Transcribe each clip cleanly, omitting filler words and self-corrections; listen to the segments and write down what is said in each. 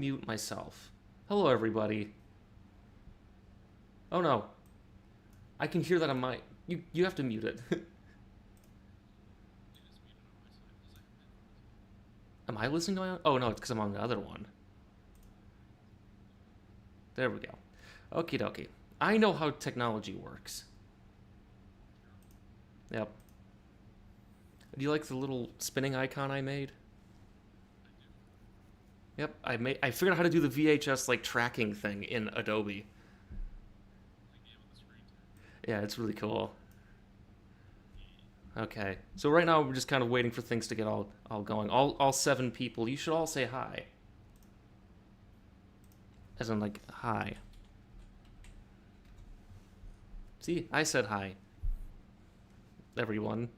Mute myself. Hello, everybody. Oh no, I can hear that on my. You have to mute it. Am I listening to my own? Oh no, it's because I'm on the other one. There we go. Okie dokie. I know how technology works. Yep. Do you like the little spinning icon I made? Yep, I figured out how to do the VHS like tracking thing in Adobe. Yeah, it's really cool. Okay, so right now we're just kind of waiting for things to get all going. All 7 people, you should all say hi. As in like hi. See, I said hi. Everyone.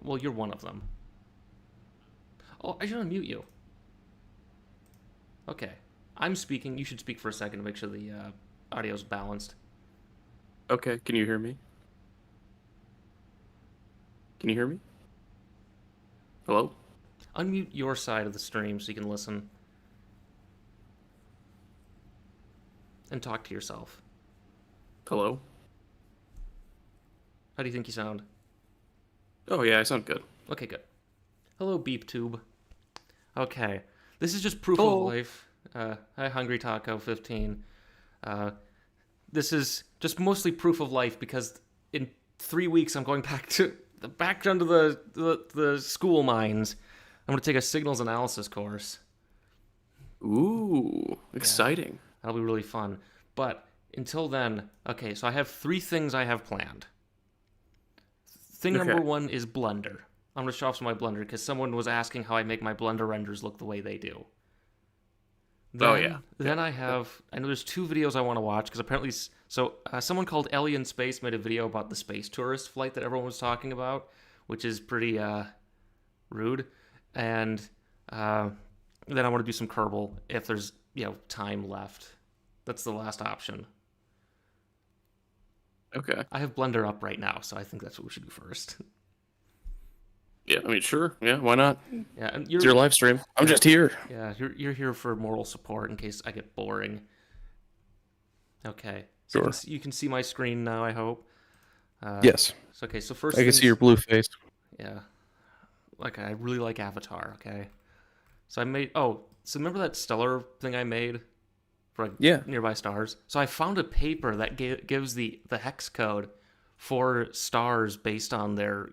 Well, you're one of them. Oh, I should unmute you. Okay. I'm speaking. You should speak for a second to make sure the audio's balanced. Okay, can you hear me? Can you hear me? Hello? Unmute your side of the stream so you can listen. And talk to yourself. Hello? How do you think you sound? Oh yeah, I sound good. Okay, good. Hello, BeepTube. Okay. This is just proof Hello. of life. Hi, Hungry Taco 15. This is just mostly proof of life because in 3 weeks I'm going back under the school mines. I'm going to take a signals analysis course. Ooh, exciting. That'll be really fun. But until then, okay, so I have 3 things I have planned. Thing number 1 is Blender. I'm going to show off some of my Blender because someone was asking how I make my Blender renders look the way they do. Then I know there's 2 videos I want to watch because apparently, someone called Ellie in Space made a video about the space tourist flight that everyone was talking about, which is pretty rude. And then I want to do some Kerbal if there's time left. That's the last option. Okay. I have Blender up right now, so I think that's what we should do first. Yeah, I mean, sure. Yeah, why not? Yeah, and It's your live stream. I'm just here. Yeah, you're here for moral support in case I get boring. Okay. So Sure. you can see my screen now, I hope. Yes. So first I can see your blue face. Yeah. Like, I really like Avatar, okay? So I made... Oh, so remember that stellar thing I made? For nearby stars? So I found a paper that gives the hex code for stars based on their,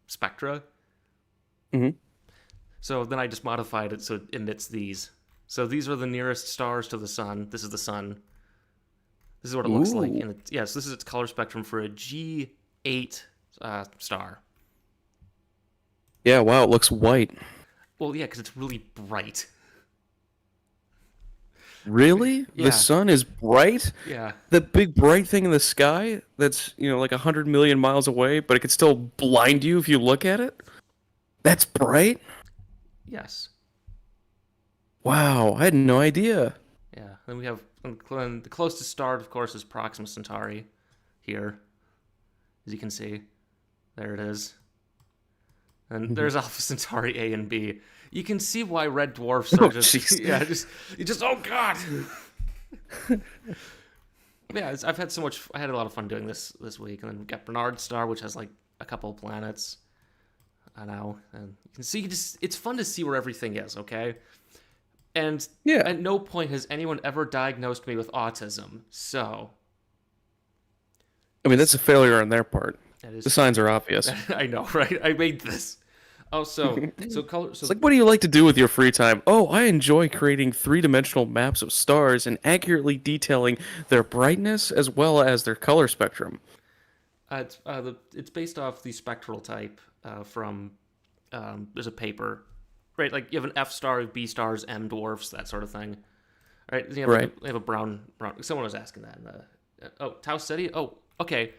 spectra. Mm-hmm. So then I just modified it so it emits these. So these are the nearest stars to the sun. This is the sun. This is what it looks like. So this is its color spectrum for a G8 star. Yeah, wow, it looks white. Well, yeah, because it's really bright. Really? Yeah. The sun is bright? Yeah. The big bright thing in the sky that's, like 100 million miles away, but it could still blind you if you look at it? That's bright? Yes. Wow, I had no idea. Yeah. Then we have the closest star, of course, is Proxima Centauri here. As you can see. There it is. And there's Alpha Centauri A and B. You can see why red dwarfs are oh god. Yeah, I had a lot of fun doing this week, and then we got Bernard Star, which has like a couple of planets. I know, and you can see it's fun to see where everything is, okay? And at no point has anyone ever diagnosed me with autism, so I mean, that's a failure on their part. the signs are obvious. I know, right? I made this. Oh, so color. So it's like, what do you like to do with your free time? Oh, I enjoy creating 3-dimensional maps of stars and accurately detailing their brightness as well as their color spectrum. It's based off the spectral type from there's a paper, right? Like you have an F star, B stars, M dwarfs, that sort of thing, right? You have a brown. Someone was asking that. Tau Ceti. Oh, okay.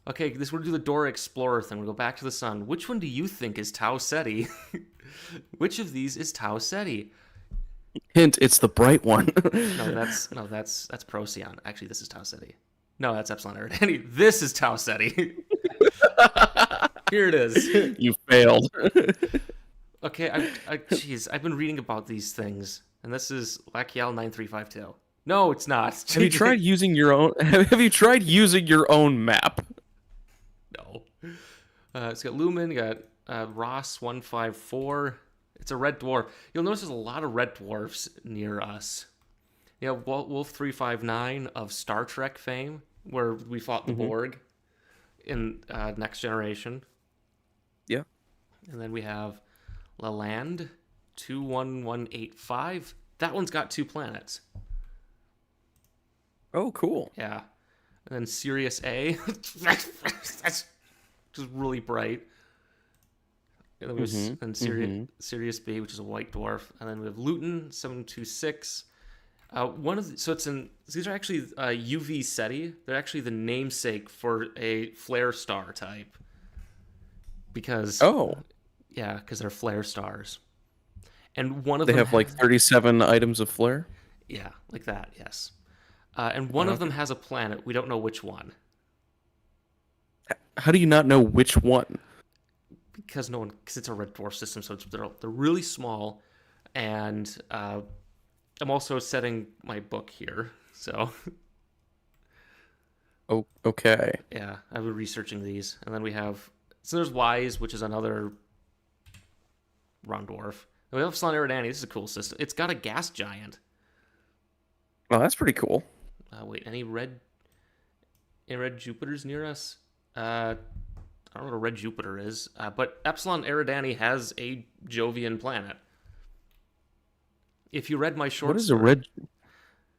Okay, we're gonna do the Dora Explorer thing. We'll go back to the sun. Which one do you think is Tau Ceti? Which of these is Tau Ceti? Hint: it's the bright one. that's Procyon. Actually, this is Tau Ceti. No, that's Epsilon Eridani. This is Tau Ceti. Here it is. You failed. Okay, jeez, I've been reading about these things, and this is Lachiel 9352. No, it's not. Have you tried using your own? Have you tried using your own map? No. It's got Lumen, got Ross 154. It's a red dwarf. You'll notice there's a lot of red dwarfs near us. You know, Wolf 359 of Star Trek fame, where we fought the Borg in Next Generation. Yeah. And then we have Lalande 21185. That one's got 2 planets. Oh, cool. Yeah. And then Sirius A. That's just really bright. And then we have Sirius B, which is a white dwarf. And then we have Luton 726. These are actually UV Ceti. They're actually the namesake for a flare star type. Because they're flare stars. And one of them have like 37 items of flare. Yeah, like that. Yes. And one of them has a planet. We don't know which one. How do you not know which one? Because it's a red dwarf system, so they're really small. And I'm also setting my book here, so. Oh, okay. Yeah, I've been researching these, and then there's Wise, which is another round dwarf. And we have Epsilon Eridani. This is a cool system. It's got a gas giant. Oh, that's pretty cool. Wait, any red Jupiters near us? I don't know what a red Jupiter is, but Epsilon Eridani has a Jovian planet. If you read my short What is a red?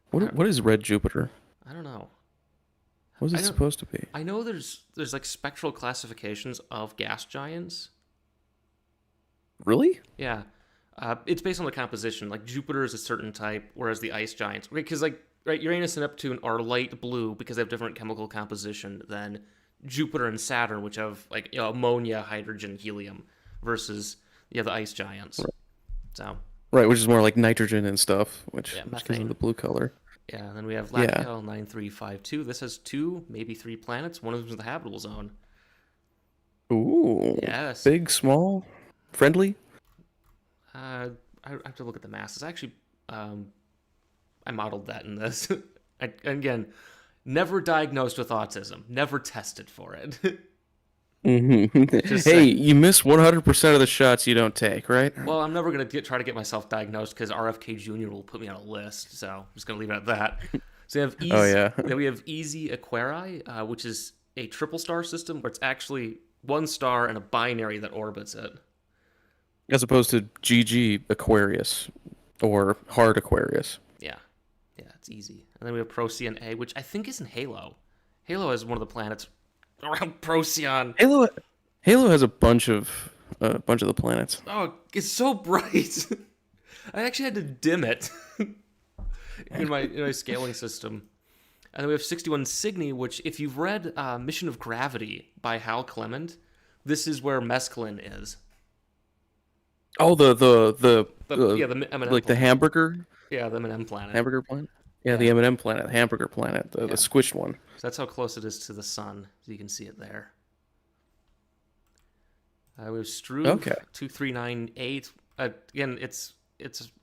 What is red Jupiter? I don't know. What is it supposed to be? I know there's like spectral classifications of gas giants. Really? Yeah. It's based on the composition. Like Jupiter is a certain type, whereas the ice giants, because Uranus and Neptune are light blue because they have different chemical composition than Jupiter and Saturn, which have ammonia, hydrogen, helium, versus the ice giants. Right. So. Right, which is more like nitrogen and stuff, which gives them the blue color. Yeah, and then we have Lachiel 9352. This has 2, maybe 3 planets. One of them is the habitable zone. Ooh. Yes. Big, small, friendly? I have to look at the mass. It's actually, I modeled that in this. Again, never diagnosed with autism. Never tested for it. Hey, you miss 100% of the shots you don't take, right? Well, I'm never going to try to get myself diagnosed because RFK Jr. will put me on a list. So I'm just going to leave it at that. So we have Then we have Easy Aquarii, which is a triple star system where it's actually one star and a binary that orbits it. As opposed to GG Aquarius or Hard Aquarius. Yeah, it's easy. And then we have Procyon A, which I think is in Halo. Halo is one of the planets around Procyon. Halo has a bunch of the planets. Oh, it's so bright. I actually had to dim it in my scaling system. And then we have 61 Cygni, which, if you've read Mission of Gravity by Hal Clement, this is where mescaline is. Oh, the M&M like the hamburger. Yeah, the M&M planet. Hamburger planet. Yeah, the M&M planet, the hamburger planet, the squished one. So that's how close it is to the sun. So you can see it there. We have Struve 2398. Again, it's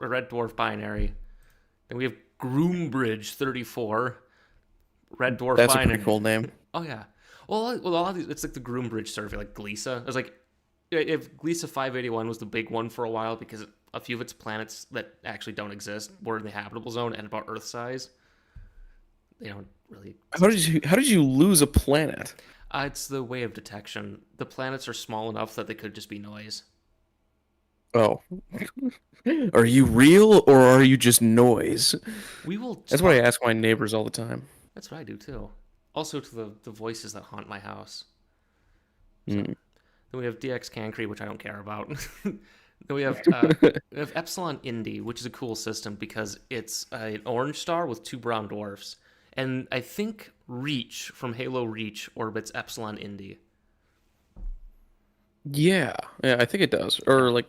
a red dwarf binary. Then we have Groombridge 34. Red dwarf binary. That's a pretty cool name. Oh yeah. Well, a lot of these, it's like the Groombridge survey, like Gliese. It was like if Gliese 581 was the big one for a while because a few of its planets that actually don't exist were in the habitable zone and about Earth size. They don't really. How did you lose a planet? It's the way of detection. The planets are small enough that they could just be noise. Oh. Are you real or are you just noise? That's what I ask my neighbors all the time. That's what I do too. Also to the voices that haunt my house. So, Then we have DX Cancri, which I don't care about. Then we have Epsilon Indi, which is a cool system because it's an orange star with 2 brown dwarfs. And I think Reach from Halo Reach orbits Epsilon Indi. Yeah, I think it does. Or like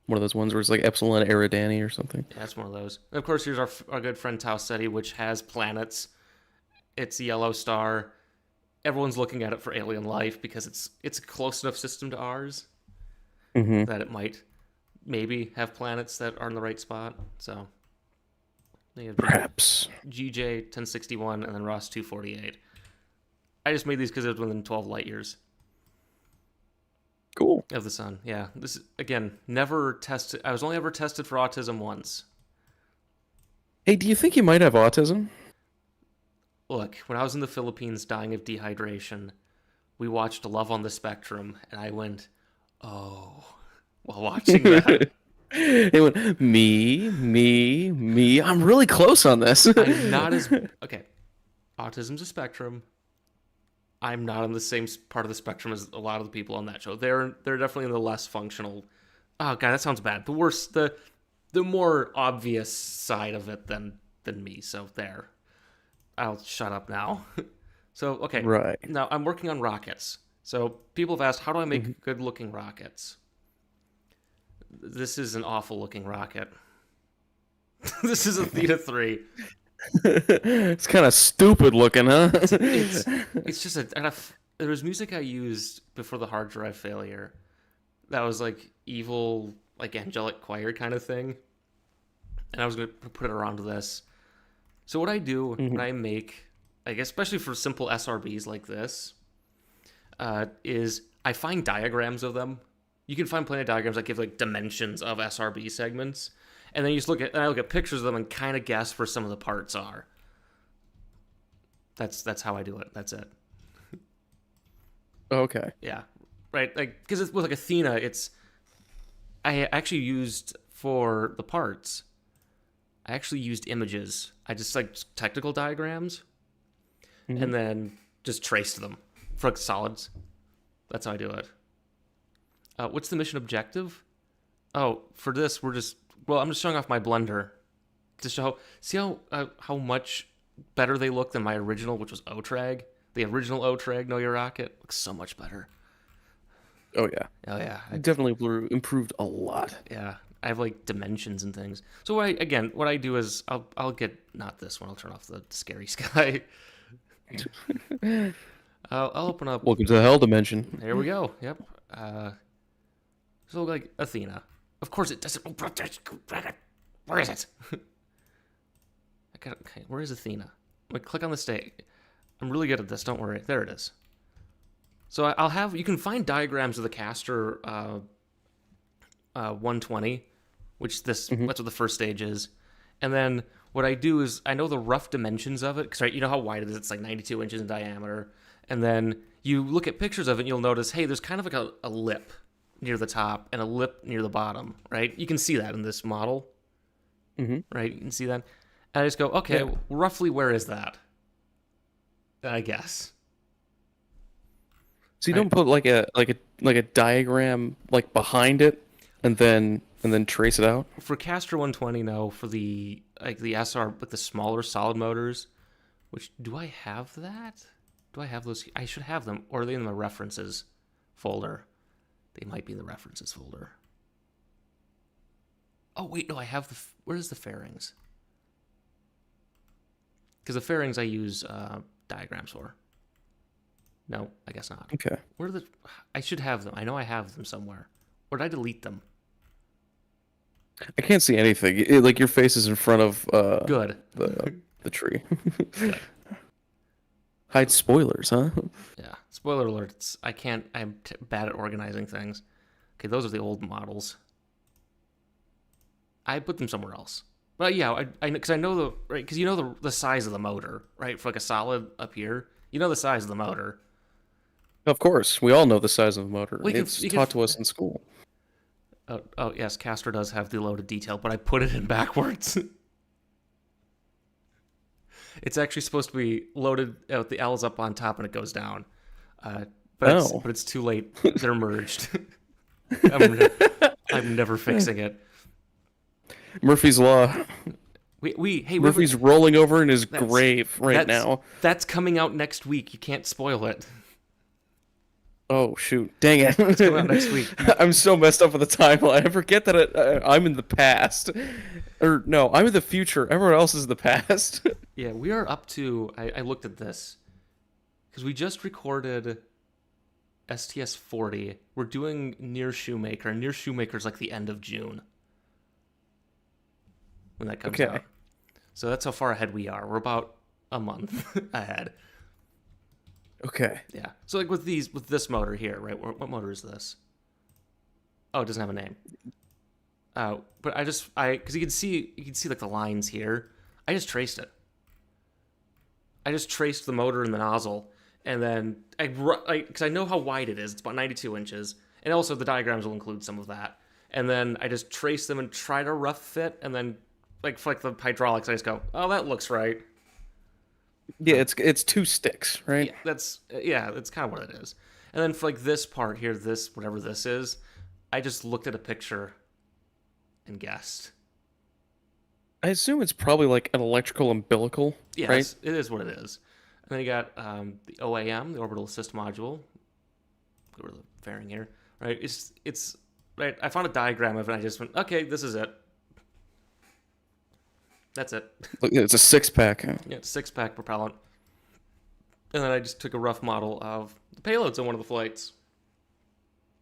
one of those ones where it's like Epsilon Eridani or something. Yeah, it's one of those. And of course, here's our good friend Tau Ceti, which has planets. It's a yellow star. Everyone's looking at it for alien life because it's a close enough system to ours that it might maybe have planets that are in the right spot. So they have Perhaps. GJ 1061 and then Ross 248. I just made these because it was within 12 light years. Cool. Of the sun, yeah. This is, again, never tested. I was only ever tested for autism once. Hey, do you think you might have autism? Look, when I was in the Philippines dying of dehydration, we watched Love on the Spectrum, and I went, oh, while watching that. It went, me. I'm really close on this. I'm not as... Okay, autism's a spectrum. I'm not on the same part of the spectrum as a lot of the people on that show. They're definitely in the less functional... Oh, God, that sounds bad. The worse, the more obvious side of it than me, so there. I'll shut up now. So, okay. Right. Now, I'm working on rockets. So, people have asked, how do I make good-looking rockets? This is an awful-looking rocket. This is a Theta 3. It's kind of stupid looking, huh? It's just there was music I used before the hard drive failure that was like evil, like angelic choir kind of thing. And I was going to put it around this. So what I do when I make, I guess, especially for simple SRBs like this, is I find diagrams of them. You can find plenty of diagrams that give like dimensions of SRB segments, and then you just I look at pictures of them and kind of guess where some of the parts are. That's how I do it. That's it. Okay. Yeah, right. Like because with like Athena, I actually used for the parts. I actually used images. I just like technical diagrams, and then just traced them for like solids. That's how I do it. What's the mission objective? Oh, for this, I'm just showing off my blender to see how much better they look than my original, which was Otrag. The original Otrag, Know Your Rocket, looks so much better. Oh yeah. Oh yeah. Definitely improved a lot. Yeah. I have like dimensions and things. So what I do is I'll get not this one. I'll turn off the scary sky. I'll open up. Welcome to the hell dimension. There we go. Yep. So like Athena. Of course it doesn't. Where is it? Okay. Where is Athena? I'm gonna click on the stage. I'm really good at this. Don't worry. There it is. So I'll have. You can find diagrams of the caster 120, which that's what the first stage is, and then what I do is I know the rough dimensions of it because right, you know how wide it is. It's like 92 inches in diameter, and then you look at pictures of it and you'll notice, hey, there's kind of like a lip near the top and a lip near the bottom, right? You can see that in this model, right? You can see that, and I just go, okay, roughly where is that? I guess. So you don't put like a diagram like behind it, and then trace it out. For Caster 120, no. For the SR with the smaller solid motors, which do I have that? Do I have those? I should have them, or are they in the references folder? They might be in the references folder. Oh wait, no, I have where's the fairings? Because the fairings I use diagrams for. No, I guess not. Okay. I should have them. I know I have them somewhere. Or did I delete them? I can't see anything. Like your face is in front of Good. the tree. Hide spoilers, huh? Yeah. Spoiler alerts. I'm bad at organizing things. Okay, those are the old models. I put them somewhere else. But yeah, because I know because you know the size of the motor, right? For like a solid up here, you know the size of the motor. Of course, we all know the size of the motor. It's taught to us in school. Oh yes, Caster does have the loaded detail, but I put it in backwards. It's actually supposed to be loaded. The L is up on top and it goes down. But it's too late. They're merged. I'm never fixing it. Murphy's Law. Murphy's rolling over in his grave now. That's coming out next week. You can't spoil it. Oh shoot! Dang it! It's coming out next week. I'm so messed up with the timeline. I forget that I'm in the past, or no, I'm in the future. Everyone else is the past. Yeah, we are up to. I looked at this because we just recorded STS-40. We're doing Near Shoemaker. Near Shoemaker's like the end of June when that comes out. So that's how far ahead we are. We're about a month ahead. Okay. Yeah. So like with this motor here, right? What motor is this? Oh, it doesn't have a name. But because you can see like the lines here. I just traced it. I just traced the motor and the nozzle, and then because I know how wide it is. It's about 92 inches, and also the diagrams will include some of that. And then I just trace them and try to rough fit, and then for the hydraulics, I just go, oh, that looks right. Yeah, it's two sticks, right? Yeah, that's kind of what it is. And then for like this part here, this whatever this is, I just looked at a picture and guessed. I assume it's probably like an electrical umbilical, Yes, right? it is what it is. And then you got the OAM, the Orbital Assist Module. Go over the fairing here, right? It's right. I found a diagram of it. And I just went, okay, this is it. That's it. Look, it's a 6-pack. Yeah, it's 6-pack propellant. And then I just took a rough model of the payloads on one of the flights.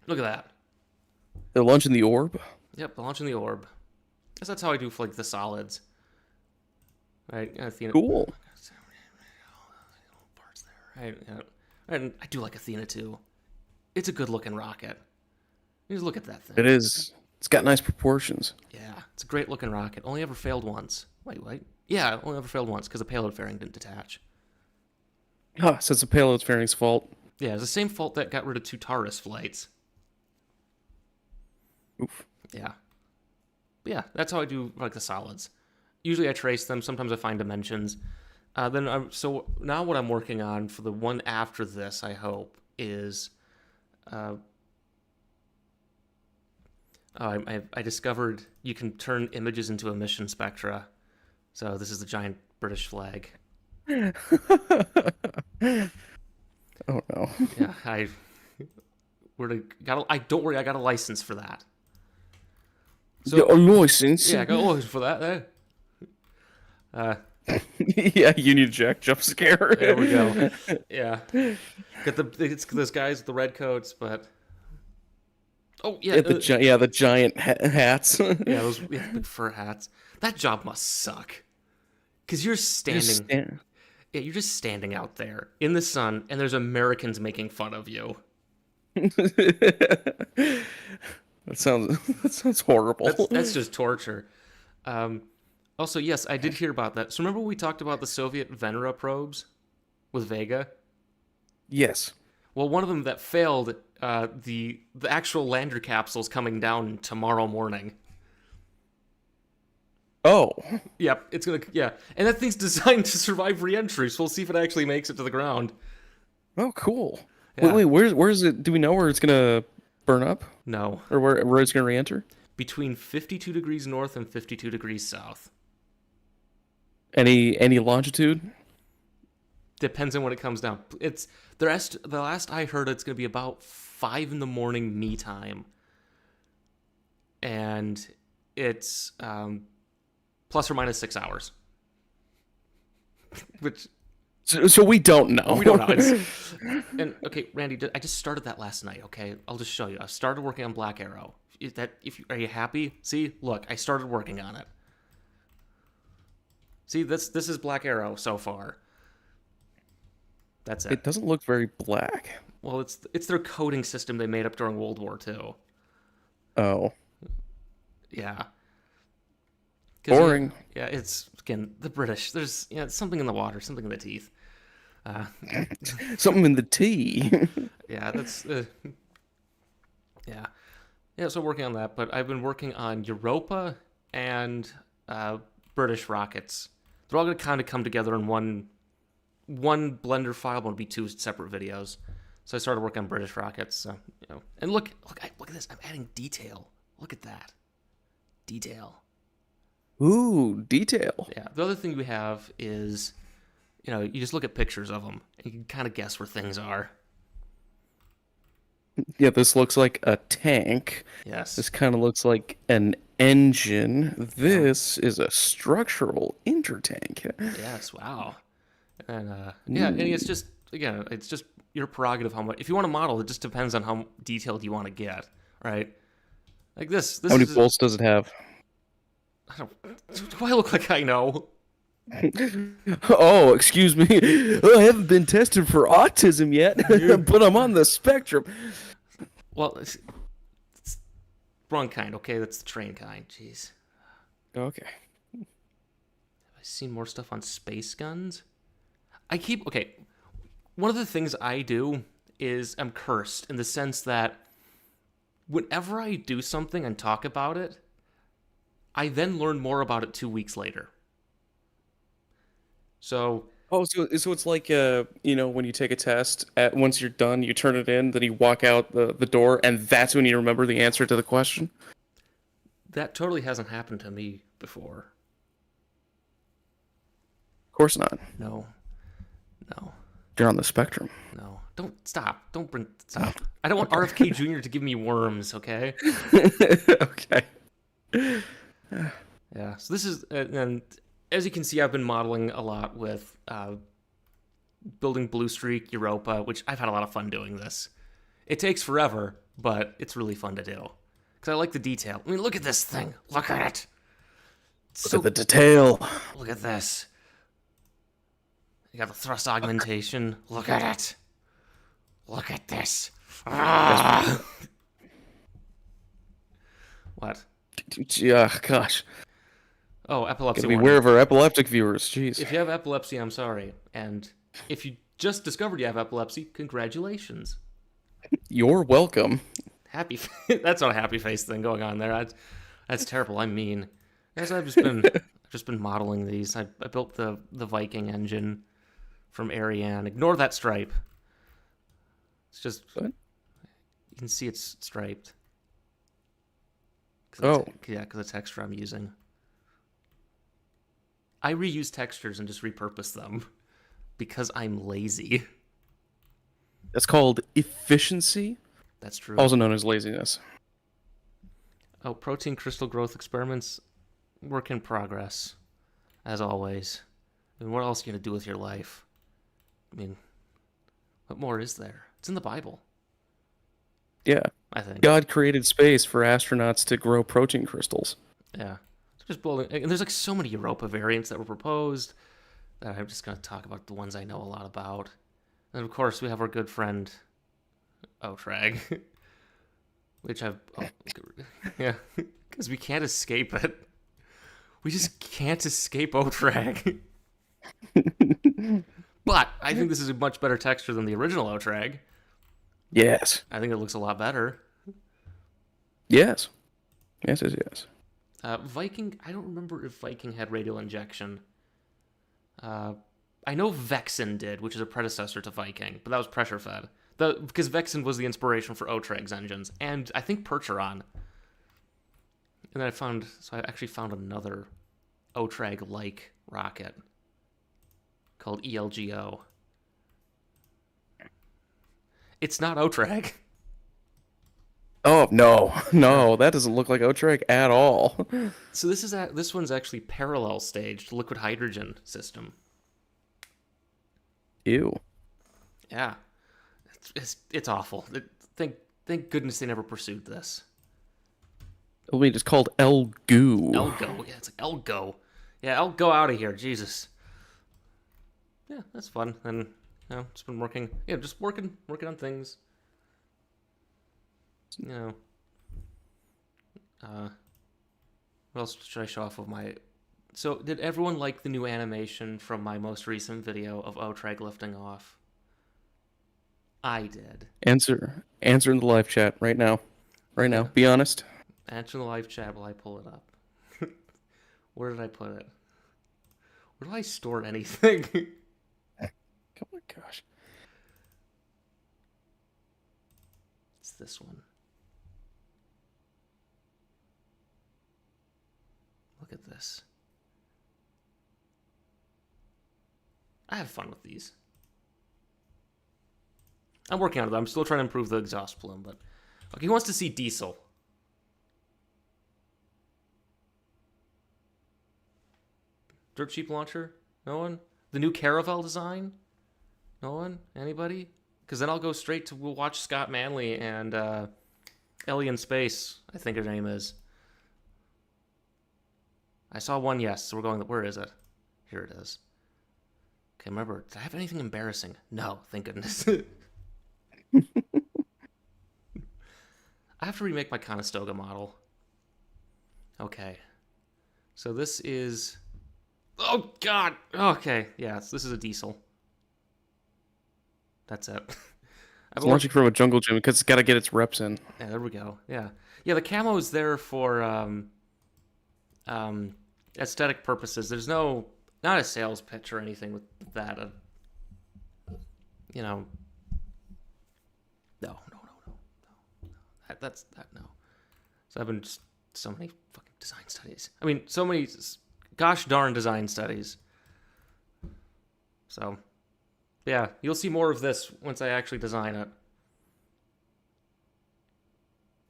Look at that. They're launching the orb. Yep, launching the orb. Guess that's how I do for like the solids. Right? Athena. Cool. Parts there. Right. Yeah. And I do like Athena too. It's a good looking rocket. You just look at that thing. It is. It's got nice proportions. Yeah, it's a great looking rocket. Only ever failed once. Wait. Yeah, only ever failed once because the payload fairing didn't detach. Huh, so it's the payload fairing's fault. Yeah, it's the same fault that got rid of 2 Taurus flights. Oof. Yeah. But yeah, that's how I do like the solids. Usually I trace them. Sometimes I find dimensions. So now what I'm working on for the one after this, I hope, is I discovered you can turn images into emission spectra. So this is the giant British flag. Oh no. Yeah, don't worry, I got a license for that. So, a license? Yeah, I got a license for that. Yeah, Union Jack jump scare. There we go. Yeah, it's those guys with the red coats, but oh yeah, the giant hats. Yeah, those big fur hats. That job must suck, because you're standing. Yeah, you're just standing out there in the sun, and there's Americans making fun of you. That sounds horrible. That's just torture. Also, yes, I did hear about that. So remember we talked about the Soviet Venera probes with Vega? Yes. Well, one of them that failed, the actual lander capsule's coming down tomorrow morning. Oh. Yep, it's gonna. Yeah, and that thing's designed to survive re-entry, so we'll see if it actually makes it to the ground. Oh, cool. Yeah. Wait, where's it? Do we know where it's gonna burn up? No. Or where it's gonna re-enter? Between 52 degrees north and 52 degrees south. Any longitude? Depends on when it comes down. It's the last I heard, it's gonna be about 5 a.m. me time, and it's plus or minus 6 hours. Which so we don't know. We don't know. And okay, Randy, I just started that last night. Okay, I'll just show you. I started working on Black Arrow. Are you happy? See, look, I started working on it. See, this is Black Arrow so far. That's it. It doesn't look very black. Well, it's their coding system they made up during World War II. Oh. Yeah. Boring. Yeah, it's again the British. There's something in the water, something in the teeth. Something in the tea. Yeah, that's yeah. So working on that, but I've been working on Europa and British rockets. They're all going to kind of come together in one Blender file, but it'll be 2 separate videos. So I started working on British rockets. So and look at this. I'm adding detail. Look at that, detail. Ooh, detail. Yeah. The other thing we have is, you just look at pictures of them and you can kind of guess where things are. Yeah, this looks like a tank. Yes. This kind of looks like an engine. This is a structural intertank. Yes. Wow. And and it's just again, it's just your prerogative how much. If you want to model, it just depends on how detailed you want to get, right? Like this. How This many is. bolts does it have? I don't. Do I look like I know? Oh, excuse me. I haven't been tested for autism yet, but I'm on the spectrum. Well, it's wrong kind. Okay, that's the train kind. Jeez. Okay. Have I seen more stuff on space guns? Okay. One of the things I do is I'm cursed in the sense that whenever I do something and talk about it, I then learn more about it 2 weeks later. So, Oh, so it's like when you take a test, once you're done, you turn it in, then you walk out the door, and that's when you remember the answer to the question? that totally hasn't happened to me before. Of course not. No, no, You're on the spectrum. no. Don't stop. Stop. I don't want RFK Jr. to give me worms, okay? Okay. Yeah, so this is, and as you can see, I've been modeling a lot with building Blue Streak, Europa, which I've had a lot of fun doing this. It takes forever, but it's really fun to do. Because I like the detail. I mean, look at this thing. Look at it. Look at the detail. Look at this. You got the thrust augmentation. Look at it. Look at this. Ah! What? Yeah, gosh. Oh, epilepsy. Gotta beware of our epileptic viewers. Jeez. If you have epilepsy, I'm sorry. And if you just discovered you have epilepsy, congratulations. You're welcome. That's not a happy face thing going on there. That's terrible. I'm mean. As I've just been modeling these. I built the Viking engine from Ariane. Ignore that stripe. It's just What? you can see it's striped. Oh. Yeah, because the texture I'm using. I reuse textures and just repurpose them because I'm lazy. That's called efficiency, That's true. also known as laziness. Oh, protein crystal growth experiments, work in progress, as always. I mean, what else are you going to do with your life? I mean, what more is there? It's in the Bible, Yeah. I think. God created space for astronauts to grow protein crystals. Yeah. So just building, and there's like so many Europa variants that were proposed that I'm just going to talk about the ones I know a lot about. And of course, we have our good friend Otrag, which yeah, because we can't escape it. We just can't escape Otrag. But I think this is a much better texture than the original Otrag. Yes. I think it looks a lot better. Yes. Yes. Viking, I don't remember if Viking had radial injection. I know Vexen did, which is a predecessor to Viking, but that was pressure fed. Because Vexen was the inspiration for Otrag's engines, and I think Percheron. And then I actually found another Otrag-like rocket called ELGO. It's not Otrag. Oh, no, that doesn't look like Otrek at all. So this one's actually parallel staged liquid hydrogen system. Ew. Yeah, it's awful. Thank goodness they never pursued this. I mean, it's called Elgoo. Elgo, yeah, it's like Elgo. Yeah, Elgo out of here, Jesus. Yeah, that's fun. And just been working. Yeah, just working on things. What else should I show off of my? So, did everyone like the new animation from my most recent video of Otrag lifting off? I did. Answer in the live chat right now. Right now. Be honest. Answer in the live chat while I pull it up. Where did I put it? Where do I store anything? Oh my gosh. It's this one. Look at this. I have fun with these. I'm working on it. I'm still trying to improve the exhaust plume, but okay, he wants to see diesel. Dirt cheap launcher? No one? The new Caravel design? No one? Anybody? Because then I'll go straight to we'll watch Scott Manley and Ellie in Space, I think her name is. I saw one yes, so we're going, where is it? Here it is. Okay, remember, did I have anything embarrassing? No, thank goodness. I have to remake my Conestoga model. Okay. So this is... Oh, God! Okay, yes, this is a diesel. That's it. It's launching from a jungle gym because it's got to get its reps in. Yeah, there we go. Yeah. Yeah, the camo is there for aesthetic purposes. There's not a sales pitch or anything with that. You know, no. That's that, no. So I've been just so many fucking design studies. I mean, so many gosh darn design studies. So, yeah, you'll see more of this once I actually design it.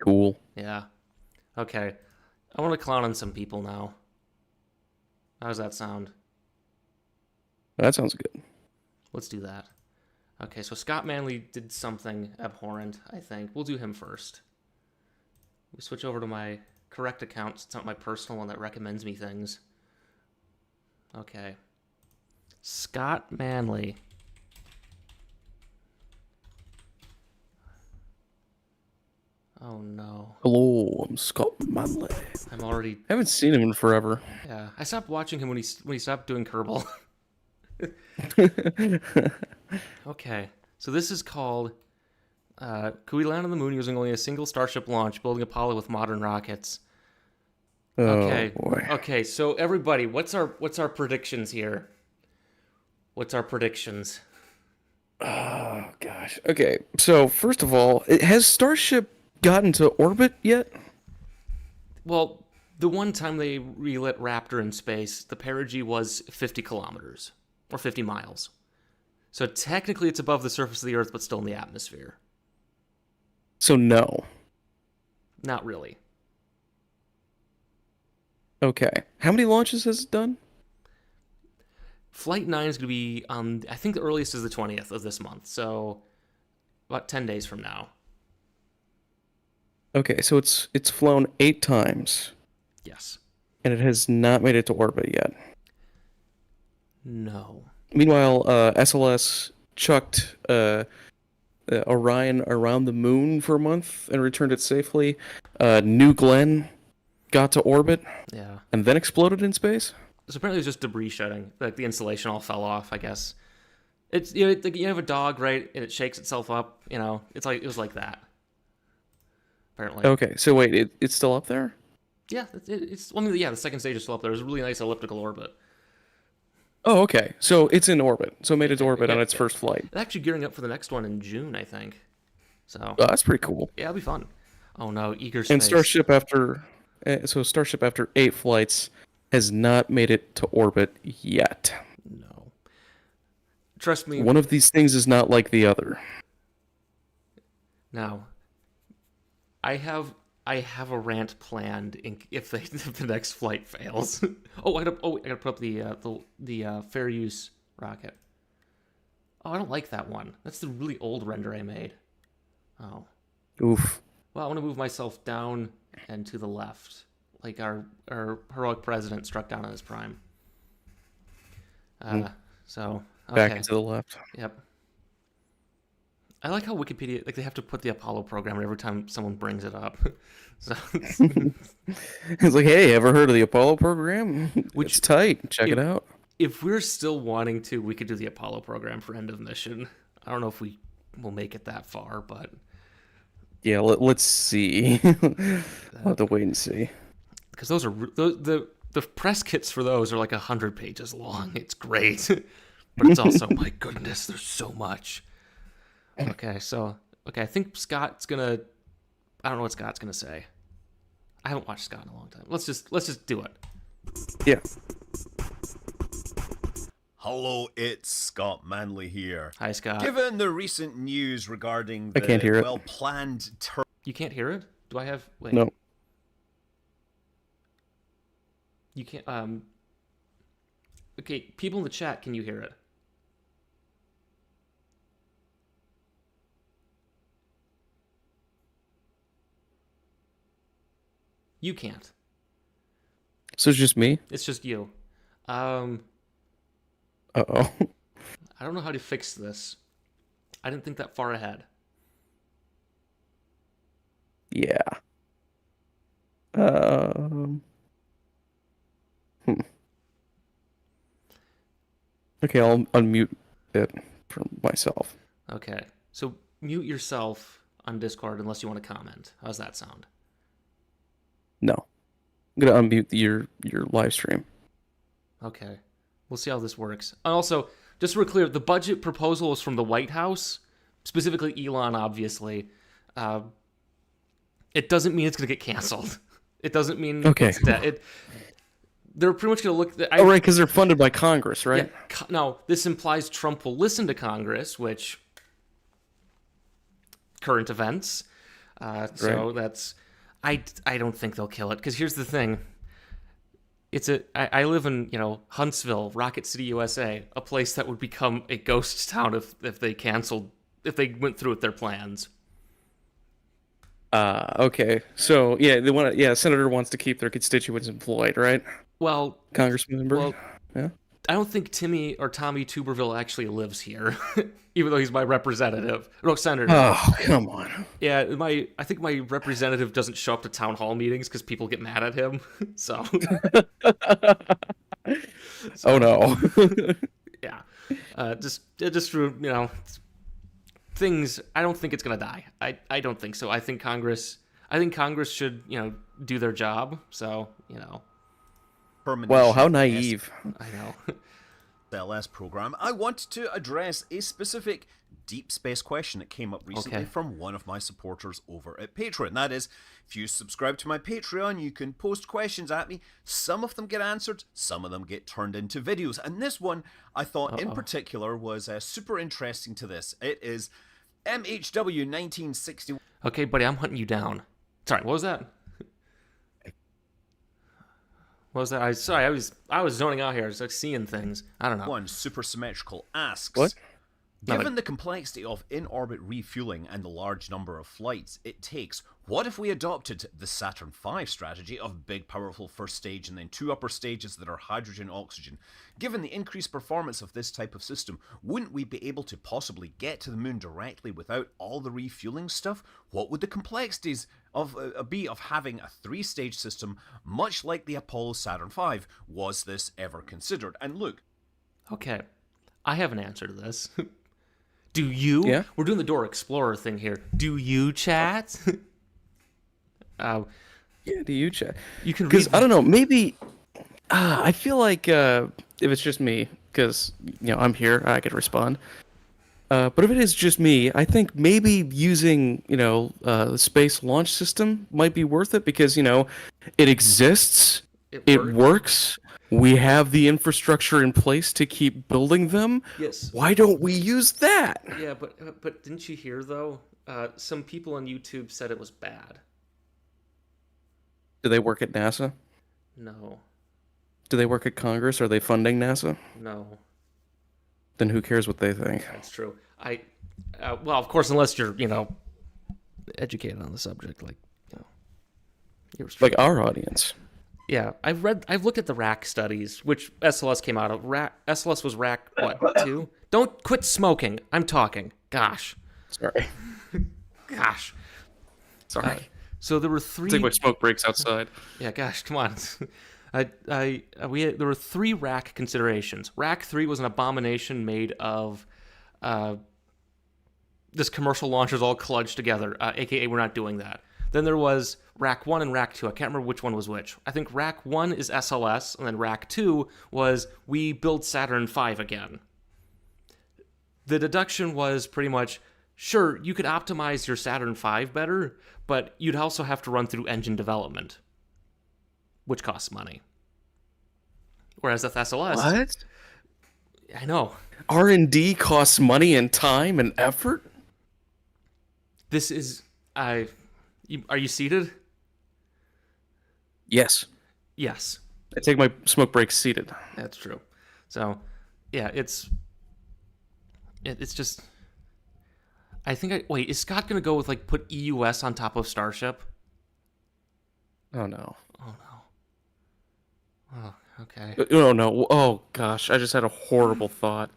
Cool. Yeah. Okay. I want to clown on some people now. How does that sound? That sounds good. Let's do that. Okay, so Scott Manley did something abhorrent, I think. We'll do him first. We switch over to my correct account. It's not my personal one that recommends me things. Okay. Scott Manley. Oh no. Hello, I'm Scott Manley. I'm already... I haven't seen him in forever. Yeah, I stopped watching him when he stopped doing Kerbal. Okay, so this is called Could We Land on the Moon using only a single Starship launch, building Apollo with modern rockets? Okay. Oh boy. Okay, so everybody, what's our predictions here? What's our predictions? Oh gosh. Okay, so first of all, has Starship gotten to orbit yet? Well, the one time they relit Raptor in space, the perigee was 50 kilometers or 50 miles. So technically it's above the surface of the Earth, but still in the atmosphere. So no. Not really. Okay. How many launches has it done? Flight 9 is going to be, I think the earliest is the 20th of this month, so about 10 days from now. Okay, so it's flown 8 times. Yes. And it has not made it to orbit yet. No. Meanwhile, SLS chucked Orion around the moon for a month and returned it safely. New Glenn got to orbit Yeah. and then exploded in space. So apparently it was just debris shedding. Like the insulation all fell off, I guess. It's you have a dog, right? And it shakes itself up, It's like it was like that. Apparently. Okay, so wait, it's still up there? Yeah, it's well, I mean, yeah, the second stage is still up there. It was a really nice elliptical orbit. Oh, okay. So it's in orbit. So it made it to orbit on its first flight. It's actually gearing up for the next one in June, I think. So Oh, that's pretty cool. yeah, it'll be fun. Oh no, eager space. And Starship after 8 flights has not made it to orbit yet. No. Trust me. One of these things is not like the other. Now, I have a rant planned if the next flight fails. I gotta put up the fair use rocket. Oh, I don't like that one. That's the really old render I made. Oh. Oof. Well, I want to move myself down and to the left, like our heroic president struck down on his prime. So okay. Back and to the left. Yep. I like how Wikipedia, they have to put the Apollo program every time someone brings it up. So It's like, hey, ever heard of the Apollo program? It's tight. Check it out. If we're still wanting to, we could do the Apollo program for end of mission. I don't know if we will make it that far, but Yeah, let's see. We'll have to wait and see. because those are the press kits for those are like 100 pages long. It's great, but it's also my goodness, there's so much. Okay, I think Scott's gonna. I don't know what Scott's gonna say. I haven't watched Scott in a long time. Let's just do it. Yeah. Hello, it's Scott Manley here. Hi, Scott. Given the recent news regarding I can't hear the it. well-planned You can't hear it? Do I have? Wait. No. You can't. Okay, people in the chat, can you hear it? You can't. So it's just me? It's just you. I Uh-oh. don't know how to fix this. I didn't think that far ahead. Yeah. Um. hmm. Okay, I'll unmute it for myself. Okay. So mute yourself on Discord unless you want to comment. How's that sound? No. I'm gonna unmute your live stream. Okay. We'll see how this works. And also, just so we're clear, the budget proposal is from the White House, specifically Elon, obviously. It doesn't mean it's going to get canceled. It doesn't mean it's dead. They're pretty much going to look... Oh, right, because they're funded by Congress, right? Yeah, now, this implies Trump will listen to Congress, which... Current events. So that's... I don't think they'll kill it, because here's the thing. I live in, Huntsville, Rocket City, USA, a place that would become a ghost town if they went through with their plans. Okay. So, senator wants to keep their constituents employed, right? Well, Congressman member? Well, yeah. I don't think Tommy Tuberville actually lives here, even though he's my representative. No, senator. Oh, come on. Yeah, I think my representative doesn't show up to town hall meetings because people get mad at him. So. Oh no. Yeah. Just through things. I don't think it's gonna die. I don't think so. I think Congress should do their job. So Well, how naive. I know. The LS program, I want to address a specific deep space question that came up recently from one of my supporters over at Patreon. That is, if you subscribe to my Patreon, you can post questions at me. Some of them get answered, some of them get turned into videos. And this one, I thought in particular, was super interesting to this. It is MHW 1961. Okay, buddy, I'm hunting you down. Sorry, what was that? What was that? I was zoning out here. I was like seeing things. I don't know. One supersymmetrical asks, What? Given the complexity of in-orbit refueling and the large number of flights it takes, what if we adopted the Saturn V strategy of big powerful first stage and then 2 upper stages that are hydrogen-oxygen? Given the increased performance of this type of system, wouldn't we be able to possibly get to the moon directly without all the refueling stuff? What would the complexities be of having a 3-stage system much like the Apollo Saturn V? Was this ever considered? And look. Okay, I have an answer to this. Do you? Yeah? We're doing the Dora Explorer thing here. Do you chat? Yeah, do you chat? You can Because, read I don't know, maybe... I feel like if it's just me, because, I'm here, I could respond. But if it is just me, I think maybe using, the space launch system might be worth it because, it exists, it works. We have the infrastructure in place to keep building them. Yes. Why don't we use that? Yeah, but didn't you hear though? Some people on YouTube said it was bad. Do they work at NASA? No. Do they work at Congress? Are they funding NASA? No. Then who cares what they think? That's true. Well, of course, unless you're, educated on the subject, like, Like our audience. Yeah, I've looked at the rack studies, which SLS came out of. SLS was rack, what, 2? Don't quit smoking. I'm talking. Gosh. Sorry. Gosh. Sorry. So there were 3... Take my smoke breaks outside. Yeah, gosh, come on. There were 3 rack considerations. Rack 3 was an abomination made of this commercial launchers all cludged together, aka we're not doing that. Then there was Rack 1 and Rack 2. I can't remember which one was which. I think Rack 1 is SLS, and then Rack 2 was we build Saturn V again. The deduction was pretty much, sure, you could optimize your Saturn V better, but you'd also have to run through engine development, which costs money. Whereas with SLS... What? I know. R&D costs money and time and effort? This is... Are you seated? Yes. Yes. I take my smoke breaks seated. That's true. So, yeah, it's just... I think wait, is Scott going to go with, put EUS on top of Starship? Oh no. Oh no. Oh, okay. Oh no. Oh gosh, I just had a horrible thought.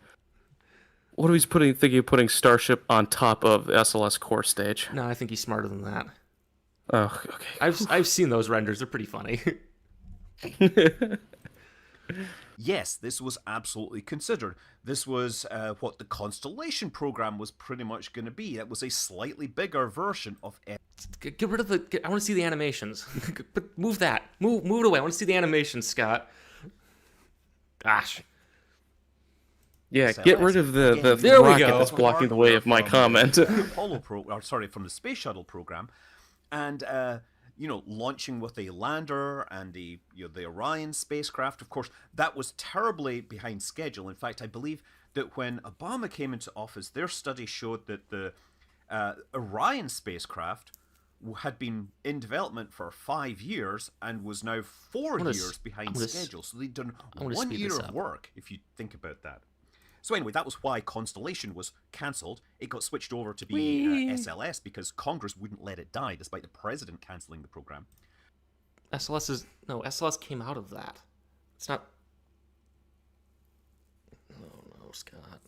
What are we thinking of putting Starship on top of the SLS core stage? No, I think he's smarter than that. Oh, I've seen those renders. They're pretty funny. okay. Yes, this was absolutely considered. This was what the Constellation program was pretty much going to be. It was a slightly bigger version of Get rid of the. I want to see the animations. But move that. Move it away. I want to see the animations, Scott. Gosh. Yeah, get rid of the There we rocket go. that's blocking the way of my comment. From the space shuttle program, and launching with a lander and the Orion spacecraft. Of course, that was terribly behind schedule. In fact, I believe that when Obama came into office, their study showed that the Orion spacecraft had been in development for 5 years and was now 4 years behind schedule. So they'd done 1 year of work, if you think about that. So anyway, that was why Constellation was cancelled. It got switched over to be SLS because Congress wouldn't let it die, despite the president cancelling the program. SLS came out of that. It's not. Oh no, Scott.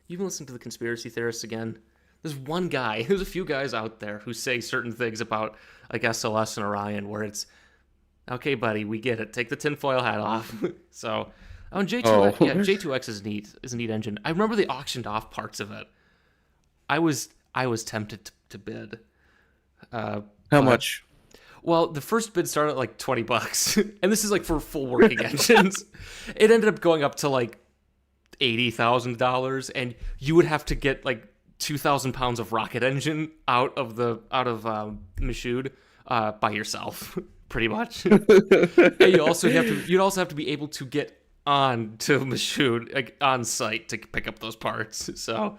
You've been listening to the conspiracy theorists again. There's one guy. There's a few guys out there who say certain things about like SLS and Orion, where it's okay, buddy. We get it. Take the tinfoil hat off. So. Oh, and J2X is neat. Is a neat engine. I remember they auctioned off parts of it. I was tempted to bid. How much? Well, the first bid started at like $20, and this is like for full working engines. It ended up going up to like $80,000, and you would have to get like 2,000 pounds of rocket engine out of Michoud by yourself, pretty much. And you'd also have to be able to get on to Michoud, like on site, to pick up those parts. So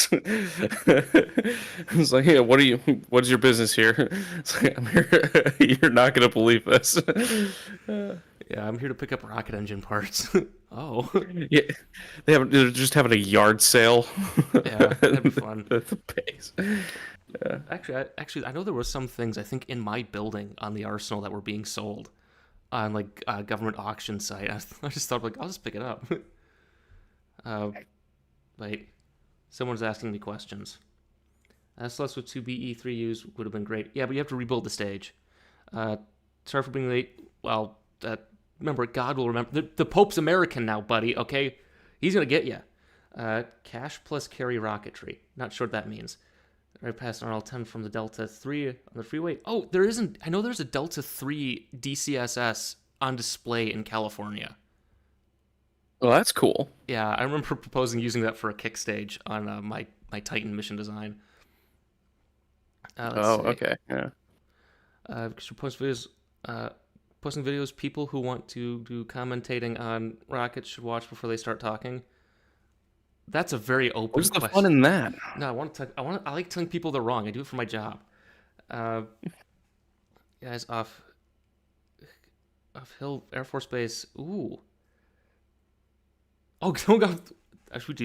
it's like, hey, what's your business here? It's like, I'm here. You're not gonna believe this. Yeah, I'm here to pick up rocket engine parts. Oh, yeah, they're just having a yard sale. Yeah, that'd be fun. At the base. Yeah. Actually, I know there were some things I think in my building on the Arsenal that were being sold on like a government auction site. I just thought like I'll just pick it up. Wait, someone's asking me questions. SLS with 2 BE3Us would have been great. Yeah, but you have to rebuild the stage. Sorry for being late. Well, remember, God will remember. The Pope's American now, buddy. Okay, he's gonna get you. Cash plus carry rocketry. Not sure what that means. Right past RL10 from the Delta 3 on the freeway. Oh, there isn't. I know there's a Delta 3 DCSS on display in California. Well, that's cool. Yeah, I remember proposing using that for a kick stage on my Titan mission design. Okay. Yeah. Posting videos people who want to do commentating on rockets should watch before they start talking. That's a very open What's question. the fun in that? No, I like telling people they're wrong. I do it for my job. Guys, off Hill Air Force Base. Ooh. Oh, don't go. We should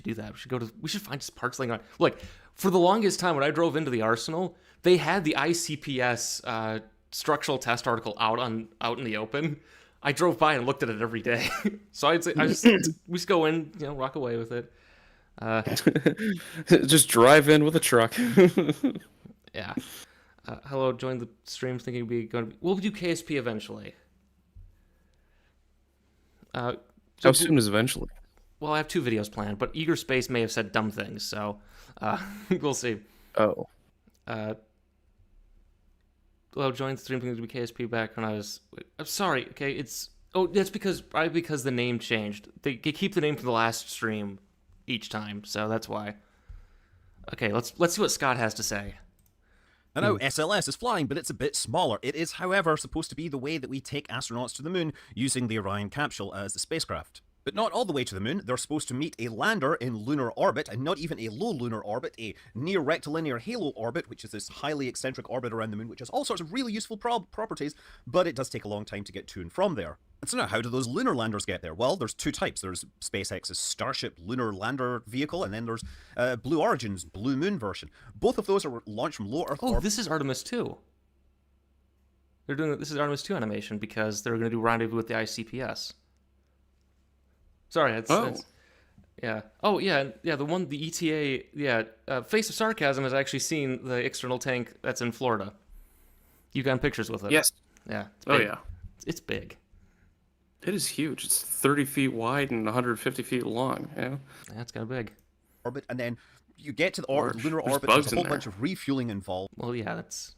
do that. We should find just parts laying on. Look, for the longest time when I drove into the Arsenal, they had the ICPS structural test article out in the open. I drove by and looked at it every day. So we just go in, rock away with it. Just drive in with a truck. Yeah. Hello, joined the stream thinking we'll do KSP eventually. How soon is eventually? Well, I have 2 videos planned, but Eager Space may have said dumb things, so we'll see. Oh. Well, joined the stream thinking to be KSP back when I'm sorry. Okay, that's because the name changed. They keep the name from the last stream each time, so that's why. Okay, let's see what Scott has to say. I know SLS is flying, but it's a bit smaller. It is, however, supposed to be the way that we take astronauts to the moon using the Orion capsule as the spacecraft. But not all the way to the moon. They're supposed to meet a lander in lunar orbit, and not even a low lunar orbit, a near rectilinear halo orbit, which is this highly eccentric orbit around the moon, which has all sorts of really useful properties, but it does take a long time to get to and from there. And so now, how do those lunar landers get there? Well, there's 2 types. There's SpaceX's Starship lunar lander vehicle, and then there's Blue Origin's Blue Moon version. Both of those are launched from low Earth orbit. Oh, this is Artemis 2. They're doing this is Artemis 2 animation because they're going to do rendezvous with the ICPS. Sorry, that's yeah. Oh yeah, the ETA. Yeah, Face of Sarcasm has actually seen the external tank that's in Florida. You've gotten pictures with it. Yes. Yeah. Oh yeah. It's big. It is huge. It's 30 feet wide and 150 feet long. Yeah. Yeah, it's kind of big. Orbit, and then you get to the lunar There's orbit. bugs There's a whole in bunch of refueling involved. Well, yeah, that's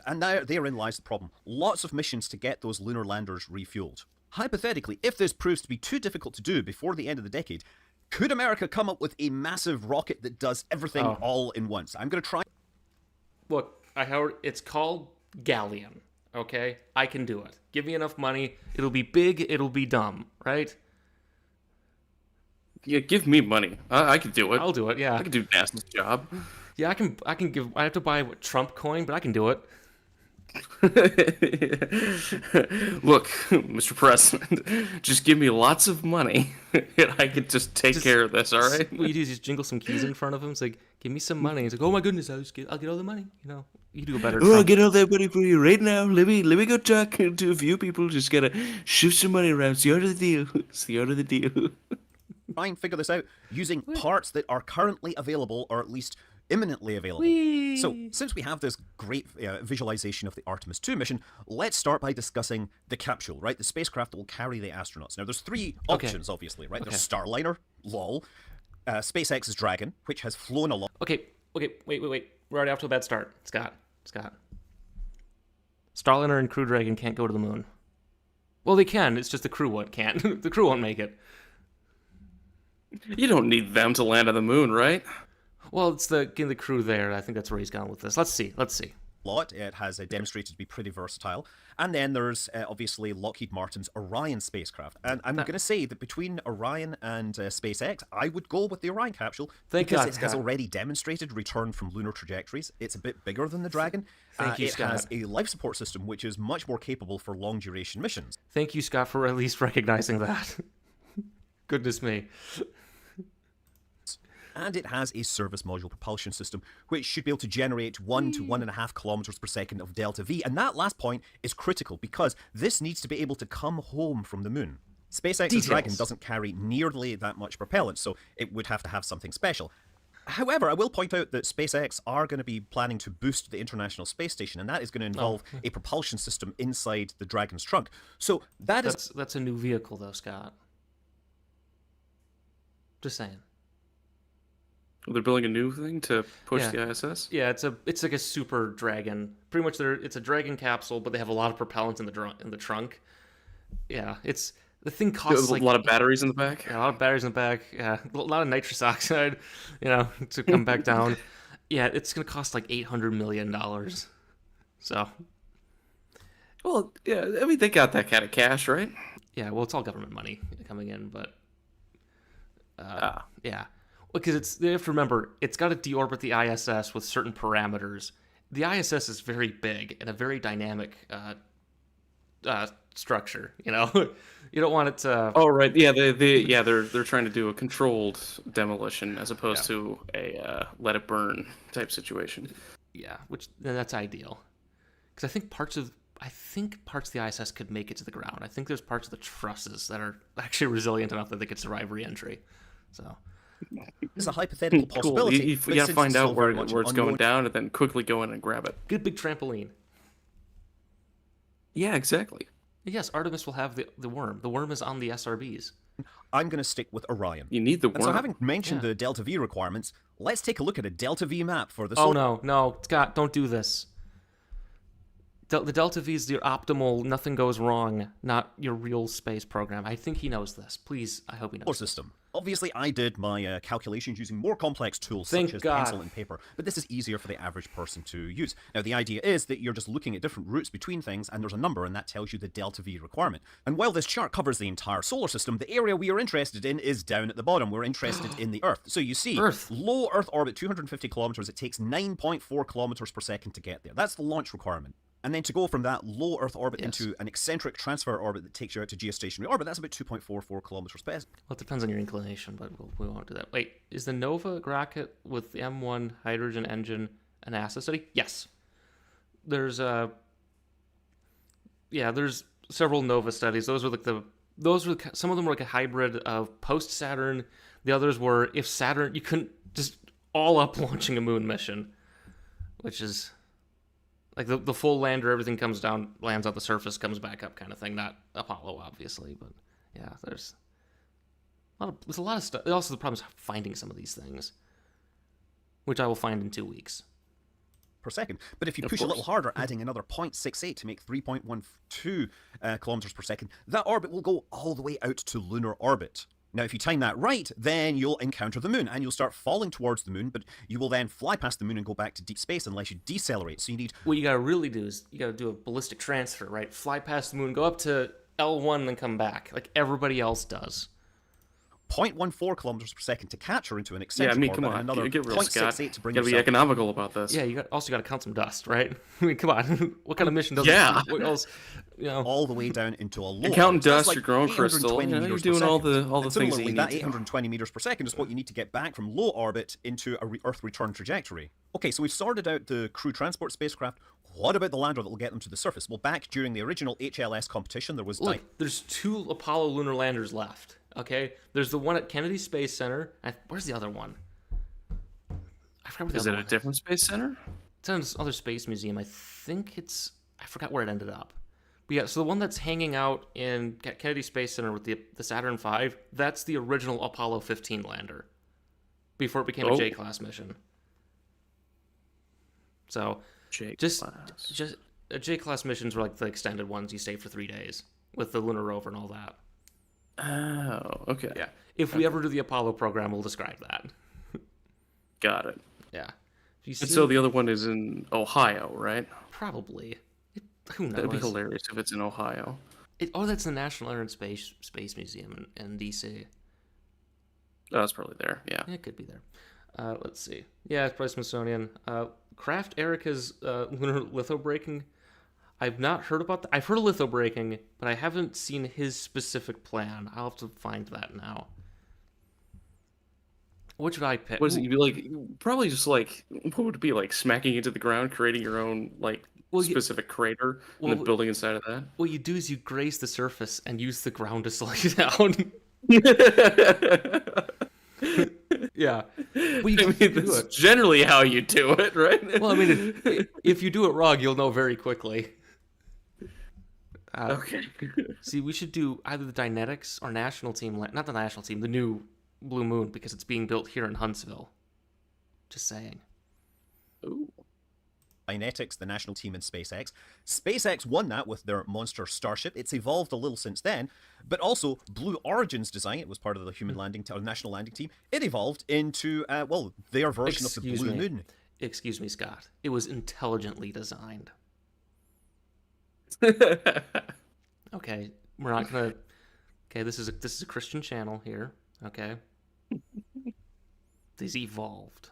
And now therein lies the problem. Lots of missions to get those lunar landers refueled. Hypothetically, if this proves to be too difficult to do before the end of the decade, could America come up with a massive rocket that does everything all in once? I'm going to try. Look, I heard it's called Galleon. Okay, I can do it. Give me enough money. It'll be big. It'll be dumb. Right? Yeah, give me money. I can do it. I'll do it. Yeah. I can do NASA's job. Yeah, I can. I have to buy Trump coin, but I can do it. Look, Mr. President, just give me lots of money, and I can just take care of this. All right? What you do is just jingle some keys in front of him. It's like, give me some money. He's like, oh my goodness, I'll get all the money. You know, you do a better. I'll get all that money for you right now. Let me go talk to a few people. Just gotta shift some money around. It's the art of the deal. It's the art of the deal. Try and figure this out using parts that are currently available, or at least imminently available. Whee! So, since we have this great visualization of the Artemis 2 mission, let's start by discussing the capsule, right? The spacecraft that will carry the astronauts. Now, there's three options, obviously, right? There's Starliner, lol, SpaceX's Dragon, which has flown along. Okay, wait. We're already off to a bad start. Scott. Starliner and Crew Dragon can't go to the moon. Well, they can. It's just the crew can't. The crew won't make it. You don't need them to land on the moon, right? Well, it's the crew there. I think that's where he's gone with this. Let's see. It has demonstrated to be pretty versatile. And then there's obviously Lockheed Martin's Orion spacecraft. And I'm going to say that between Orion and SpaceX, I would go with the Orion capsule because it has already demonstrated return from lunar trajectories. It's a bit bigger than the Dragon. Thank you, Scott. It has a life support system which is much more capable for long duration missions. Thank you, Scott, for at least recognizing that. Goodness me. And it has a service module propulsion system, which should be able to generate 1 to 1.5 kilometers per second of delta V. And that last point is critical because this needs to be able to come home from the moon. SpaceX's Dragon doesn't carry nearly that much propellant, so it would have to have something special. However, I will point out that SpaceX are going to be planning to boost the International Space Station, and that is going to involve a propulsion system inside the Dragon's trunk. So that's a new vehicle, though, Scott. Just saying. They're building a new thing to push the ISS? Yeah, it's like a super Dragon. Pretty much it's a Dragon capsule, but they have a lot of propellant in the trunk. Yeah, the thing costs a lot of batteries in the back. Yeah, a lot of batteries in the back. Yeah, a lot of nitrous oxide, to come back down. Yeah, it's gonna cost like $800 million. So. Well, yeah, I mean they got that kind of cash, right? Yeah, well, it's all government money coming in, but. Yeah. Because they have to remember, it's got to deorbit the ISS with certain parameters. The ISS is very big and a very dynamic structure. You don't want it to. Oh right, yeah, they're trying to do a controlled demolition as opposed to a let it burn type situation. Yeah, that's ideal. Because I think parts of the ISS could make it to the ground. I think there's parts of the trusses that are actually resilient enough that they could survive re-entry. So. It's a hypothetical possibility. You gotta find out where it's going down and then quickly go in and grab it. Get a big trampoline. Yeah, exactly. Yes, Artemis will have the worm. The worm is on the SRBs. I'm going to stick with Orion. You need the worm. And so having mentioned the Delta V requirements, let's take a look at a Delta V map for the solar... no, Scott, don't do this. The Delta V is your optimal, nothing goes wrong, not your real space program. I think he knows this. Please, I hope he knows system. Obviously, I did my calculations using more complex tools such as pencil and paper, but this is easier for the average person to use. Now, the idea is that you're just looking at different routes between things, and there's a number, and that tells you the Delta V requirement. And while this chart covers the entire solar system, the area we are interested in is down at the bottom. We're interested in the Earth. So you see, low Earth orbit, 250 kilometers, it takes 9.4 kilometers per second to get there. That's the launch requirement. And then to go from that low Earth orbit into an eccentric transfer orbit that takes you out to geostationary orbit, that's about 2.44 kilometers per second. Well, it depends on your inclination, but we won't do that. Wait, is the Nova rocket with the M1 hydrogen engine a NASA study? Yes. There's there's several Nova studies. Those were some of them were like a hybrid of post Saturn. The others were if Saturn, you couldn't just all up launching a moon mission, which is like the full lander, everything comes down, lands on the surface, comes back up kind of thing. Not Apollo, obviously, but yeah, there's a lot of stuff. Also, the problem is finding some of these things, which I will find in 2 weeks. Per second. But if you push a little harder, adding another 0.68 to make 3.12 kilometers per second, that orbit will go all the way out to lunar orbit. Now, if you time that right, then you'll encounter the moon, and you'll start falling towards the moon, but you will then fly past the moon and go back to deep space unless you decelerate. So you need... What you gotta really do is, you gotta do a ballistic transfer, right? Fly past the moon, go up to L1, and then come back, like everybody else does. 0.14 kilometers per second to catch her into an eccentric orbit, come on, and another get real, 0.68 to bring gotta be yourself... economical about this. Yeah, you also gotta count some dust, right? I mean, come on. What kind of mission does what else, all the way down into a low. You're counting dust, like you're growing crystal, you're doing all the things that you need that to. 820 meters per second is what you need to get back from low orbit into a Earth return trajectory. Okay, so we've sorted out the crew transport spacecraft. What about the lander that will get them to the surface? Well, back during the original HLS competition, there was... there's 2 Apollo lunar landers left, okay? There's the one at Kennedy Space Center. Where's the other one? I forgot where the Is other it one a different space center? It's in this other space museum. I think it's... I forgot where it ended up. But yeah, so the one that's hanging out in Kennedy Space Center with the Saturn V, that's the original Apollo 15 lander. Before it became a J-class mission. So... Just J-class missions were like the extended ones you stay for 3 days with the lunar rover and all that. Oh, okay. Yeah. If we ever do the Apollo program, we'll describe that. Got it. Yeah. And so the other one is in Ohio, right? Probably. Who knows? That'd be hilarious if it's in Ohio. That's the National Air and Space Museum in D.C. Oh, that's probably there, yeah. It could be there. Let's see. Yeah, it's probably Smithsonian. Kraft Erica's lunar lithobraking. I've not heard about that. I've heard of lithobraking, but I haven't seen his specific plan. I'll have to find that now. What should I pick? What is it? You'd be like, probably just like, what would it be like? Smacking into the ground, creating your own like specific crater, and then building inside of that? What you do is you graze the surface and use the ground to slow you down. Yeah. Well, that's generally how you do it, right? Well, I mean, if you do it wrong, you'll know very quickly. Okay. See, we should do either the Dynetics or national team, not the national team, the new Blue Moon, because it's being built here in Huntsville. Just saying. Ooh. Dynetics, the national team in SpaceX. SpaceX won that with their monster Starship. It's evolved a little since then, but also Blue Origin's design, it was part of the human landing or national landing team. It evolved into their version of the Blue Moon. Excuse me, Scott. It was intelligently designed. Okay, we're not gonna. Okay, this is a Christian channel here. Okay, these evolved.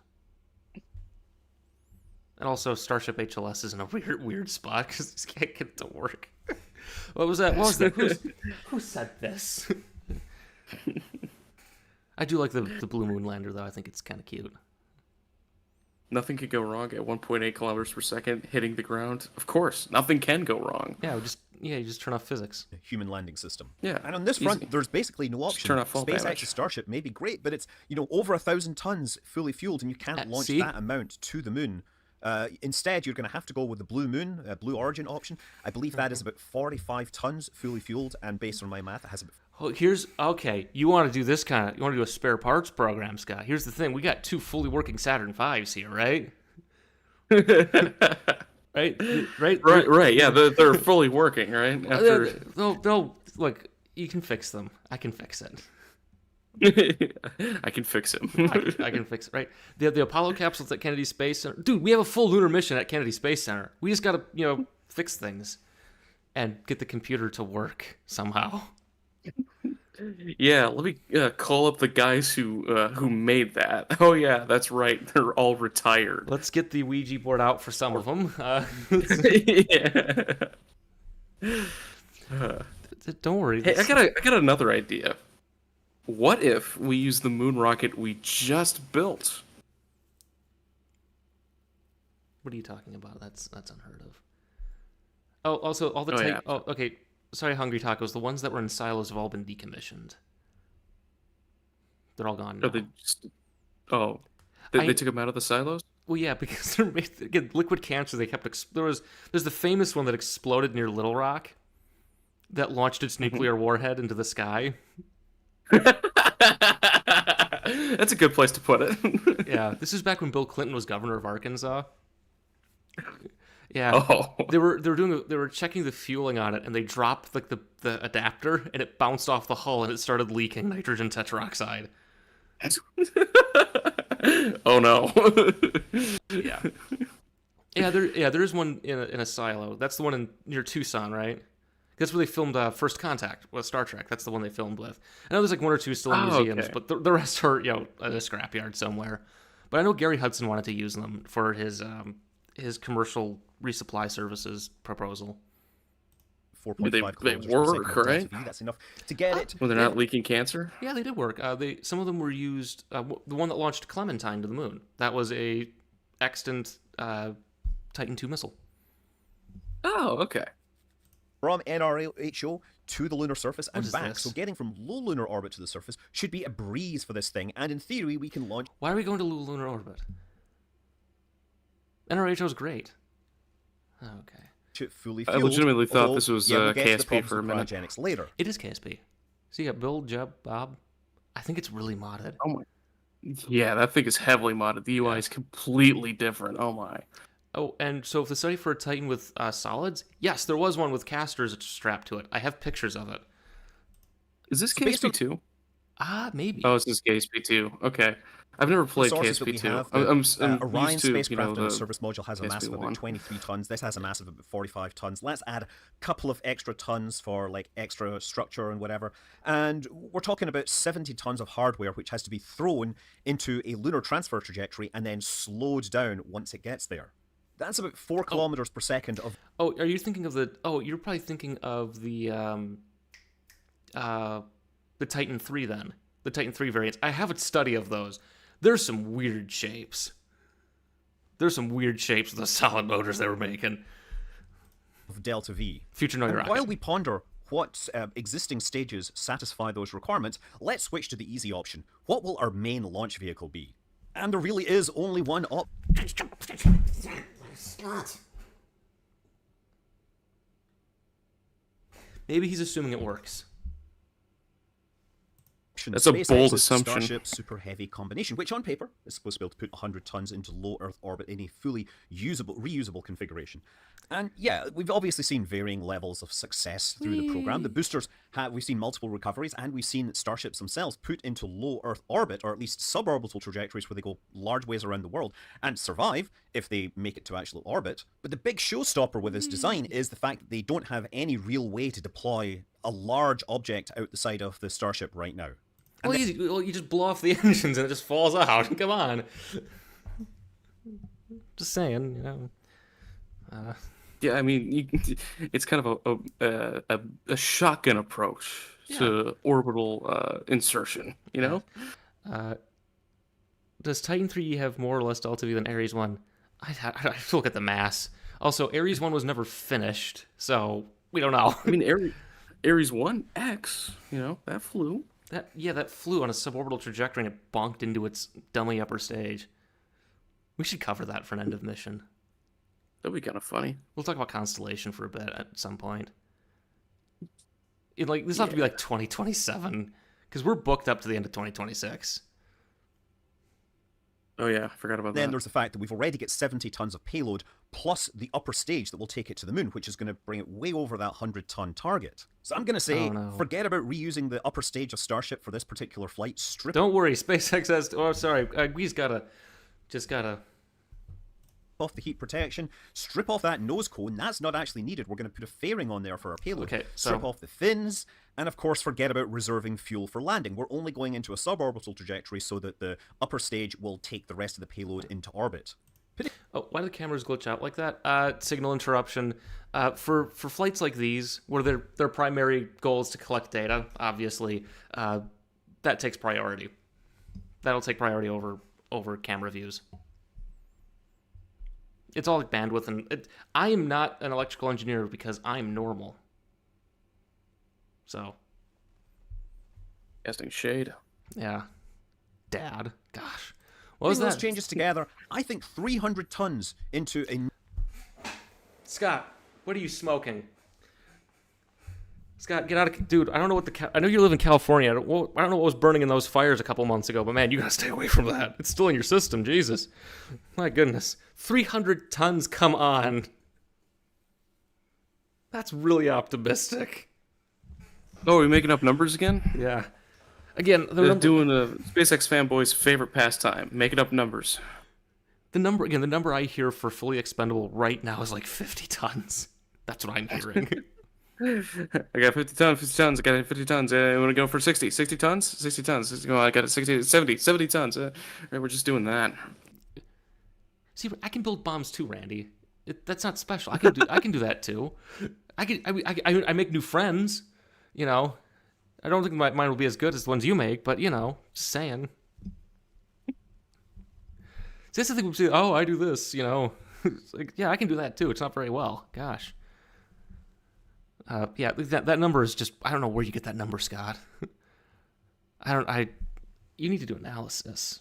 And also, Starship HLS is in a weird spot because this can't get it to work. What was that? Who said this? I do like the Blue Moon lander, though. I think it's kind of cute. Nothing could go wrong at 1.8 kilometers per second hitting the ground. Of course, nothing can go wrong. Yeah, you just turn off physics. Human landing system. Yeah. And on this front, there's basically no option. Turn off fall SpaceX's damage. Starship may be great, but it's over 1,000 tons fully fueled, and you can't launch that amount to the moon. Instead, you're going to have to go with the Blue Moon, Blue Origin option. I believe that is about 45 tons fully fueled, and based on my math, it has about... You want to do this you want to do a spare parts program, Scott. Here's the thing. We got 2 fully working Saturn V's here, right? Right. Yeah, they're fully working, right? No, look, you can fix them. I can fix it. I can fix him. I can fix it, right? The Apollo capsules at Kennedy Space Center. Dude, we have a full lunar mission at Kennedy Space Center. We just gotta, fix things and get the computer to work somehow. Yeah, let me call up the guys who made that. Oh yeah, that's right. They're all retired. Let's get the Ouija board out for some of them. Don't worry. Hey, I got another idea. What if we use the moon rocket we just built? What are you talking about? That's unheard of. Oh, also all the Oh, yeah. Oh, okay. Sorry, Hungry Tacos. The ones that were in silos have all been decommissioned. They're all gone Or now. oh, they I took them out of the silos? Well, yeah, because they're made, again, liquid cancer. They kept there's the famous one that exploded near Little Rock that launched its Mhm. nuclear warhead into the sky. That's a good place to put it. Yeah, this is back when Bill Clinton was governor of Arkansas. Yeah, Oh. they were checking the fueling on it, and they dropped like the adapter, and it bounced off the hull, and it started leaking nitrogen tetroxide. Oh no. Yeah, there is one in a silo. That's the one near Tucson, right? That's where they filmed First Contact with Star Trek. That's the one they filmed with. I know there's like one or two still in museums, okay. but the rest are at a scrapyard somewhere. But I know Gary Hudson wanted to use them for his commercial resupply services proposal. 4.5 They kilometers per work, second of right? Delta V. That's enough to get it. When they're not leaking cancer? Yeah, they did work. Some of them were used. The one that launched Clementine to the moon. That was a extant Titan II missile. Oh, okay. From NRHO to the lunar surface and is back. this? So getting from low lunar orbit to the surface should be a breeze for this thing. And in theory, we can launch Why are we going to lunar orbit? NRHO's great. Okay. it fully I fueled. legitimately thought although, this was we'll get to the KSP problems for a with minute. cryogenics later. It is KSP. So you got Bill, Jeb, Bob. I think it's really modded. Oh my. Yeah, that thing is heavily modded. The UI is completely different. Oh my. Oh, and so if the study for a Titan with solids, yes, there was one with casters strapped to it. I have pictures of it. Is this So based on- KSP2? Maybe. Oh, this is KSP2. Okay. I've never played sources that we KSP2. have, I'm Orion used to, spacecraft the and its service module has a mass of about KSP1. 23 tons. This has a mass of about 45 tons. Let's add a couple of extra tons for like extra structure and whatever. And we're talking about 70 tons of hardware, which has to be thrown into a lunar transfer trajectory and then slowed down once it gets there. That's about 4 kilometers per second of. Oh, are you thinking of the? Oh, you're probably thinking of the Titan 3 then. The Titan 3 variants. I have a study of those. There's some weird shapes. There's some weird shapes with the solid motors they were making. Delta V. Future Noise And rocket. while we ponder what existing stages satisfy those requirements, let's switch to the easy option. What will our main launch vehicle be? And there really is only one Maybe he's assuming it works. That's a bold SpaceX's assumption. Starship Super Heavy combination, which on paper is supposed to be able to put 100 tons into low Earth orbit in a fully reusable configuration. And yeah, we've obviously seen varying levels of success through the program. The boosters we've seen multiple recoveries, and we've seen starships themselves put into low Earth orbit, or at least suborbital trajectories where they go large ways around the world and survive if they make it to actual orbit. But the big showstopper with this design is the fact that they don't have any real way to deploy a large object out the side of the Starship right now. Well, you just blow off the engines and it just falls out. Come on. Just saying, you know. Yeah, I mean, it's kind of a shotgun approach to orbital insertion, you know? Does Titan 3 have more or less Delta V than Ares 1? I have to look at the mass. Also, Ares 1 was never finished, so we don't know. I mean, Ares 1X, you know, that flew. That flew on a suborbital trajectory and it bonked into its dummy upper stage. We should cover that for an end of mission. That'd be kind of funny. We'll talk about Constellation for a bit at some point. This will have to be like 2027, because we're booked up to the end of 2026. Oh yeah, I forgot about that. Then there's the fact that we've already got 70 tons of payload, plus the upper stage that will take it to the moon, which is going to bring it way over that 100-ton target. So I'm going to say, forget about reusing the upper stage of Starship for this particular flight. Don't worry, SpaceX has... Oh, sorry. We've just gotta... off the heat protection, strip off that nose cone. That's not actually needed. We're going to put a fairing on there for our payload. Okay, strip off the fins, and of course forget about reserving fuel for landing. We're only going into a suborbital trajectory so that the upper stage will take the rest of the payload into orbit. Oh, why do the cameras glitch out like that? Signal interruption. For flights like these, where their primary goal is to collect data, obviously, that takes priority. That'll take priority over camera views. It's all like bandwidth, and I am not an electrical engineer because I'm normal. So. Casting shade. Yeah. Dad. Gosh. What Putting was those that? changes together, I think 300 tons into a... Scott, what are you smoking? Scott, get out of... Dude, I don't know what I know you live in California. I don't know what was burning in those fires a couple months ago, but man, you gotta stay away from that. It's still in your system, Jesus. My goodness. 300 tons, come on. That's really optimistic. Oh, are we making up numbers again? Yeah. Again, They're doing a SpaceX fanboy's favorite pastime, making up numbers. The number I hear for fully expendable right now is like 50 tons. That's what I'm hearing. I got 50 tons, I got 50 tons. I want to go for 60 tons? 60 tons. I got 70 tons. We're just doing that. See, I can build bombs too, Randy. That's not special. I can do that too. I make new friends, you know. I don't think mine will be as good as the ones you make, but, you know, just saying. See, that's the thing we say, oh, I do this, you know. It's like, yeah, I can do that too. It's not very well. Gosh. Yeah, that number is just, I don't know where you get that number, Scott. You need to do analysis.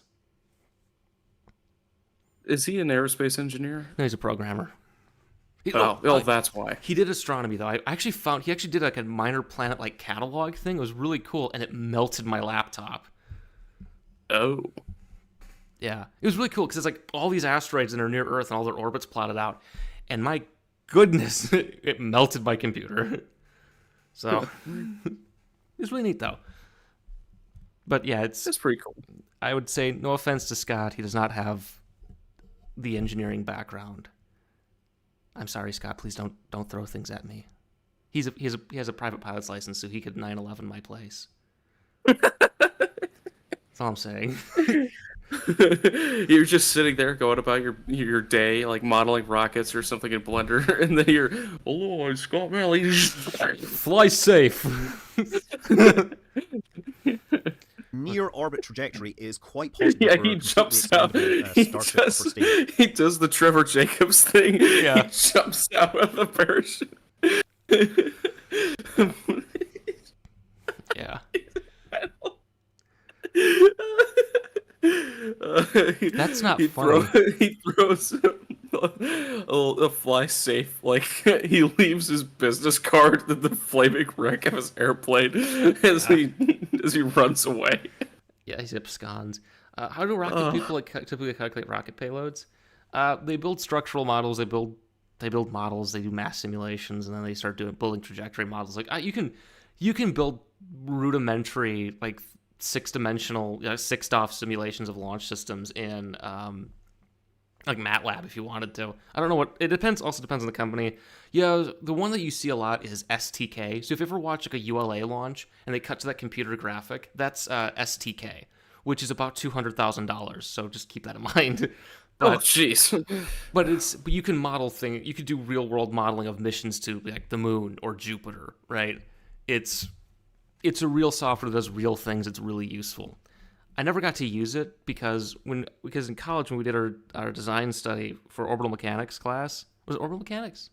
Is he an aerospace engineer? No, he's a programmer. That's why. He did astronomy, though. He actually did like a minor planet like catalog thing. It was really cool, and it melted my laptop. Oh. Yeah. It was really cool because it's like all these asteroids that are near Earth and all their orbits plotted out. And my goodness, it melted my computer. So, it's really neat, though. But yeah, That's pretty cool. I would say, no offense to Scott, he does not have the engineering background. I'm sorry, Scott. Please don't throw things at me. He has a private pilot's license, so he could 9/11 my place. That's all I'm saying. You're just sitting there going about your day, like modeling rockets or something in Blender, and then you're, hello, I'm Scott Manley. Fly safe. Near orbit trajectory is quite positive. Yeah, for he jumps out. Starship He does the Trevor Jacobs thing. Yeah. He jumps out of the parachute. Yeah. That's not funny. He throws a fly safe, like he leaves his business card in the flaming wreck of his airplane as he runs away. Yeah, he absconds. How do rocket people typically calculate rocket payloads? They build structural models. They build models. They do mass simulations, and then they start building trajectory models. Like you can build rudimentary like 6-dimensional 6DoF simulations of launch systems in like MATLAB if you wanted to. I don't know what it depends. Also depends on the company. Yeah, the one that you see a lot is STK. So if you ever watch like a ULA launch and they cut to that computer graphic, that's STK, which is about $200,000. So just keep that in mind. But, jeez. but you can model things. You could do real world modeling of missions to like the moon or Jupiter, right? It's a real software that does real things. It's really useful. I never got to use it because in college when we did our design study for orbital mechanics class, was it orbital mechanics?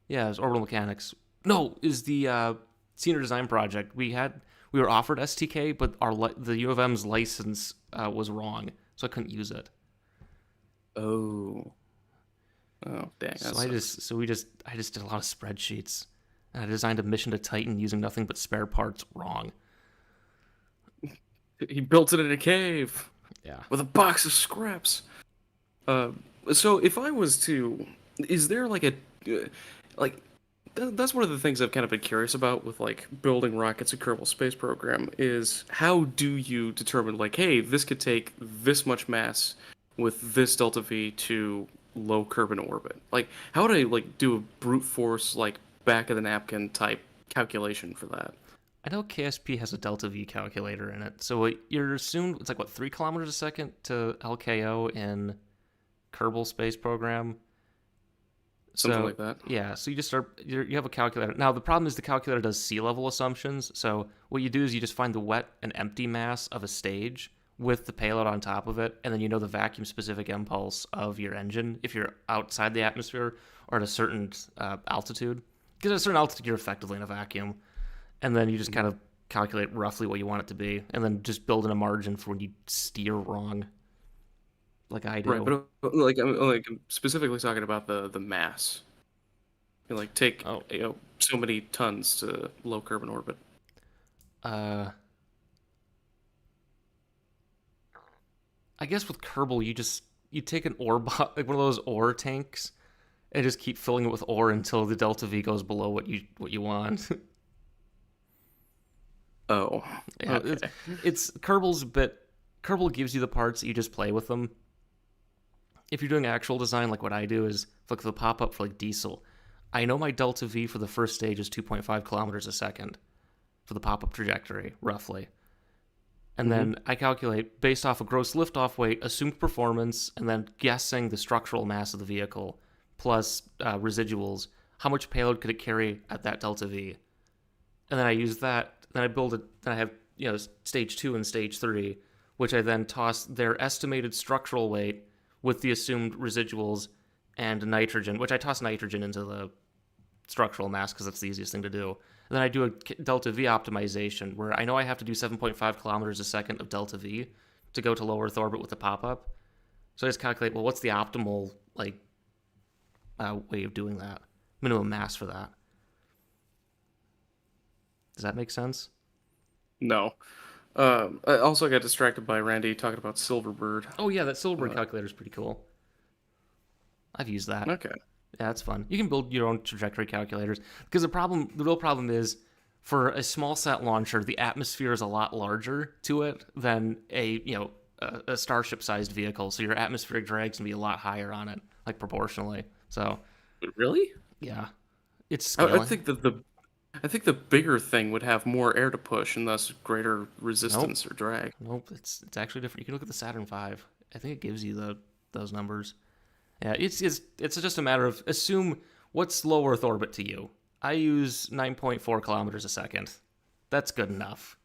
Yeah, it was orbital mechanics. No, is the senior design project. We were offered STK, but the U of M's license was wrong, so I couldn't use it. Oh, dang. So I just did a lot of spreadsheets. And I designed a mission to Titan using nothing but spare parts wrong. He built it in a cave. Yeah. With a box of scraps. So if I was to, is there like that's one of the things I've kind of been curious about with like building rockets in Kerbal Space Program is how do you determine like, hey, this could take this much mass with this delta V to low Kerbal orbit? Like, how would I like do a brute force like back of the napkin type calculation for that? I know KSP has a delta V calculator in it, so you're assumed it's like 3 kilometers a second to LKO in Kerbal Space Program. Something like that. Yeah, so you just you have a calculator. Now the problem is the calculator does sea level assumptions. So what you do is you just find the wet and empty mass of a stage, with the payload on top of it, and then you know the vacuum specific impulse of your engine if you're outside the atmosphere or at a certain altitude. Because at a certain altitude, you're effectively in a vacuum, and then you just kind of calculate roughly what you want it to be, and then just build in a margin for when you steer wrong, like I do. Right, but I'm specifically talking about the mass. You like take so many tons to low Kerbal orbit. I guess with Kerbal, you take an ore like one of those ore tanks, and just keep filling it with ore until the delta V goes below what you want. Oh, yeah, okay. It's Kerbal's bit. Kerbal gives you the parts, you just play with them. If you're doing actual design, like what I do, is look at the pop up for like diesel. I know my delta V for the first stage is 2.5 kilometers a second for the pop up trajectory, roughly. And then I calculate based off a gross liftoff weight, assumed performance, and then guessing the structural mass of the vehicle plus residuals. How much payload could it carry at that delta V? And then I use that. Then I build it. Then I have stage 2 and stage 3, which I then toss their estimated structural weight with the assumed residuals and nitrogen, which I toss nitrogen into the structural mass because that's the easiest thing to do. And then I do a delta V optimization where I know I have to do 7.5 kilometers a second of delta V to go to low Earth orbit with the pop-up. So I just calculate, well, what's the optimal way of doing that? Minimum mass for that. Does that make sense? No. I also got distracted by Randy talking about Silverbird. Oh yeah, that Silverbird calculator is pretty cool. I've used that. Okay. Yeah, that's fun. You can build your own trajectory calculators because the real problem is for a small sat launcher, the atmosphere is a lot larger to it than a Starship-sized vehicle. So your atmospheric drag's gonna be a lot higher on it, like proportionally. So. Really? Yeah, it's scaling. I think the bigger thing would have more air to push and thus greater resistance or drag. Nope, it's actually different. You can look at the Saturn V. I think it gives you those numbers. Yeah, it's just a matter of assume what's low Earth orbit to you. I use 9.4 kilometers a second. That's good enough.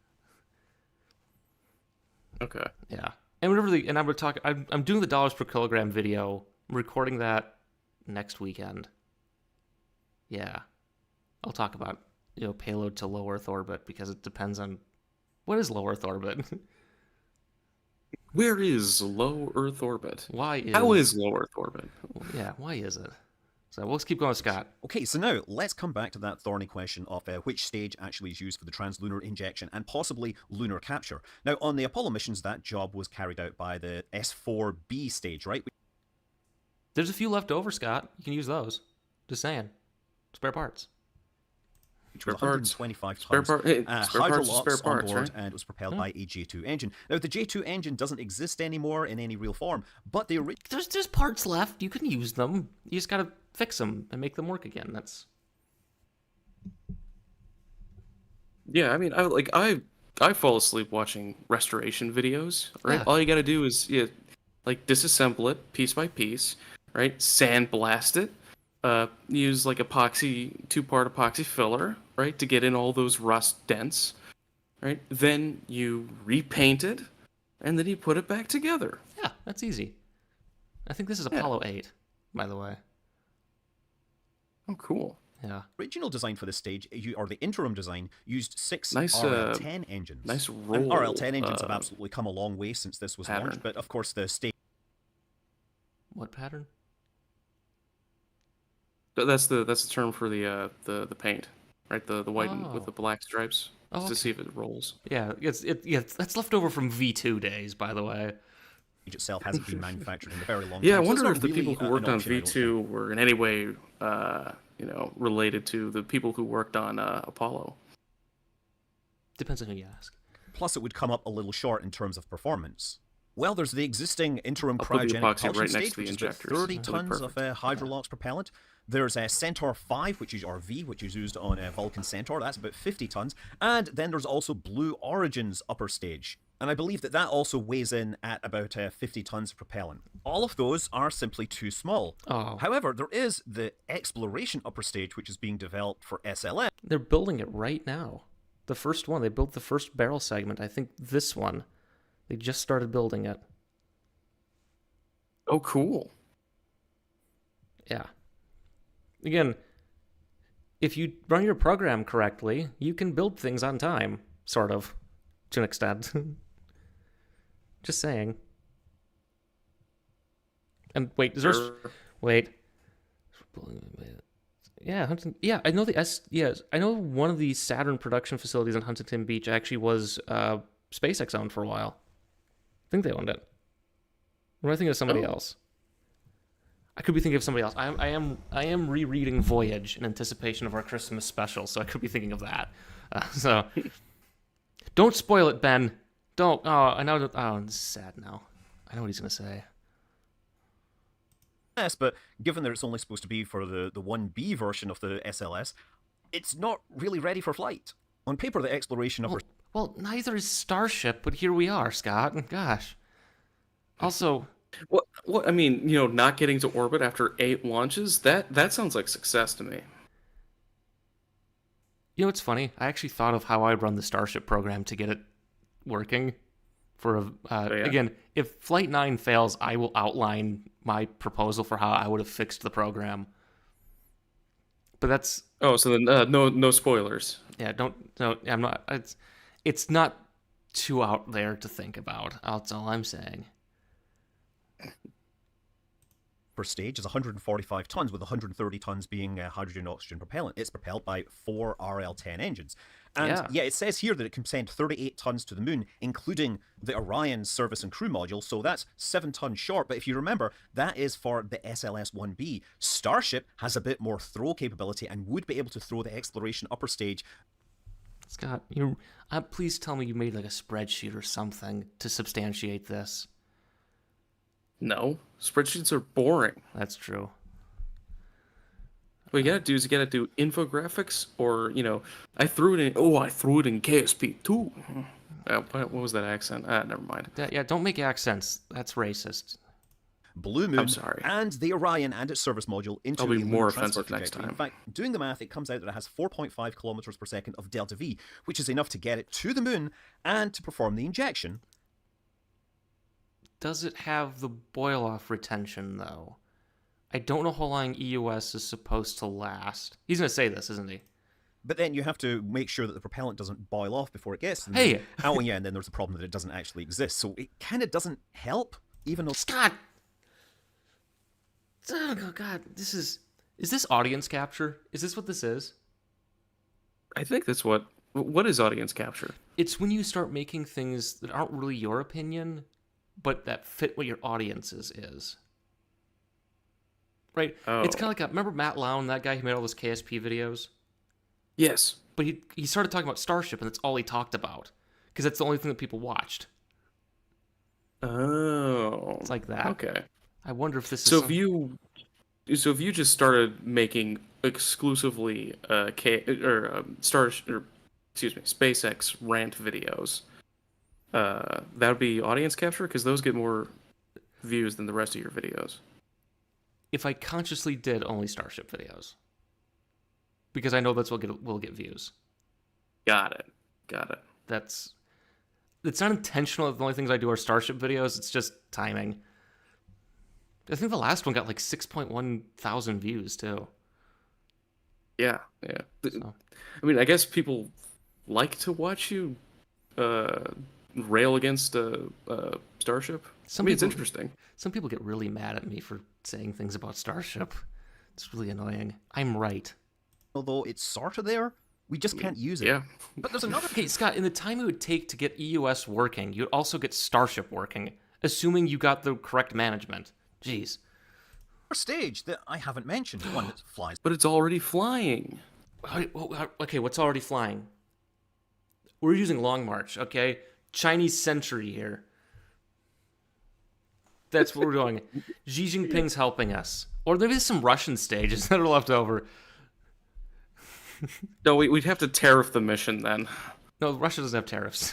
Okay. Yeah, and I'm doing the dollars per kilogram video. I'm recording that next weekend. Yeah, I'll talk about payload to low Earth orbit because it depends on what is low Earth orbit. Where is low Earth orbit? How is low Earth orbit? Yeah, why is it? So let's keep going, Scott. Okay, so now let's come back to that thorny question of which stage actually is used for the translunar injection and possibly lunar capture. Now, on the Apollo missions, that job was carried out by the S4B stage, right? There's a few left over, Scott. You can use those. Just saying. Spare parts. Which was 125 tons. Hydrolox on board, right? and it was propelled by a J2 engine. Now, the J2 engine doesn't exist anymore in any real form, but there's parts left. You can use them. You just gotta fix them and make them work again. That's. Yeah, I mean, I fall asleep watching restoration videos. Right, Yeah. All you gotta do is disassemble it piece by piece, right? Sandblast it. Use like epoxy, 2-part epoxy filler, right, to get in all those rust dents, right? Then you repaint it, and then you put it back together. Yeah, that's easy. I think this is Apollo 8, by the way. Oh, cool. Yeah. Original design for this stage, or the interim design, used 6 Nice, RL-10 engines. Nice And roll. RL-10 engines have absolutely come a long way since this was pattern. launched, but of course the stage. What pattern? That's the term for the paint, right? The white with the black stripes, Oh, to see if it rolls. Yeah, that's left over from V2 days, by the way. Itself hasn't been manufactured in a very long time. Yeah, I so it's wonder not if the really people who an worked on option, I don't V2 were in any way, related to the people who worked on Apollo. Depends on who you ask. think. Plus, it would come up a little short in terms of performance. Well, there's the existing interim I'll put the cryogenic epoxy propulsion right next stage, to the which is about injectors. 30 That'll be tons of Hydrolox propellant. There's Centaur 5, which is RV, which is used on Vulcan Centaur. That's about 50 tons. And then there's also Blue Origin's upper stage. And I believe that also weighs in at about 50 tons of propellant. All of those are simply too small. Oh. However, there is the Exploration upper stage, which is being developed for SLM. They're building it right now. The first one, they built the first barrel segment. I think this one They just started building it. Oh, cool. Yeah. Again, if you run your program correctly, you can build things on time, sort of, to an extent. Just saying. And wait, is there... Wait. Yeah, Huntington... Yeah, I know the Yes, I know one of the Saturn production facilities in Huntington Beach actually was SpaceX owned for a while. I think they owned it. Or am I thinking of somebody else? I could be thinking of somebody else. I am rereading Voyage in anticipation of our Christmas special, so I could be thinking of that. So don't spoil it, Ben. Don't. Oh, I know. Oh, it's sad now. I know what he's gonna say. Yes, but given that it's only supposed to be for the 1B version of the SLS, it's not really ready for flight. On paper, the exploration of... Well, neither is Starship, but here we are, Scott. Gosh. Also... What? I mean, not getting to orbit after 8 launches, that sounds like success to me. You know what's funny? I actually thought of how I'd run the Starship program to get it working. Again, if Flight 9 fails, I will outline my proposal for how I would have fixed the program. But that's... Oh, so then no spoilers. Yeah, I'm not... It's not too out there to think about. That's all I'm saying. Per stage is 145 tons, with 130 tons being hydrogen-oxygen propellant. It's propelled by 4 RL-10 engines. And it says here that it can send 38 tons to the moon, including the Orion service and crew module, so that's 7 tons short. But if you remember, that is for the SLS-1B. Starship has a bit more throw capability and would be able to throw the exploration upper stage. Scott, please tell me you made like a spreadsheet or something to substantiate this. No, spreadsheets are boring. That's true. What you gotta do is infographics, or I threw it in KSP too. What was that accent? Never mind. Don't make accents. That's racist. Blue Moon, I'm sorry. And the Orion and its service module into I'll be a more lunar offensive transfer next trajectory. time. In fact, doing the math, it comes out that it has 4.5 kilometers per second of delta V, which is enough to get it to the moon and to perform the injection. Does it have the boil-off retention, though? I don't know how long EUS is supposed to last. He's going to say this, isn't he? But then you have to make sure that the propellant doesn't boil off before it gets to the Hey! moon. Oh, yeah, and then there's the problem that it doesn't actually exist. So it kind of doesn't help, even though... Scott! Oh, God, is this audience capture? Is this what this is? I think that's what is audience capture? It's when you start making things that aren't really your opinion, but that fit what your audience's is. Right? Oh. It's kind of like remember Matt Lown, that guy who made all those KSP videos? Yes. But he started talking about Starship, and that's all he talked about. Because that's the only thing that people watched. Oh. It's like that. Okay. I wonder if this is... So if you just started making exclusively SpaceX rant videos, that would be audience capture, because those get more views than the rest of your videos. If I consciously did only Starship videos, because I know that's what will get views. Got it. It's not intentional. The only things I do are Starship videos. It's just timing. I think the last one got like 6.1 thousand views too. Yeah. So. I mean, I guess people like to watch you rail against Starship. It's interesting. Some people get really mad at me for saying things about Starship. It's really annoying. I'm right. Although it's sort of there, we just can't use it. Yeah. But there's another... Okay, Scott, in the time it would take to get EUS working, you'd also get Starship working, assuming you got the correct management. Jeez. Stage that I haven't mentioned, one that flies. But it's already flying. Okay, what's already flying? We're using Long March, okay? Chinese Century here. That's what we're doing. Xi Jinping's helping us. Or maybe there's some Russian stages that are left over. No, we'd have to tariff the mission then. No, Russia doesn't have tariffs.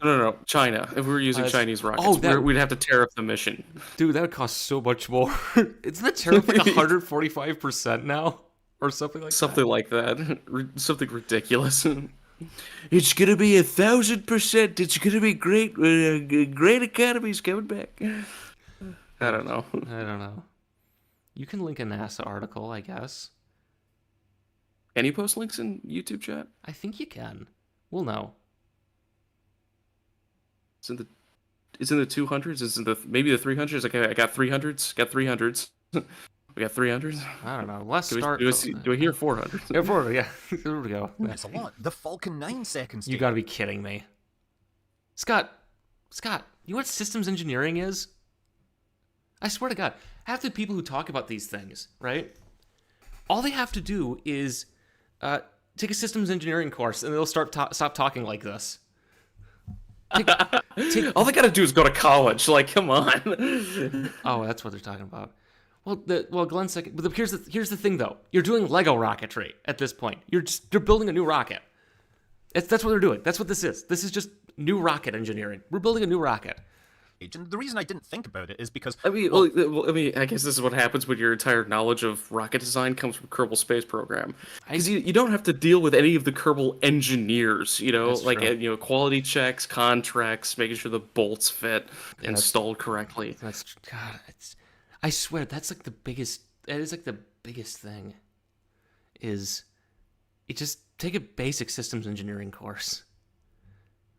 No. China. If we were using Chinese rockets, we'd have to tariff the mission. Dude, that would cost so much more. Isn't the tariff like 145% now? Or something like that? Something like that. Something ridiculous. It's gonna be 1,000%. It's gonna be great. Great economy's coming back. I don't know. I don't know. You can link a NASA article, I guess. Can you post links in YouTube chat? I think you can. We'll know. It's in the 200s. It's in the maybe the 300s. Like I got 300s. Got 300s. We got 300s. I don't know. Let's start. Do we hear 400? Yeah, 400, yeah. There we go. That's a lot. The Falcon 9 seconds. You gotta be kidding me. Scott, you know what systems engineering is? I swear to God, half the people who talk about these things, right? All they have to do is take a systems engineering course, and they'll stop talking like this. All they gotta do is go to college. Like, come on. Oh, that's what they're talking about. Well, Glenn second. But here's the thing, though. You're doing Lego rocketry at this point. You're building a new rocket. That's what they're doing. That's what this is. This is just new rocket engineering. We're building a new rocket. And the reason I didn't think about it is because I mean, I guess this is what happens when your entire knowledge of rocket design comes from Kerbal Space Program. Because you don't have to deal with any of the Kerbal engineers, like true. Quality checks, contracts, making sure the bolts fit, installed correctly. God. I swear that's like the biggest. That is like the biggest thing. Is it just take a basic systems engineering course.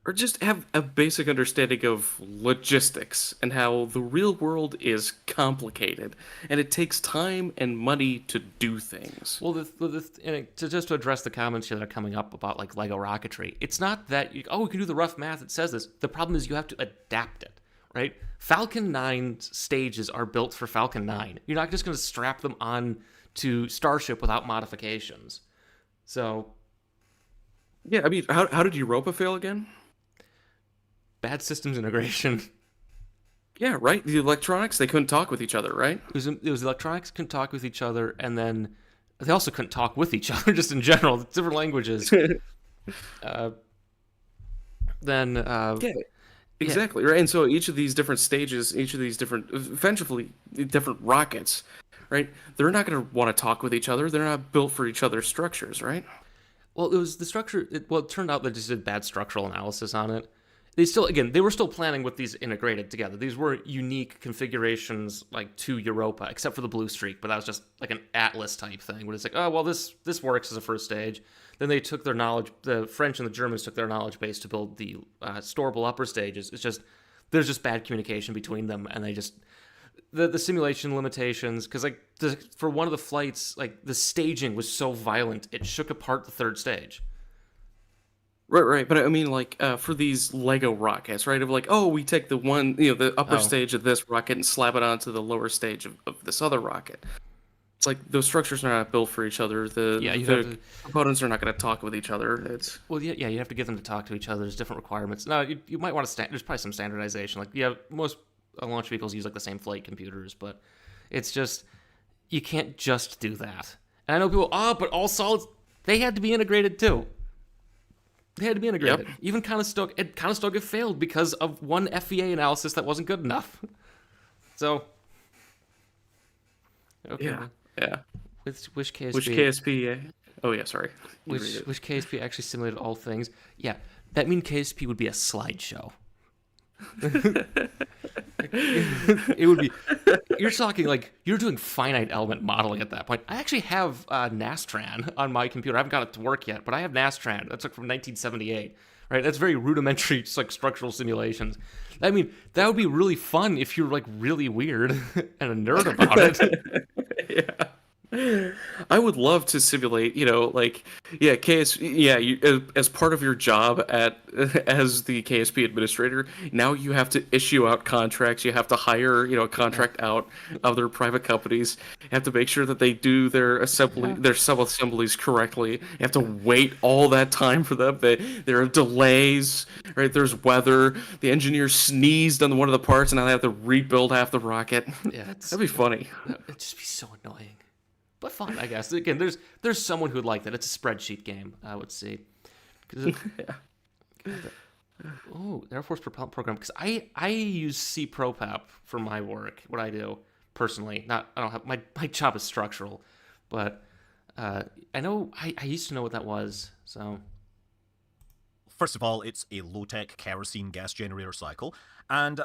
Or just have a basic understanding of logistics and how the real world is complicated and it takes time and money to do things. Well, just to address the comments here that are coming up about like Lego rocketry, it's not that we can do the rough math that says this. The problem is you have to adapt it, right? Falcon 9 stages are built for Falcon 9. You're not just going to strap them on to Starship without modifications. So, yeah, I mean, how did Europa fail again? Bad systems integration. Yeah, right. The electronics, they couldn't talk with each other, right? It was electronics couldn't talk with each other, and then they also couldn't talk with each other, just in general, different languages. Yeah, exactly, right. And so each of these different stages, each of these eventually different rockets, right? They're not going to want to talk with each other. They're not built for each other's structures, right? Well, it was the structure. It turned out they just did bad structural analysis on it. They were still planning with these integrated together. These were unique configurations, like to Europa, except for the blue streak. But that was just like an Atlas type thing, where it's like, oh well, this works as a first stage. Then they took their knowledge. The French and the Germans took their knowledge base to build the storable upper stages. It's just there's just bad communication between them, and they just the simulation limitations. Because for one of the flights, like the staging was so violent, it shook apart the third stage. Right. But I mean, like, for these Lego rockets, right? Of like, oh, we take the upper stage of this rocket and slap it onto the lower stage of this other rocket. It's like those structures are not built for each other. The components are not going to talk with each other. You have to get them to talk to each other. There's different requirements. Now, you might want to there's probably some standardization. Like, most launch vehicles use like the same flight computers, but it's just you can't just do that. And I know people, but all solids, they had to be integrated too. They had to be integrated. Yep. Even Conestoga failed because of one FEA analysis that wasn't good enough. So, okay. Yeah. Which KSP? Which KSP? Oh yeah, sorry. Which KSP actually simulated all things? Yeah, that means KSP would be a slideshow. It would be. You're talking like you're doing finite element modeling at that point. I actually have Nastran on my computer. I haven't got it to work yet, but I have Nastran. That's like from 1978. Right? That's very rudimentary, just like structural simulations. I mean, that would be really fun if you're like really weird and a nerd about it. Yeah. I would love to simulate, as part of your job as the KSP administrator, now you have to issue out contracts, you have to hire, contract out other private companies, you have to make sure that they do their sub-assemblies correctly, you have to wait all that time for them, there are delays, right, there's weather, the engineer sneezed on one of the parts and now they have to rebuild half the rocket. Yeah, that'd be funny. It'd just be so annoying. But fun, I guess. Again, there's someone who would like that. It's a spreadsheet game, I would see. Air Force Propellant Program. Because I use C ProPap for my work. What I do personally. I don't have my job is structural, but I know I used to know what that was. So First of all, it's a low-tech kerosene gas generator cycle, and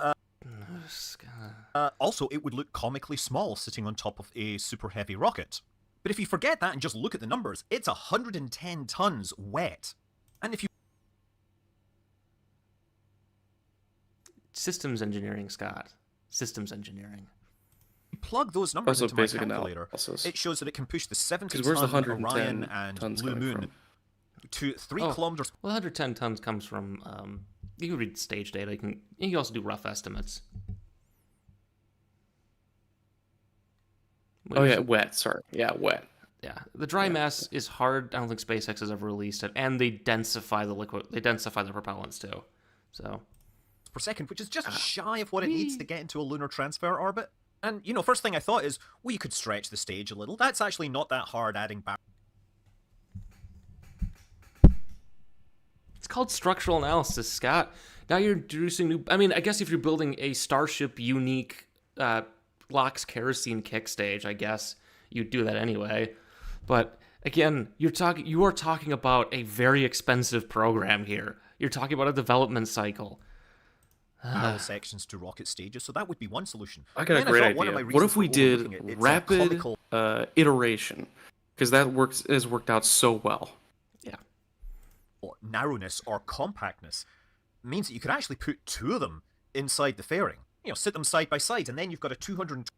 also it would look comically small sitting on top of a super heavy rocket. But if you forget that and just look at the numbers, it's 110 tons wet. And if you Systems engineering, Scott. Systems engineering. plug those numbers Also into my basic calculator, analysis. it shows that it can push the 70 where's the ton 110 Orion and tons Blue coming Moon from? to 3 kilometers. Well, 110 tons comes from. You can read stage data. You can also do rough estimates. Oh yeah, wet. Sorry, yeah, wet. Yeah, the dry mass is hard. I don't think SpaceX has ever released it, and they densify the liquid. They densify the propellants too. So Per second, which is just shy of what it needs to get into a lunar transfer orbit. And, you know, first thing I thought is, well, you could stretch the stage a little. That's actually not that hard adding back. it's called structural analysis, Scott. Now you're introducing new. I mean, I guess if you're building a Starship unique LOX kerosene kick stage, I guess you'd do that anyway. But again, you are talking about a very expensive program here. You're talking about a development cycle. Sections to rocket stages, so that would be one solution. I got a Then great thought one of idea. my What reasons if we for did overlooking it's a rapid comical- iteration? Because that has worked out so well. Yeah. narrowness or compactness means that you could actually put 2 of them inside the fairing. You know, sit them side by side, and then you've got a 200.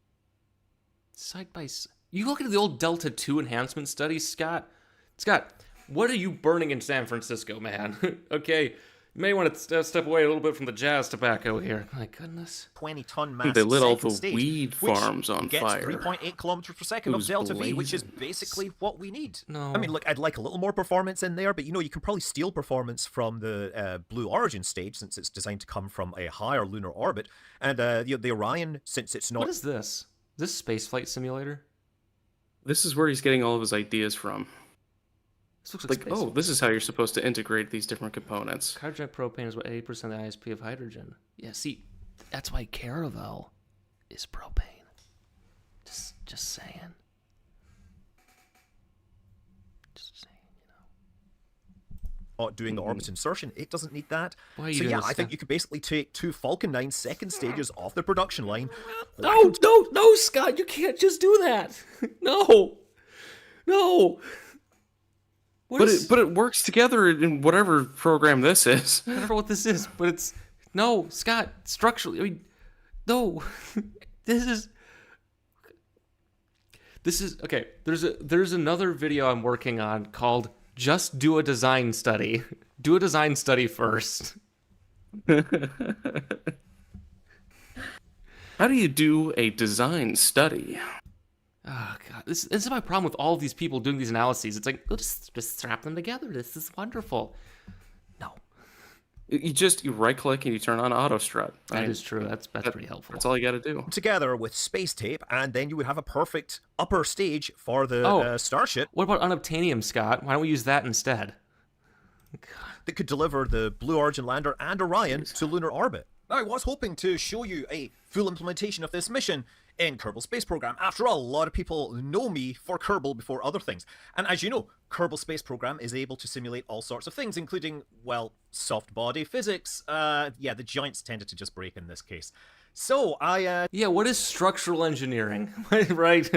Side by side. You look at the old Delta 2 enhancement studies, Scott. Scott, what are you burning in San Francisco, man? Okay, you may want to step away a little bit from the jazz tobacco here. My goodness. 20-ton mass. They lit all second the stage, weed which farms on gets fire. 3.8 kilometers per second It of was delta V, which is blazing. basically what we need. No. I mean, look, I'd like a little more performance in there, but you know, you can probably steal performance from the Blue Origin stage since it's designed to come from a higher lunar orbit, and the Orion, since it's not. What is this? Is this spaceflight simulator? This is where he's getting all of his ideas from. This looks Like, space. oh, this is how you're supposed to integrate these different components. Hydrogen propane is about 80% of the ISP of hydrogen. Yeah, see, that's why Caravel is propane. Just saying. Just saying, Doing the orbit insertion, it doesn't need that. Why are you So doing yeah, this I think stuff? you could basically take 2 Falcon 9 second stages off the production line. No, Scott, you can't just do that. No. But it works together in whatever program this is. I don't know what this is, but it's no, Scott. Structurally, I mean, no. This is okay. There's another video I'm working on called "Just Do a Design Study." Do a design study first. How do you do a design study? Oh god, this is my problem with all of these people doing these analyses. It's like, oh, just strap them together. This is wonderful. No, You right click and you turn on auto strut. that is true. That's pretty helpful. That's all you got to do. Together with space tape, and then you would have a perfect upper stage for the Starship What about unobtainium, Scott? Why don't we use that instead? that could deliver the Blue Origin lander and Orion to lunar orbit. I was hoping to show you a full implementation of this mission in Kerbal Space Program. After all, a lot of people know me for Kerbal before other things. And as you know, Kerbal Space Program is able to simulate all sorts of things, including, well, soft body physics. Yeah, the joints tended to just break in this case. So, Yeah, what is structural engineering? Right?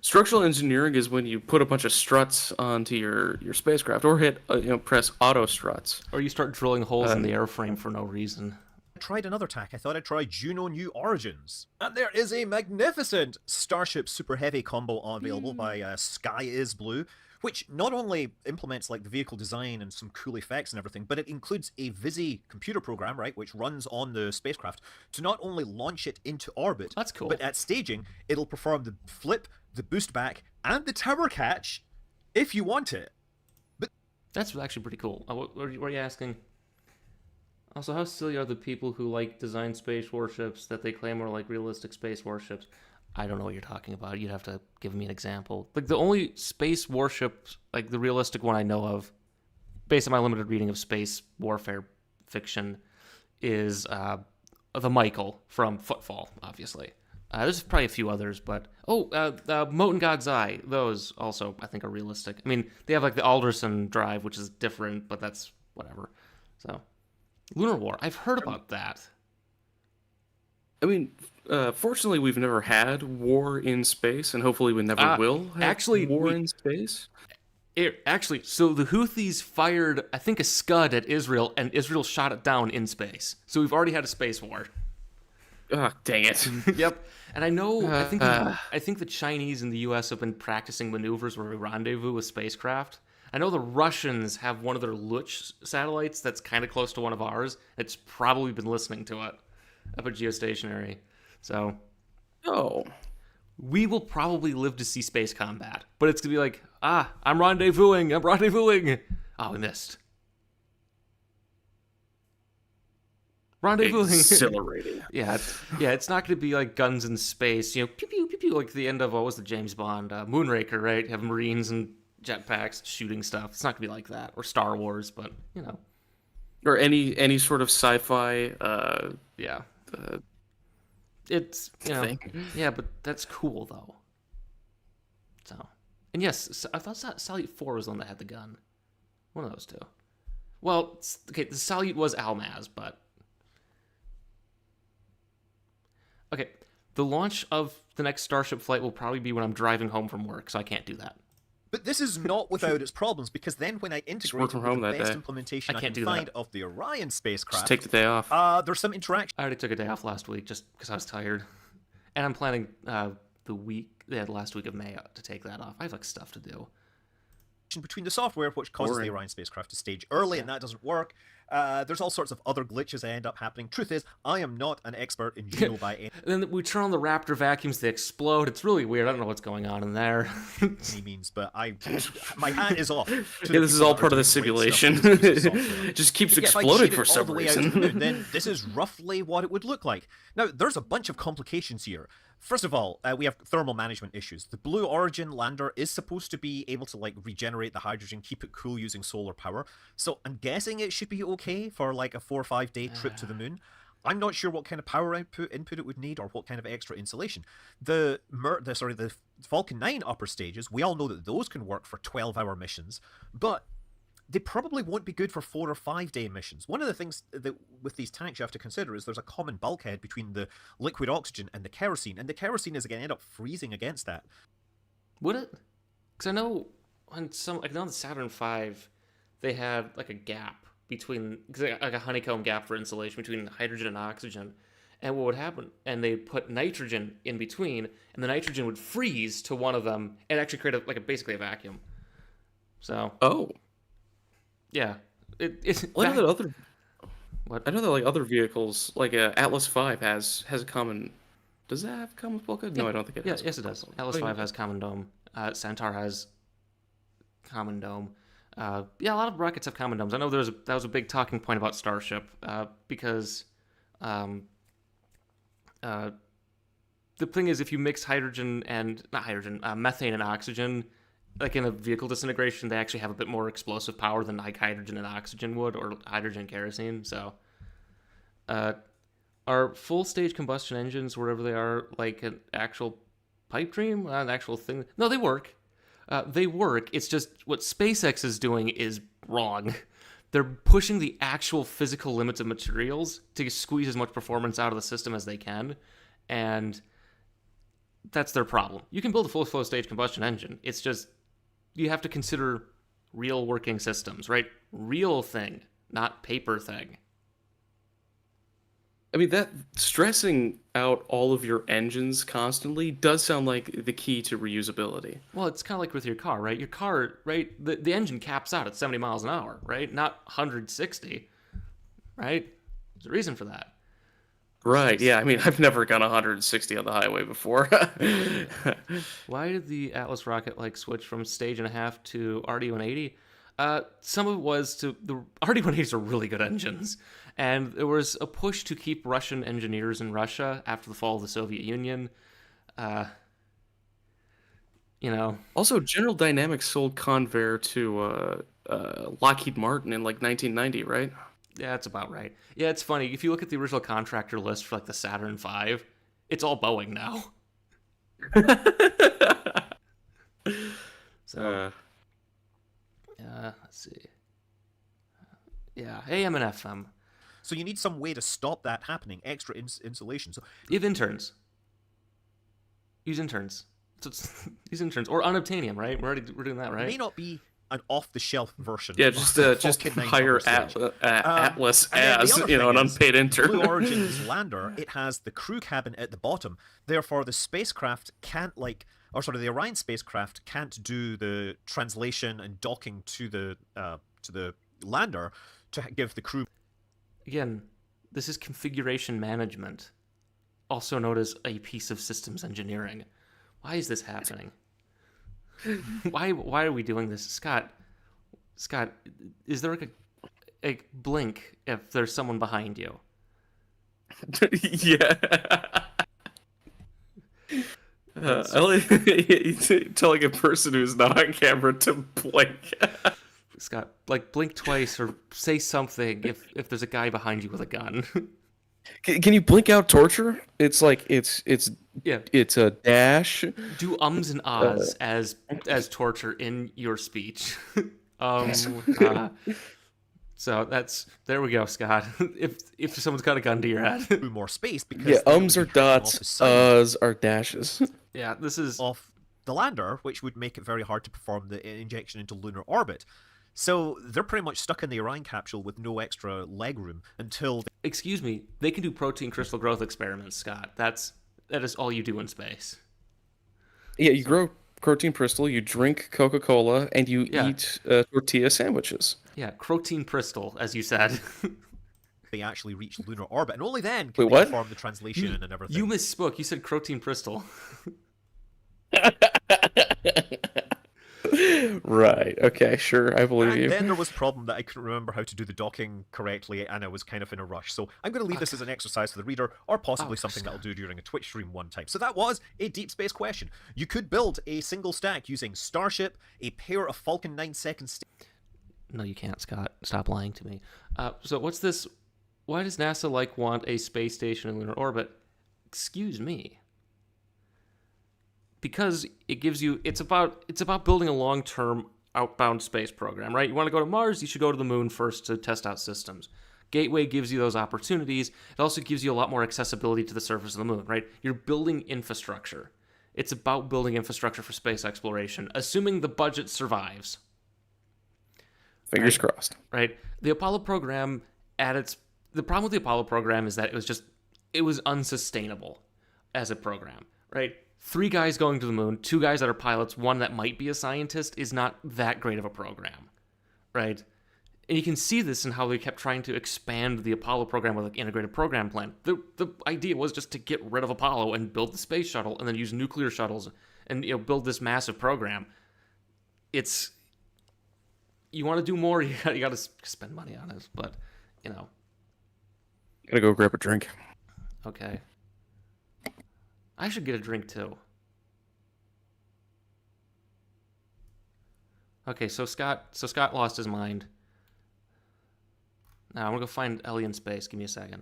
Structural engineering is when you put a bunch of struts onto your spacecraft, or hit press auto struts. Or you start drilling holes in the airframe for no reason. tried another tack. I thought I'd try Juno New Origins. And there is a magnificent Starship Super Heavy combo available by Sky is Blue, which not only implements like the vehicle design and some cool effects and everything, but it includes a Visi computer program, right, which runs on the spacecraft to not only launch it into orbit, That's cool. but at staging, it'll perform the flip, the boost back, and the tower catch if you want it. That's actually pretty cool. What are you asking? Also, how silly are the people who like design space warships that they claim are like realistic space warships? I don't know what you're talking about. You'd have to give me an example. Like, the only space warship, like the realistic one I know of, based on my limited reading of space warfare fiction, is the Michael from Footfall, obviously. There's probably a few others, but Moten God's Eye. Those also I think are realistic. I mean, they have like the Alderson drive, which is different, but that's whatever. So, Lunar War. I've heard about that. I mean, fortunately, we've never had war in space, and hopefully, we never will have war in space. So the Houthis fired, I think, a Scud at Israel, and Israel shot it down in space. So we've already had a space war. Oh, dang it. Yep. And I know, I think the Chinese and the U.S. have been practicing maneuvers where we rendezvous with spacecraft. I know the Russians have one of their Luch satellites that's kind of close to one of ours. It's probably been listening to it up at geostationary. So, we will probably live to see space combat. But it's going to be like, I'm rendezvousing. Oh, we missed. Rendezvousing. Exhilarating. Yeah, it's not going to be like guns in space, pew, pew, pew, pew, like the end of, what was the James Bond? Moonraker, right? Have Marines and jetpacks shooting stuff. It's not going to be like that. Or Star Wars, but, Or any sort of sci-fi, it's, thing. Yeah, but that's cool, though. So, and yes, I thought Salyut 4 was the one that had the gun. One of those two. Well, okay, the Salyut was Almaz, but... Okay, the launch of the next Starship flight will probably be when I'm driving home from work, so I can't do that. But this is not without its problems, because then when I integrate from it with home the that best day. implementation I I can't can do find that. of the Orion spacecraft, Just take the day off. there's some interaction I already took a day off last week just because I was tired. And I'm planning the last week of May to take that off. I have like stuff to do. between the software, which causes the Orion spacecraft to stage early, and that doesn't work. There's all sorts of other glitches that end up happening. Truth is, I am not an expert in Geno by any Then we turn on the Raptor vacuums, they explode. It's really weird. I don't know what's going on in there. means, but my hat is off. This is all part of the simulation. It just keeps exploding for some reason. Then this is roughly what it would look like. Now, there's a bunch of complications here. First of all, we have thermal management issues. The Blue Origin lander is supposed to be able to regenerate the hydrogen, keep it cool using solar power. So I'm guessing it should be okay for like a 4 or 5 day trip to the moon. I'm not sure what kind of power input it would need or what kind of extra insulation. The Falcon 9 upper stages, we all know that those can work for 12-hour missions, but they probably won't be good for 4 or 5 day missions. One of the things that with these tanks you have to consider is there's a common bulkhead between the liquid oxygen and the kerosene is going to end up freezing against that. Would it? Because I know on the Saturn V, they had like a gap between, like a honeycomb gap for insulation between hydrogen and oxygen. And what would happen? And they put nitrogen in between, and the nitrogen would freeze to one of them and actually create basically a vacuum. So. Oh. Yeah, it's. Well, I know that other. What? I know that other vehicles, like Atlas V, has a common. Does that have common bulkhead? No, I don't think it has. Yes, it does. Atlas V has common dome. Centaur has common dome. A lot of rockets have common domes. I know that was a big talking point about Starship because the thing is, if you mix methane and oxygen. Like in a vehicle disintegration, they actually have a bit more explosive power than like hydrogen and oxygen would, or hydrogen and kerosene. So, are full stage combustion engines, wherever they are, like an actual pipe dream, an actual thing? No, they work. They work. It's just what SpaceX is doing is wrong. They're pushing the actual physical limits of materials to squeeze as much performance out of the system as they can, and that's their problem. You can build a full flow stage combustion engine. It's just you have to consider real working systems, right? Real thing, not paper thing. I mean, that stressing out all of your engines constantly does sound like the key to reusability. Well, it's kind of like with your car, right? Your car, right? The engine caps out at 70 miles an hour, right? Not 160, right? There's a reason for that. Right, yeah. I mean, I've never gone 160 on the highway before. Why did the Atlas rocket switch from stage and a half to RD-180? Some of it was the RD-180s are really good engines, and there was a push to keep Russian engineers in Russia after the fall of the Soviet Union. Also, General Dynamics sold Convair to Lockheed Martin in 1990, right? Yeah, that's about right. Yeah, it's funny. If you look at the original contractor list for the Saturn V, It's all Boeing now. So, let's see. Yeah, AM and FM. So you need some way to stop that happening, extra insulation. So You have interns. Use interns. Use interns. Or unobtainium, right? We're doing that, right? it may not be an off-the-shelf version. Yeah, just hire Atlas as an unpaid intern. Blue Origin's lander, it has the crew cabin at the bottom. Therefore, the spacecraft can't the Orion spacecraft can't do the translation and docking to the lander to give the crew. Again, this is configuration management, also known as a piece of systems engineering. Why is this happening? Why are we doing this? Scott, is there a blink if there's someone behind you? Yeah. Ellie, telling a person who's not on camera to blink. Scott, blink twice or say something if there's a guy behind you with a gun. Can you blink out torture? It's it's a dash. Do ums and ahs as torture in your speech. So there we go, Scott. If someone's got a gun to your head. More space because ums are dots, uhs are dashes. Yeah, this is off the lander, which would make it very hard to perform the injection into lunar orbit. So they're pretty much stuck in the Orion capsule with no extra leg room until. Excuse me, they can do protein crystal growth experiments, Scott. That is all you do in space. Yeah, you grow protein crystal, you drink Coca-Cola, and you eat tortilla sandwiches. Yeah, protein crystal, as you said. They actually reach lunar orbit, and only then can they perform the translation and everything. You misspoke. You said protein crystal. Right. Okay, sure. I believe you. Then there was a problem that I couldn't remember how to do the docking correctly, and I was kind of in a rush. So I'm going to leave this as an exercise for the reader, or possibly something that I'll do during a Twitch stream one time. So that was a deep space question. You could build a single stack using Starship, a pair of Falcon 9 second. No, you can't, Scott. Stop lying to me. So what's this? Why does NASA want a space station in lunar orbit? Excuse me. Because it gives you, it's about building a long-term outbound space program, right? You want to go to Mars, you should go to the moon first to test out systems. Gateway gives you those opportunities. It also gives you a lot more accessibility to the surface of the moon, right? You're building infrastructure. It's about building infrastructure for space exploration, assuming the budget survives. Fingers crossed. Right? The Apollo program, the problem with the Apollo program is that it was unsustainable as a program, right? 3 guys going to the moon, 2 guys that are pilots, 1 that might be a scientist is not that great of a program, right? And you can see this in how they kept trying to expand the Apollo program with integrated program plan. The idea was just to get rid of Apollo and build the space shuttle and then use nuclear shuttles and build this massive program. You want to do more, you got to spend money on it, but Gotta go grab a drink. Okay. I should get a drink too. Okay, so Scott lost his mind. Now I'm gonna go find Ellie in space. Give me a second.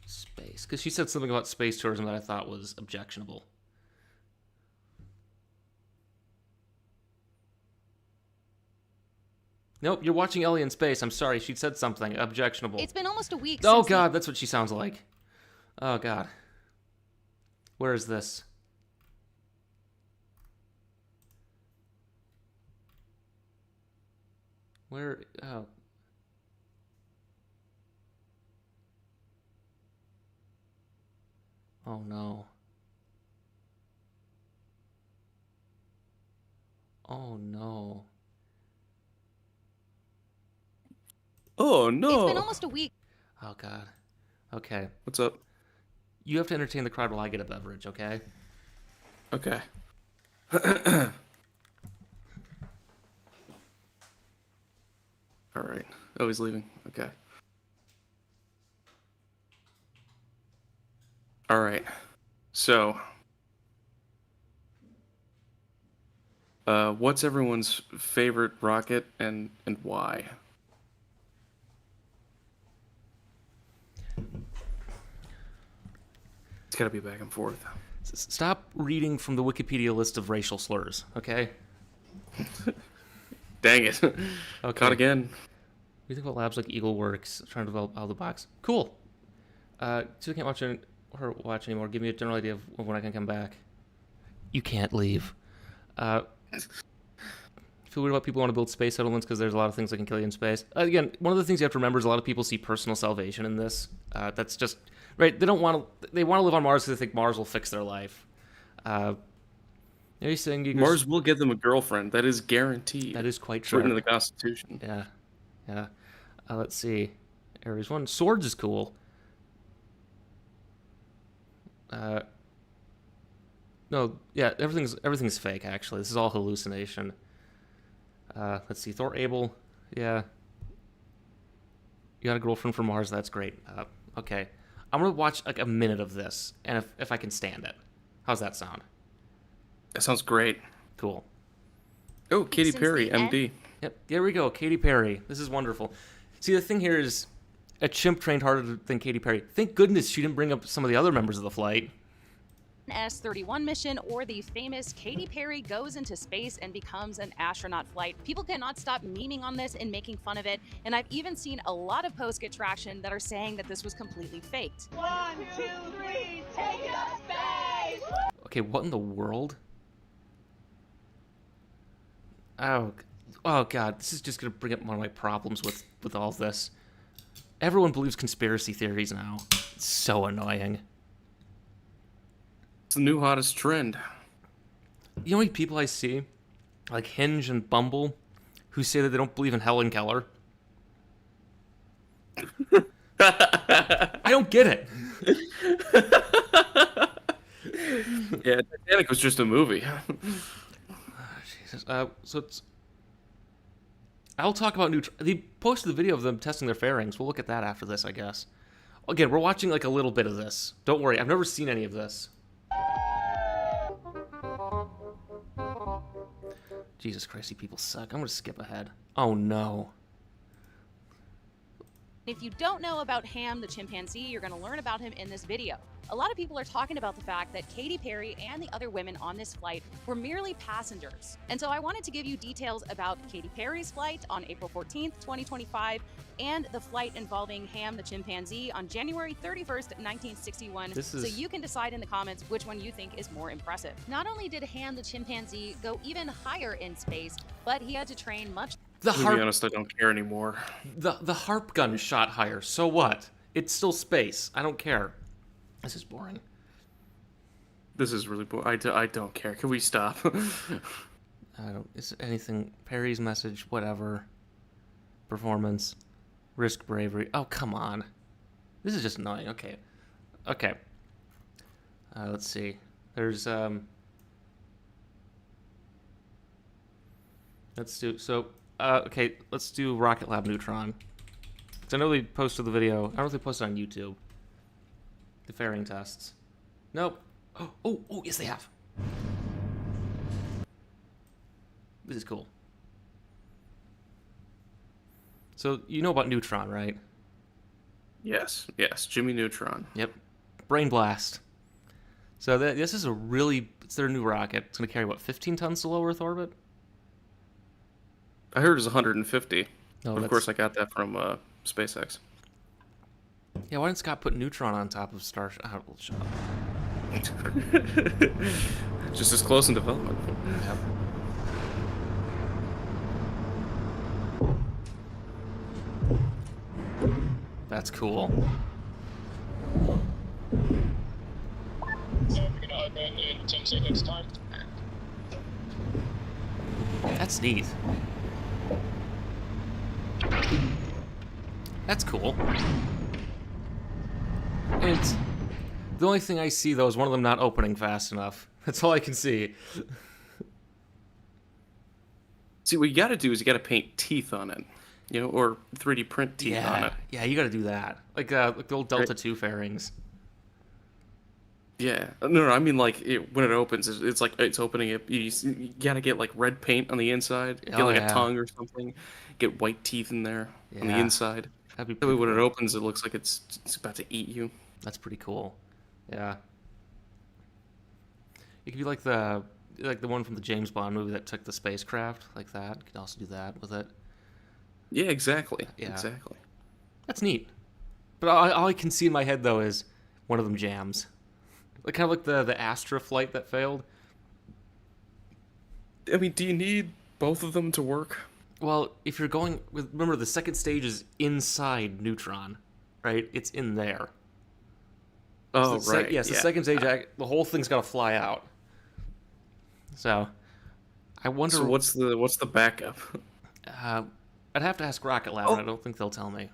Space, because she said something about space tourism that I thought was objectionable. Nope, you're watching Ellie in space. I'm sorry, she said something objectionable. It's been almost a week Oh since God, that's what she sounds like. Oh God. Where is this? Where? Oh. Oh no. Oh no. Oh no. It's been almost a week. Oh God. Okay. What's up? You have to entertain the crowd while I get a beverage, okay? Okay. All right. Oh, he's leaving. Okay. All right. So, what's everyone's favorite rocket and why? It's got to be back and forth. Stop reading from the Wikipedia list of racial slurs, okay? Dang it. Okay. Caught again. We think about labs like EagleWorks, trying to develop out of the box. Cool. So I can't watch anymore. Give me a general idea of when I can come back. You can't leave. Feel weird about people who want to build space settlements because there's a lot of things that can kill you in space. Again, one of the things you have to remember is a lot of people see personal salvation in this. That's just right. They want to live on Mars because they think Mars will fix their life. You're saying Mars will give them a girlfriend. That is guaranteed. That is quite It's true. written in the Constitution. Yeah. Let's see. Ares 1. Swords is cool. No, yeah, everything's fake, actually. This is all hallucination. Let's see. Thor Abel. Yeah. You got a girlfriend from Mars. That's great. Okay. I'm going to watch like a minute of this, and if I can stand it. How's that sound? That sounds great. Cool. Oh, Katy Perry, MD. Yep, there we go. Katy Perry. This is wonderful. See, the thing here is a chimp trained harder than Katy Perry. Thank goodness she didn't bring up some of the other members of the flight. S-31 mission, or the famous Katy Perry goes into space and becomes an astronaut flight. People cannot stop memeing on this and making fun of it, and I've even seen a lot of posts get traction that are saying that this was completely faked. 1, 2, 3, take us space! Okay, what in the world? Oh God, this is just gonna bring up one of my problems with all this. Everyone believes conspiracy theories now. It's so annoying. It's the new hottest trend. You know how many people I see, like Hinge and Bumble, who say that they don't believe in Helen Keller? I don't get it. Yeah, Titanic was just a movie. Jesus. So it's. I'll talk about They posted the video of them testing their fairings. We'll look at that after this, I guess. Again, we're watching like a little bit of this. Don't worry, I've never seen any of this. Jesus Christ, you people suck. I'm gonna skip ahead. Oh no. If you don't know about Ham the chimpanzee, you're going to learn about him in this video. A lot of people are talking about the fact that Katy Perry and the other women on this flight were merely passengers. And so I wanted to give you details about Katy Perry's flight on April 14th, 2025, and the flight involving Ham the chimpanzee on January 31st, 1961, so you can decide in the comments which one you think is more impressive. Not only did Ham the chimpanzee go even higher in space, but he had to train much. To be honest, I don't care anymore. The harp gun shot higher. So what? It's still space. I don't care. This is boring. This is really boring. I don't care. Can we stop? Is anything? Perry's message, whatever. Performance. Risk bravery. Oh, come on. This is just annoying. Okay. Let's see. There's, let's do Rocket Lab Neutron. Because I know they posted the video. I don't know if they posted on YouTube. The fairing tests. Nope. Oh, yes they have. This is cool. So, you know about Neutron, right? Yes, Jimmy Neutron. Yep. Brain blast. So this is it's their new rocket. It's going to carry, 15 tons to low Earth orbit? I heard it was 150. No, of course, I got that from SpaceX. Yeah, why didn't Scott put Neutron on top of Starship? Oh, well, shut up. Just as close in development. Yep. That's cool. So we're gonna open in 10 seconds time. That's neat. That's cool. And the only thing I see, though, is one of them not opening fast enough. That's all I can see. See, what you gotta do is you gotta paint teeth on it. Or 3D print teeth on it. Yeah, you gotta do that. Like the old Delta II fairings. Yeah. No, I mean, like, when it opens, it's like, it's opening it. You gotta get, like, red paint on the inside. Get, a tongue or something. Get white teeth in there on the inside. That'd be that way when it opens, it looks like it's about to eat you. That's pretty cool. Yeah. It could be like the one from the James Bond movie that took the spacecraft, like that. You could also do that with it. Yeah, exactly. Yeah. Exactly. That's neat. But all I can see in my head though is one of them jams, like kind of like the Astra flight that failed. I mean, do you need both of them to work? Well, if you're going with, remember the second stage is inside Neutron, right? It's in there. Oh, So right. Yes, the second stage, the whole thing's got to fly out. So, I wonder. So what's the backup? I'd have to ask Rocket Lab, and I don't think they'll tell me.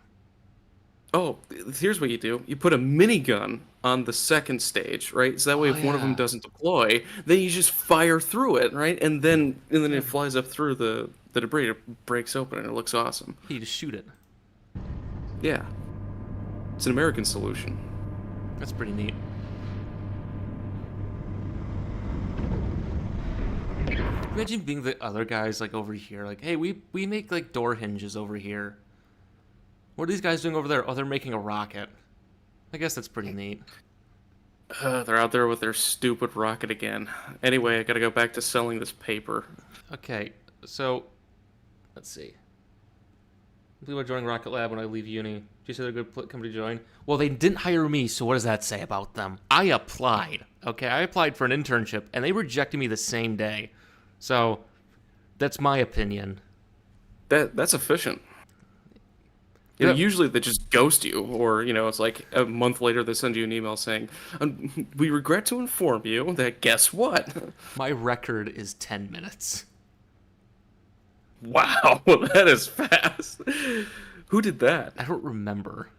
Oh, here's what you do. You put a minigun on the second stage, right? So that way if one of them doesn't deploy, then you just fire through it, right? And then it flies up through the debris, it breaks open, and it looks awesome. You just shoot it. Yeah. It's an American solution. That's pretty neat. Imagine being the other guys, like, over here. Like, hey, we make, like, door hinges over here. What are these guys doing over there? Oh, they're making a rocket. I guess that's pretty neat. They're out there with their stupid rocket again. Anyway, I gotta go back to selling this paper. Okay, so, let's see. People are joining Rocket Lab when I leave uni. Did you say they're a good company to join? Well, they didn't hire me, so what does that say about them? I applied, okay? I applied for an internship, and they rejected me the same day. So, that's my opinion. That's efficient. You know, usually they just ghost you, or, you know, it's like a month later they send you an email saying, we regret to inform you that guess what? My record is 10 minutes. Wow, that is fast. Who did that? I don't remember.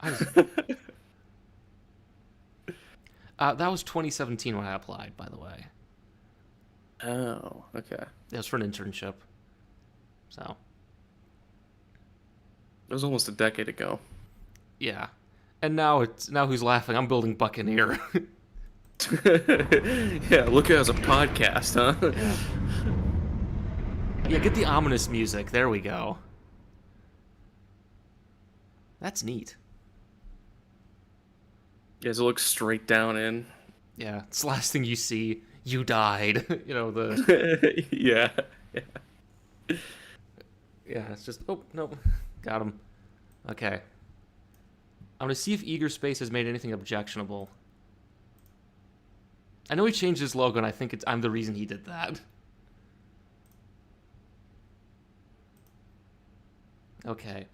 That was 2017 when I applied, by the way. Oh, okay. It was for an internship. So. It was almost a decade ago. Yeah. And now who's laughing? I'm building Buccaneer. Yeah, look at it as a podcast, huh? Yeah, get the ominous music. There we go. That's neat. Yeah, does it look straight down in? Yeah, it's the last thing you see. You died. You know, the... Yeah. Yeah, it's just... Oh, no. Got him. Okay. I'm gonna see if Eager Space has made anything objectionable. I know he changed his logo, and I think I'm the reason he did that. Okay.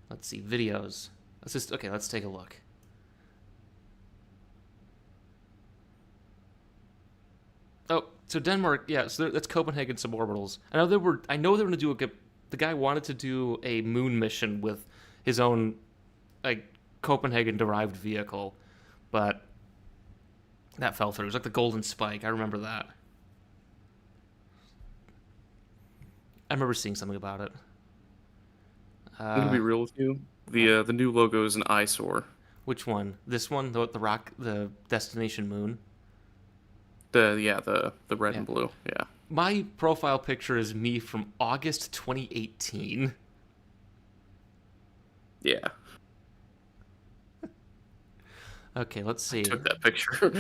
Let's see. Videos. Let's take a look. Oh, so Denmark, yeah, so that's Copenhagen suborbitals. I know they were going to do the guy wanted to do a moon mission with his own, like, Copenhagen-derived vehicle, but that fell through. It was like the Golden Spike. I remember that. I remember seeing something about it. I'm gonna be real with you. The new logo is an eyesore. Which one? This one, the Destination Moon. The red and blue. Yeah. My profile picture is me from August 2018. Yeah. Okay, let's see. I took that picture.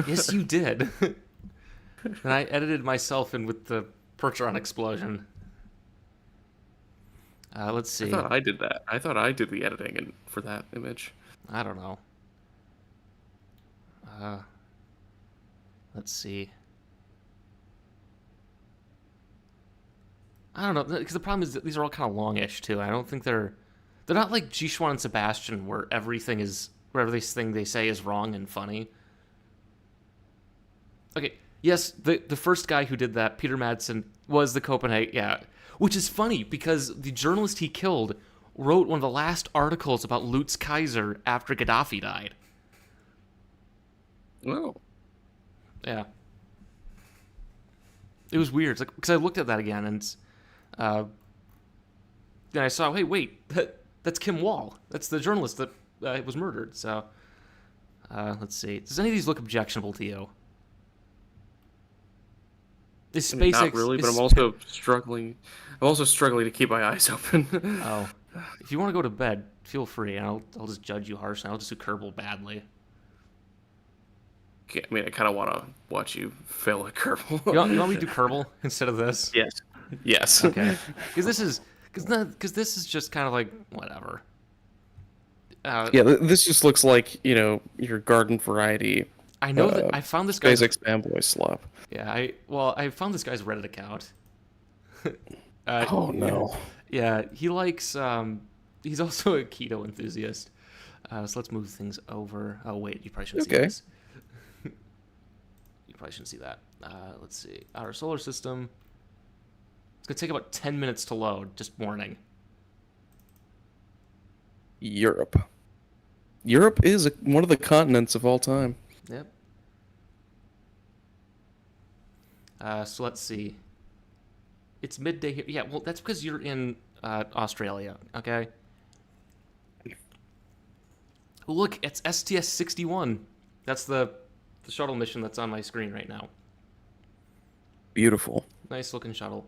Yes, you did. And I edited myself in with the Percheron explosion. Let's see. I thought I did that. I thought I did the editing for that image. I don't know. Let's see. I don't know, because the problem is that these are all kind of longish too. I don't think they're not like Jishuan and Sebastian, where everything they say is wrong and funny. Okay, yes, the first guy who did that, Peter Madsen, was the Copenhagen, yeah, which is funny because the journalist he killed wrote one of the last articles about Lutz Kaiser after Gaddafi died. Oh. Yeah. It was weird, because I looked at that again, and then I saw, hey, wait, that's Kim Wall. That's the journalist that was murdered. So, let's see. Does any of these look objectionable to you? Is SpaceX... Not really, but I'm also struggling. I'm also struggling to keep my eyes open. Oh. If you want to go to bed, feel free. I'll just judge you harshly. I'll just do Kerbal badly. I mean, I kind of want to watch you fail at Kerbal. You want me to do Kerbal instead of this? Yes. Yes. Okay. Because this is just kind of like whatever. Yeah, this just looks like, your garden variety. I know that I found this guy's Basic fanboy slop. Yeah, I found this guy's Reddit account. Oh no. Yeah, he likes he's also a keto enthusiast. So let's move things over. Oh wait, you probably shouldn't see this. You probably shouldn't see that. Let's see. Outer solar system. It's gonna take about 10 minutes to load. Just warning. Europe. Europe is one of the continents of all time. Yep. So let's see. It's midday here. Yeah, well, that's because you're in Australia, okay? Look, it's STS-61. That's the shuttle mission that's on my screen right now. Beautiful. Nice looking shuttle.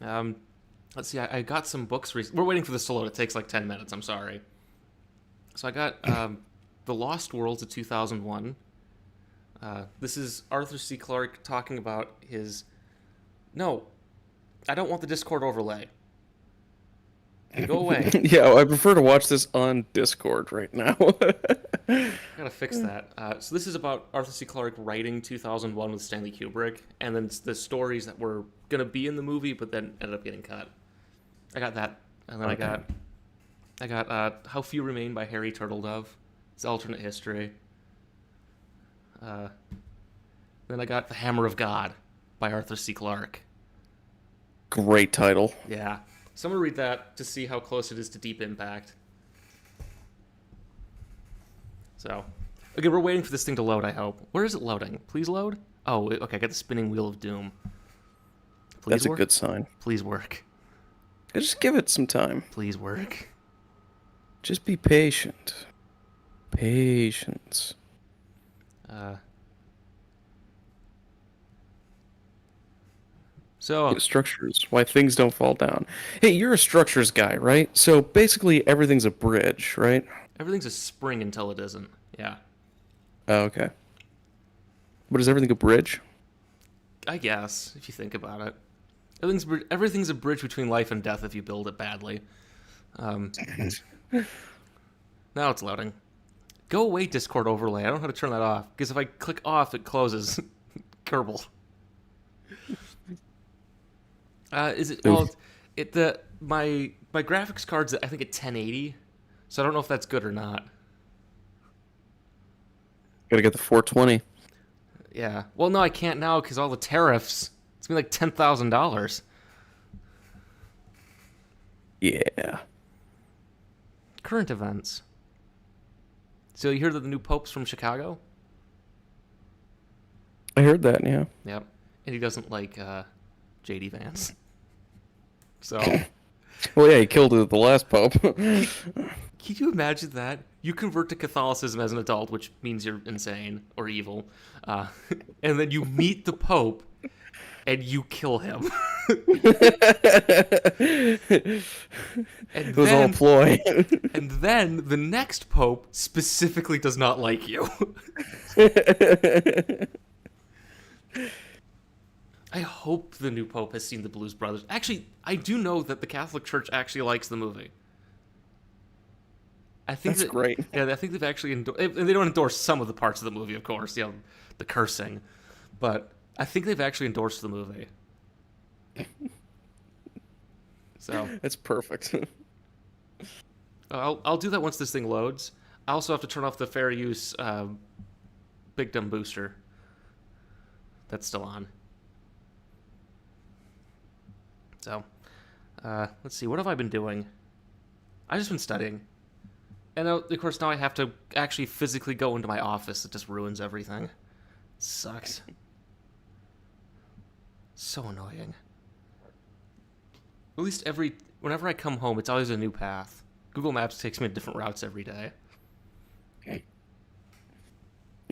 Let's see, I got some books recently. We're waiting for this to load. It takes like 10 minutes, I'm sorry. So I got The Lost Worlds of 2001. This is Arthur C. Clarke talking about his... No, I don't want the Discord overlay. Go away. Yeah, I prefer to watch this on Discord right now. Gotta fix that. So this is about Arthur C. Clarke writing 2001 with Stanley Kubrick, and then the stories that were gonna be in the movie, but then ended up getting cut. I got that, and then I got How Few Remain by Harry Turtledove. It's alternate history. Then I got The Hammer of God by Arthur C. Clarke. Great title. Yeah. So I'm going to read that to see how close it is to Deep Impact. So, again, we're waiting for this thing to load, I hope. Where is it loading? Please load? Oh, okay, I got the spinning wheel of doom. Please That's work? a good sign. Please work. Just give it some time. Please work. Just be patient. Patience. So Structures, why things don't fall down. Hey, you're a structures guy, right? So basically everything's a bridge, right? everything's a spring until it isn't. Yeah. Oh, okay. But is everything a bridge? I guess, if you think about it. Everything's a bridge between life and death if you build it badly. Now it's loading. Go away, Discord overlay. I don't know how to turn that off. Because if I click off, it closes. Kerbal. Is it? Well, my graphics card's I think at 1080, so I don't know if that's good or not. Gotta get the 420. Yeah. Well, no, I can't now because all the tariffs. It's gonna be like $10,000. Yeah. Current events. So you heard that the new Pope's from Chicago? I heard that, yeah. Yep. And he doesn't like J.D. Vance. So. Well, yeah, he killed the last Pope. Can you imagine that? You convert to Catholicism as an adult, which means you're insane or evil. And then you meet the Pope and you kill him. It was all ploy. And then the next Pope specifically does not like you. I hope the new Pope has seen the Blues Brothers. Actually, I do know that the Catholic Church actually likes the movie. I think That's great. Yeah, I think they've actually endorsed. They don't endorse some of the parts of the movie, of course, the cursing, but I think they've actually endorsed the movie. So That's perfect. I'll do that once this thing loads. I also have to turn off the fair use Big Dumb Booster. That's still on. So, let's see. What have I been doing? I've just been studying. And of course, now I have to actually physically go into my office. It just ruins everything. It sucks. So annoying. At least whenever I come home, it's always a new path. Google Maps takes me to different routes every day.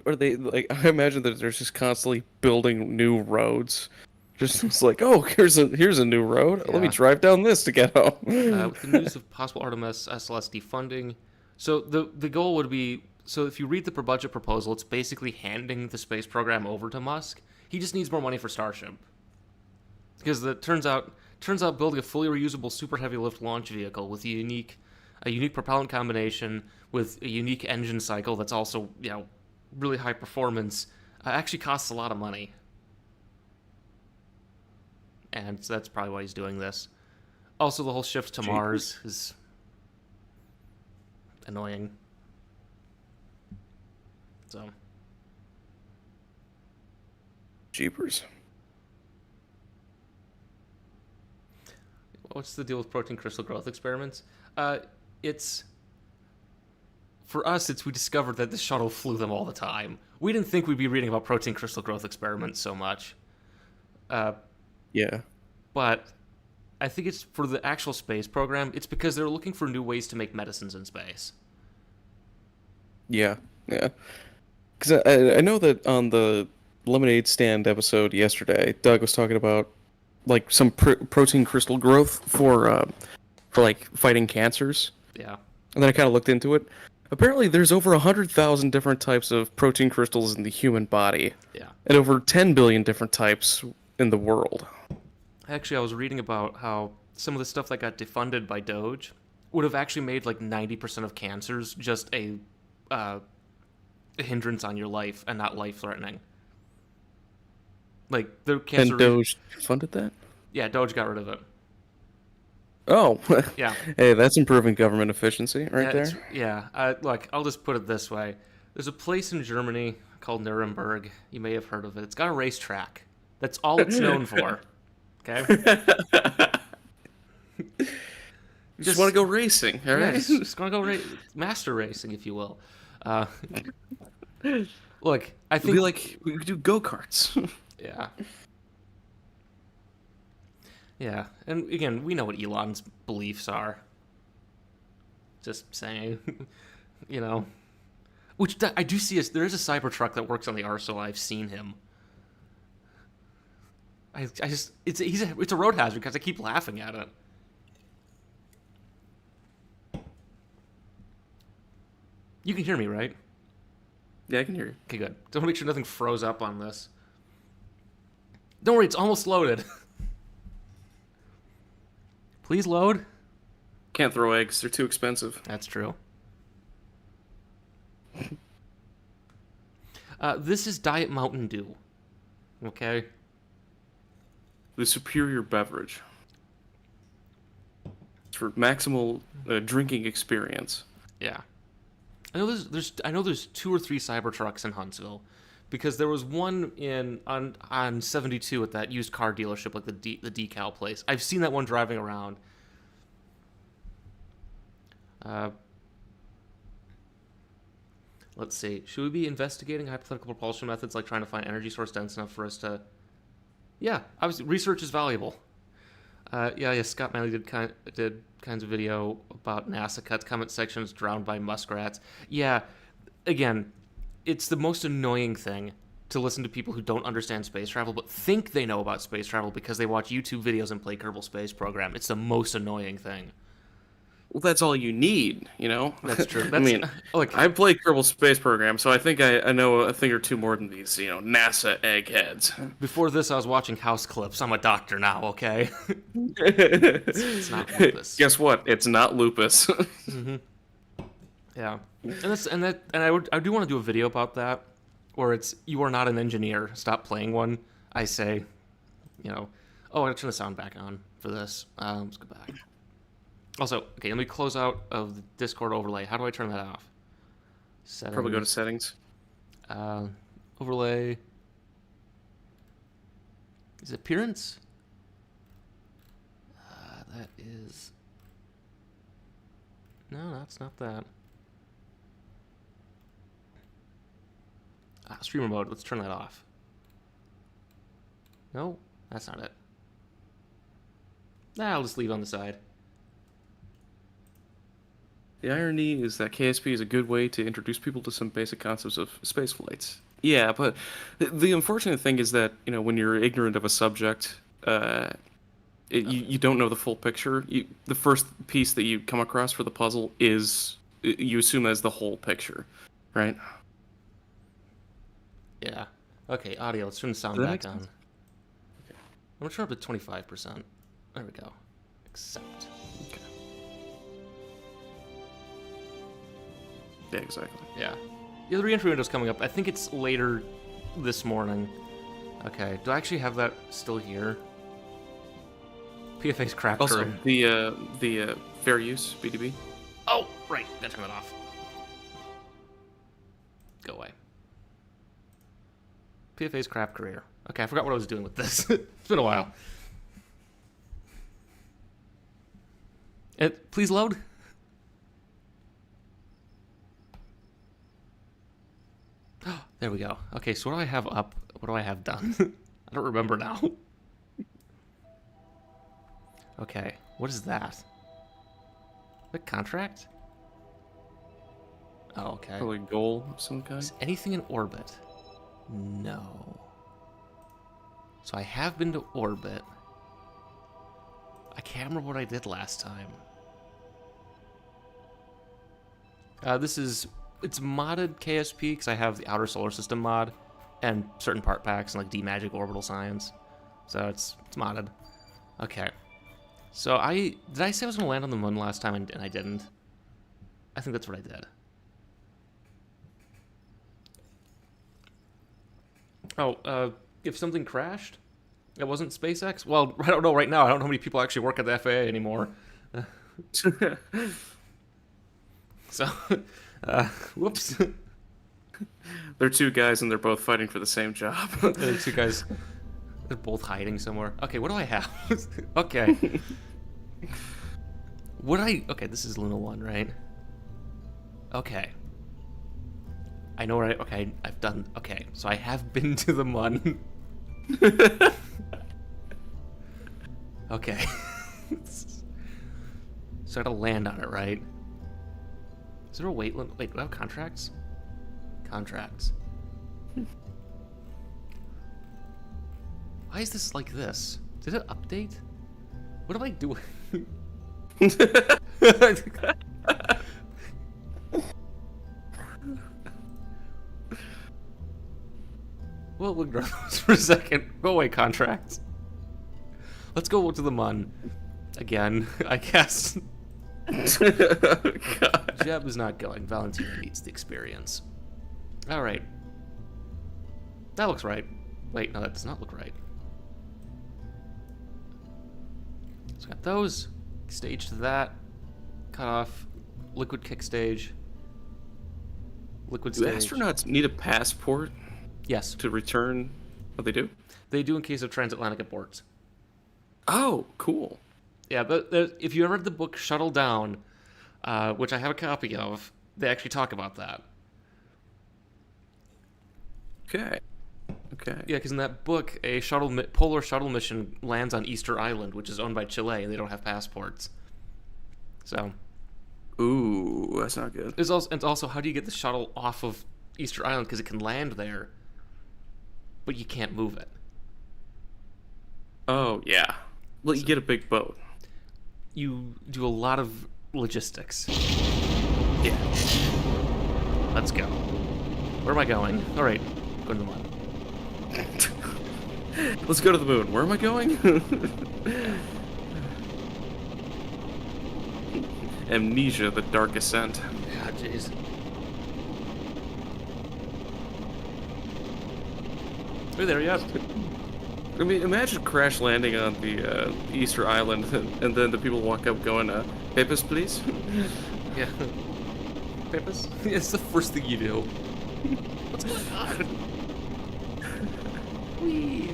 Or they like? I imagine that they're just constantly building new roads. Just it's like, oh, here's a new road. Yeah. Let me drive down this to get home. With the news of possible Artemis SLS defunding, so the goal would be So if you read the budget proposal, it's basically handing the space program over to Musk. He just needs more money for Starship. Because it turns out building a fully reusable super heavy lift launch vehicle with a unique propellant combination with a unique engine cycle that's also, really high performance actually costs a lot of money. And so that's probably why he's doing this. Also, the whole shift to Mars is annoying. So. Jeepers. What's the deal with protein crystal growth experiments? It's... For us, we discovered that the shuttle flew them all the time. We didn't think we'd be reading about protein crystal growth experiments so much. Yeah. But I think it's for the actual space program, it's because they're looking for new ways to make medicines in space. Yeah. Because I know that on the Lemonade Stand episode yesterday, Doug was talking about like some protein crystal growth for like fighting cancers. Yeah. And then I kind of looked into it. Apparently, there's over 100,000 different types of protein crystals in the human body. Yeah. And over 10 billion different types in the world. Actually, I was reading about how some of the stuff that got defunded by Doge would have actually made like 90% of cancers just a hindrance on your life and not life-threatening. Like, the cancer... And Doge funded that? Yeah, Doge got rid of it. Oh. Yeah. Hey, that's improving government efficiency right there. Yeah. Look, I'll just put it this way. There's a place in Germany called Nuremberg. You may have heard of it. It's got a racetrack. That's all it's known for. Okay? Just want to go racing, all right? Yeah, just want to go master racing, if you will. Look, I think... we could do go-karts. Yeah. Yeah, and again, we know what Elon's beliefs are. Just saying, Which I do see there is a Cybertruck that works on the Arsenal. I've seen him. It's a road hazard because I keep laughing at it. You can hear me, right? Yeah, I can hear you. Okay, good. Just want to make sure nothing froze up on this. Don't worry, it's almost loaded. Please load. Can't throw eggs. They're too expensive. That's true. This is Diet Mountain Dew. Okay? The superior beverage. It's for maximal drinking experience. Yeah. I know there's 2 or 3 Cybertrucks in Huntsville. Because there was one on 72 at that used car dealership, like the decal place. I've seen that one driving around. Let's see. Should we be investigating hypothetical propulsion methods, like trying to find energy source dense enough for us to... Yeah, obviously, research is valuable. Yeah, Scott Manley did kinds of video about NASA cuts comment sections drowned by muskrats. Yeah, again... It's the most annoying thing to listen to people who don't understand space travel but think they know about space travel because they watch YouTube videos and play Kerbal Space Program. It's the most annoying thing. Well, that's all you need, That's true. I mean, I play Kerbal Space Program, so I think I know a thing or two more than these, NASA eggheads. Before this, I was watching House Clips. I'm a doctor now, okay? It's not lupus. Guess what? It's not lupus. Mm-hmm. Yeah, and I do want to do a video about that, where it's you are not an engineer. Stop playing one. I say, oh, I gotta turn the sound back on for this. Let's go back. Also, okay, let me close out of the Discord overlay. How do I turn that off? Settings. Probably go to settings. Overlay. Is it appearance? That is. No, that's not that. Streamer mode, let's turn that off. No, that's not it. I'll just leave it on the side. The irony is that KSP is a good way to introduce people to some basic concepts of space flights. Yeah, but the unfortunate thing is that, when you're ignorant of a subject, you don't know the full picture. The first piece that you come across for the puzzle is, you assume as the whole picture. right? Yeah. Okay, audio. Let's turn the sound Does that back make on. sense? I'm gonna turn up to 25%. There we go. Accept. Okay. Yeah, exactly. Yeah. Yeah, the re-entry window's coming up. I think it's later this morning. Okay. Do I actually have that still here? PFA's crap Also, career. the fair use BDB. Oh, right. Gotta turn that off. Go away. PFA's crap career. Okay, I forgot what I was doing with this. It's been a while. Please load. There we go. Okay, so what do I have up? What do I have done? I don't remember now. Okay, what is that? The contract? Oh, okay. Probably goal of some kind. Is anything in orbit? No. So I have been to orbit. I can't remember what I did last time. It's modded KSP because I have the Outer Solar System mod and certain part packs and like D-Magic Orbital Science. So it's modded. Okay. So did I say I was going to land on the moon last time and I didn't? I think that's what I did. Oh, if something crashed, it wasn't SpaceX? Well, I don't know right now. I don't know how many people actually work at the FAA anymore. So, whoops. They're two guys and they're both fighting for the same job. The two guys, they're both hiding somewhere. Okay, what do I have? Okay. Okay, this is Luna 1, right? Okay. I know where I've done, okay, so I have been to the Mun. Okay. So I gotta land on it, right? Is there a weight limit? Wait, do I have contracts? Contracts. Why is this like this? Did it update? What am I doing? Well, we'll ignore those for a second. Go away, contracts. Let's go to the Mun. Again, I guess. God. Jeb is not going. Valentina needs the experience. Alright. That looks right. Wait, no, that does not look right. So got those. Stage to that. Cut off. Liquid kick stage. Liquid Do stage. astronauts need a passport Yes. to return? Oh, they do? They do in case of transatlantic aborts. Oh, cool. Yeah, but if you ever read the book Shuttle Down, which I have a copy of, they actually talk about that. Okay. Okay. Yeah, because in that book, a polar shuttle mission lands on Easter Island, which is owned by Chile, and they don't have passports. So, Ooh, that's not good. it's also how do you get the shuttle off of Easter Island, because it can land there, but you can't move it. Oh, yeah. Well, you get a big boat. You do a lot of logistics. Yeah. Let's go. Where am I going? All right, going to the Mun. Let's go to the moon. Where am I going? Amnesia, the Dark Ascent. Ah, jeez. Are you there yet? I mean, imagine crash landing on the Easter Island, and then the people walk up going, "Papers, please." Yeah. Papers? It's the first thing you do. What's going on? Whee!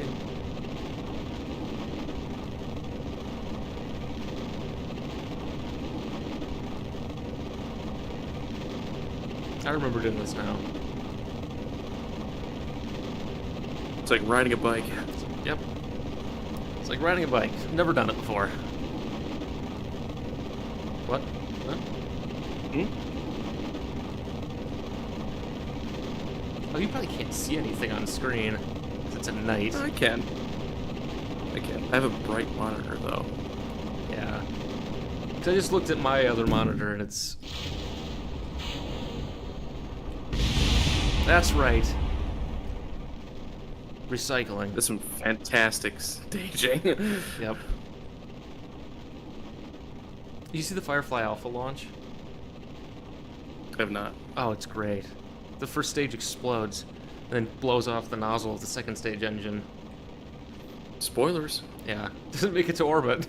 I remember doing this now. It's like riding a bike. Yep. It's like riding a bike. Never done it before. What? Huh? Hmm? Oh, you probably can't see anything on screen, 'cause it's at night. I can. I have a bright monitor, though. Yeah. 'Cause I just looked at my other monitor, and it's... That's right. Recycling. That's some fantastic staging. Yep. You see the Firefly Alpha launch? I have not. Oh, it's great. The first stage explodes, and then blows off the nozzle of the second stage engine. Spoilers. Yeah, doesn't make it to orbit.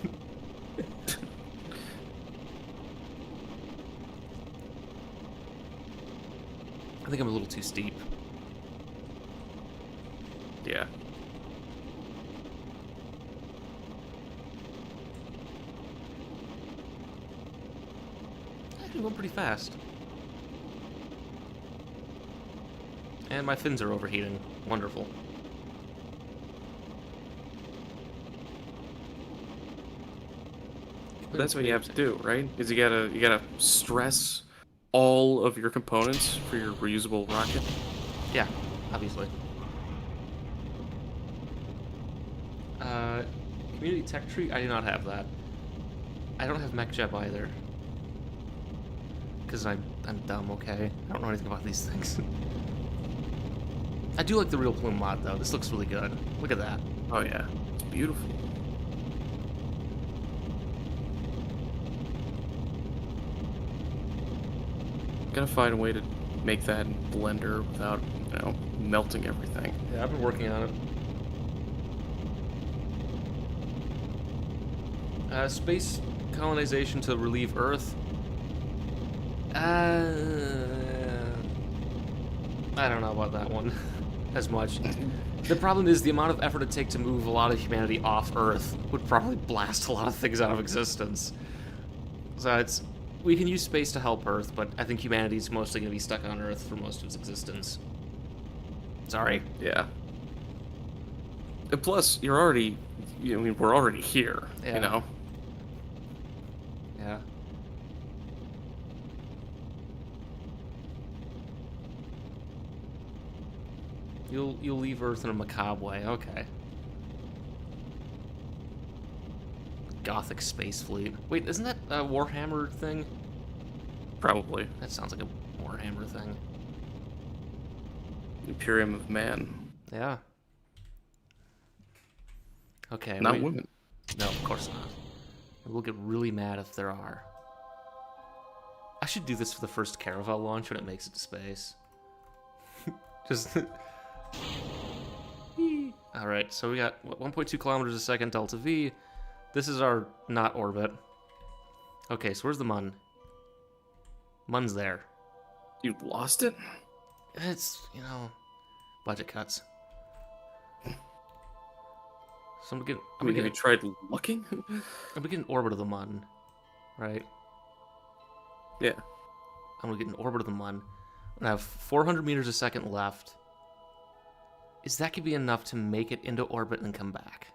I think I'm a little too steep. Yeah. Actually going pretty fast. And my fins are overheating. Wonderful. But that's what you have to do, right? Is you gotta stress all of your components for your reusable rocket. Yeah, obviously. Community tech tree? I do not have that. I don't have MechJeb either. Because I'm dumb, okay? I don't know anything about these things. I do like the Real Plume mod, though. This looks really good. Look at that. Oh yeah, it's beautiful. Gotta find a way to make that in Blender without, melting everything. Yeah, I've been working on it. Space colonization to relieve Earth. I don't know about that one as much. The problem is the amount of effort it takes to move a lot of humanity off Earth would probably blast a lot of things out of existence. So we can use space to help Earth, but I think humanity's mostly going to be stuck on Earth for most of its existence. Sorry. Yeah. And plus, we're already here, Yeah. Yeah. You'll leave Earth in a macabre way, okay. Gothic space fleet. Wait, isn't that a Warhammer thing? Probably. That sounds like a Warhammer thing. Imperium of Man. Yeah. Okay. Not women. No, of course not. We'll get really mad if there are. I should do this for the first Caravel launch when it makes it to space. Just... Alright, so we got 1.2 kilometers a second delta V. This is our not orbit. Okay, so where's the Mun? Mun's there. You lost it? It's, budget cuts. So I'm gonna Have you tried looking? I'm gonna get an orbit of the Mun, right? Yeah. I'm gonna get an orbit of the Mun. I have 400 meters a second left. Is that gonna be enough to make it into orbit and come back?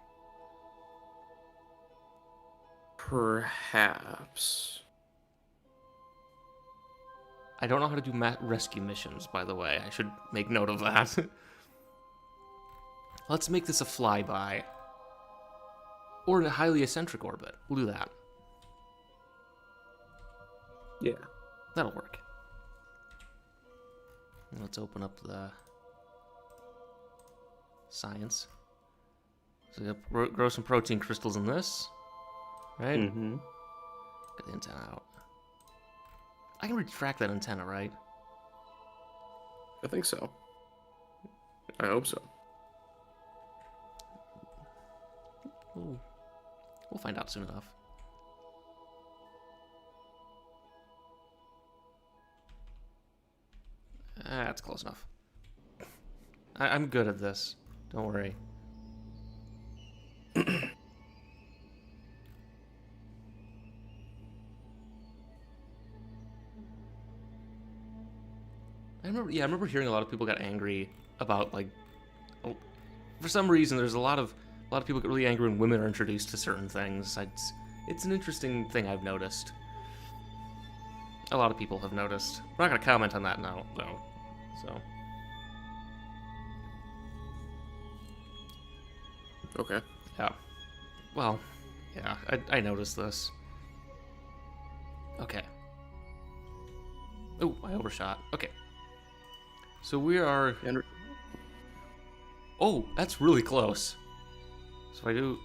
Perhaps. I don't know how to do rescue missions, by the way. I should make note of that. Let's make this a flyby. Or in a highly eccentric orbit. We'll do that. Yeah. That'll work. Let's open up the science. So we got grow some protein crystals in this. Right? Mm-hmm. Get the antenna out. I can retract that antenna, right? I think so. I hope so. Ooh. We'll find out soon enough. That's close enough. I'm good at this. Don't worry. I remember hearing a lot of people got angry about, like, for some reason there's a lot of people get really angry when women are introduced to certain things. It's an interesting thing I've noticed. A lot of people have noticed. We're not gonna comment on that now, though. So. Okay. Yeah. Well, yeah, I noticed this. Okay. Oh, I overshot. Okay. So we are... And Oh, that's really close. So if I do...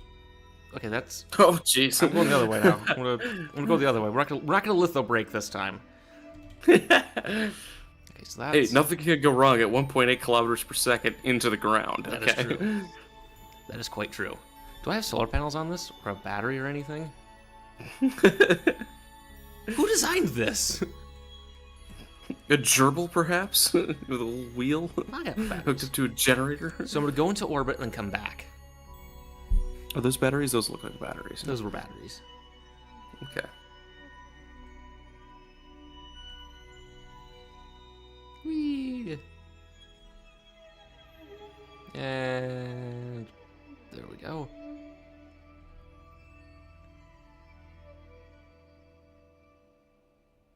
Okay, that's... oh, jeez. I'm going the other way now. I'm gonna go the other way. We're not gonna litho break this time. Okay, so that's... Hey, nothing can go wrong at 1.8 kilometers per second into the ground. That is true. That is quite true. Do I have solar panels on this? Or a battery or anything? Who designed this? A gerbil, perhaps? With a little wheel? I got Hooked batteries. up to a generator? So I'm gonna go into orbit and then come back. Are those batteries? Those look like batteries. Those were batteries. Okay. Whee! And there we go.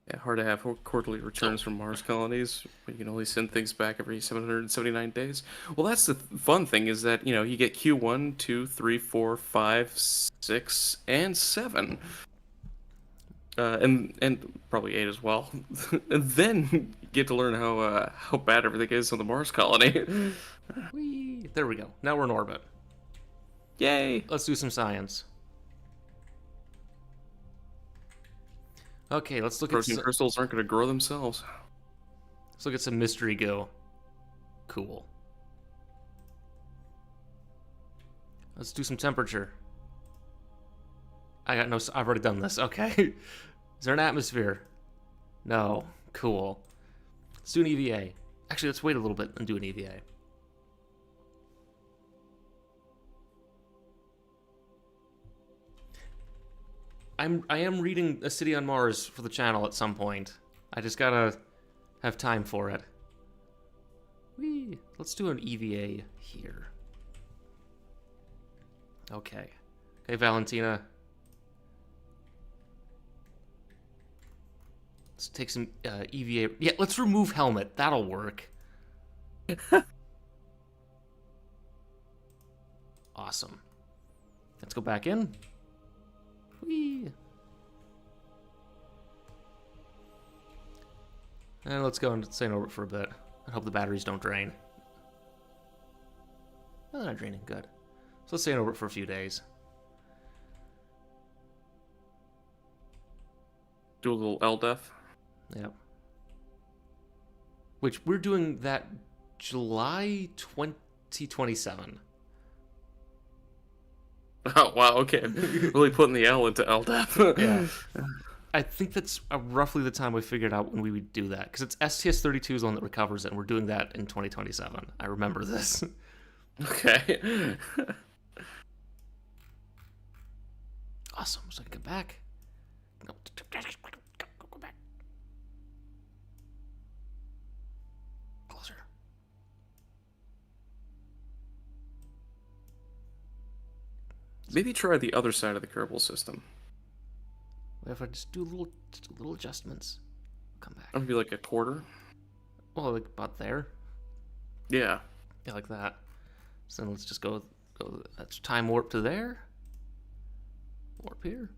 Yeah, hard to have quarterly returns from Mars colonies. You can only send things back every 779 days. Well, that's the fun thing is that, you get Q1, 2, 3, 4, 5, 6, and 7. And probably 8 as well. And then you get to learn how bad everything is on the Mars colony. Whee! There we go. Now we're in orbit. Yay! Let's do some science. Okay, let's look Protein at crystals aren't going to grow themselves. let's look at some mystery go. Cool. Let's do some temperature. I've already done this. Okay. Is there an atmosphere? No. Cool. Let's do an EVA. Actually, let's wait a little bit and do an EVA. I am reading A City on Mars for the channel at some point. I just gotta have time for it. Whee! Let's do an EVA here. Okay. Okay, Valentina. Let's take some EVA. Yeah, let's remove helmet. That'll work. Awesome. Let's go back in. Whee! And let's go and stay in orbit for a bit. I hope the batteries don't drain. No, they're not draining. Good. So let's stay in orbit for a few days. Do a little LDEF. Yep. Which we're doing that July 2027. Oh, wow, okay. Really putting the L into LDEF. Yeah. I think that's roughly the time we figured out when we would do that. Because it's STS-32 is the one that recovers it, and we're doing that in 2027. I remember this. Okay. Awesome. So I can get back. No. Go back. Closer. Maybe try the other side of the Kerbal system. What if I just do little adjustments? Come back. Maybe like a quarter. Well, like about there. Yeah. Yeah, like that. So then let's just go. That's time warp to there. Warp here.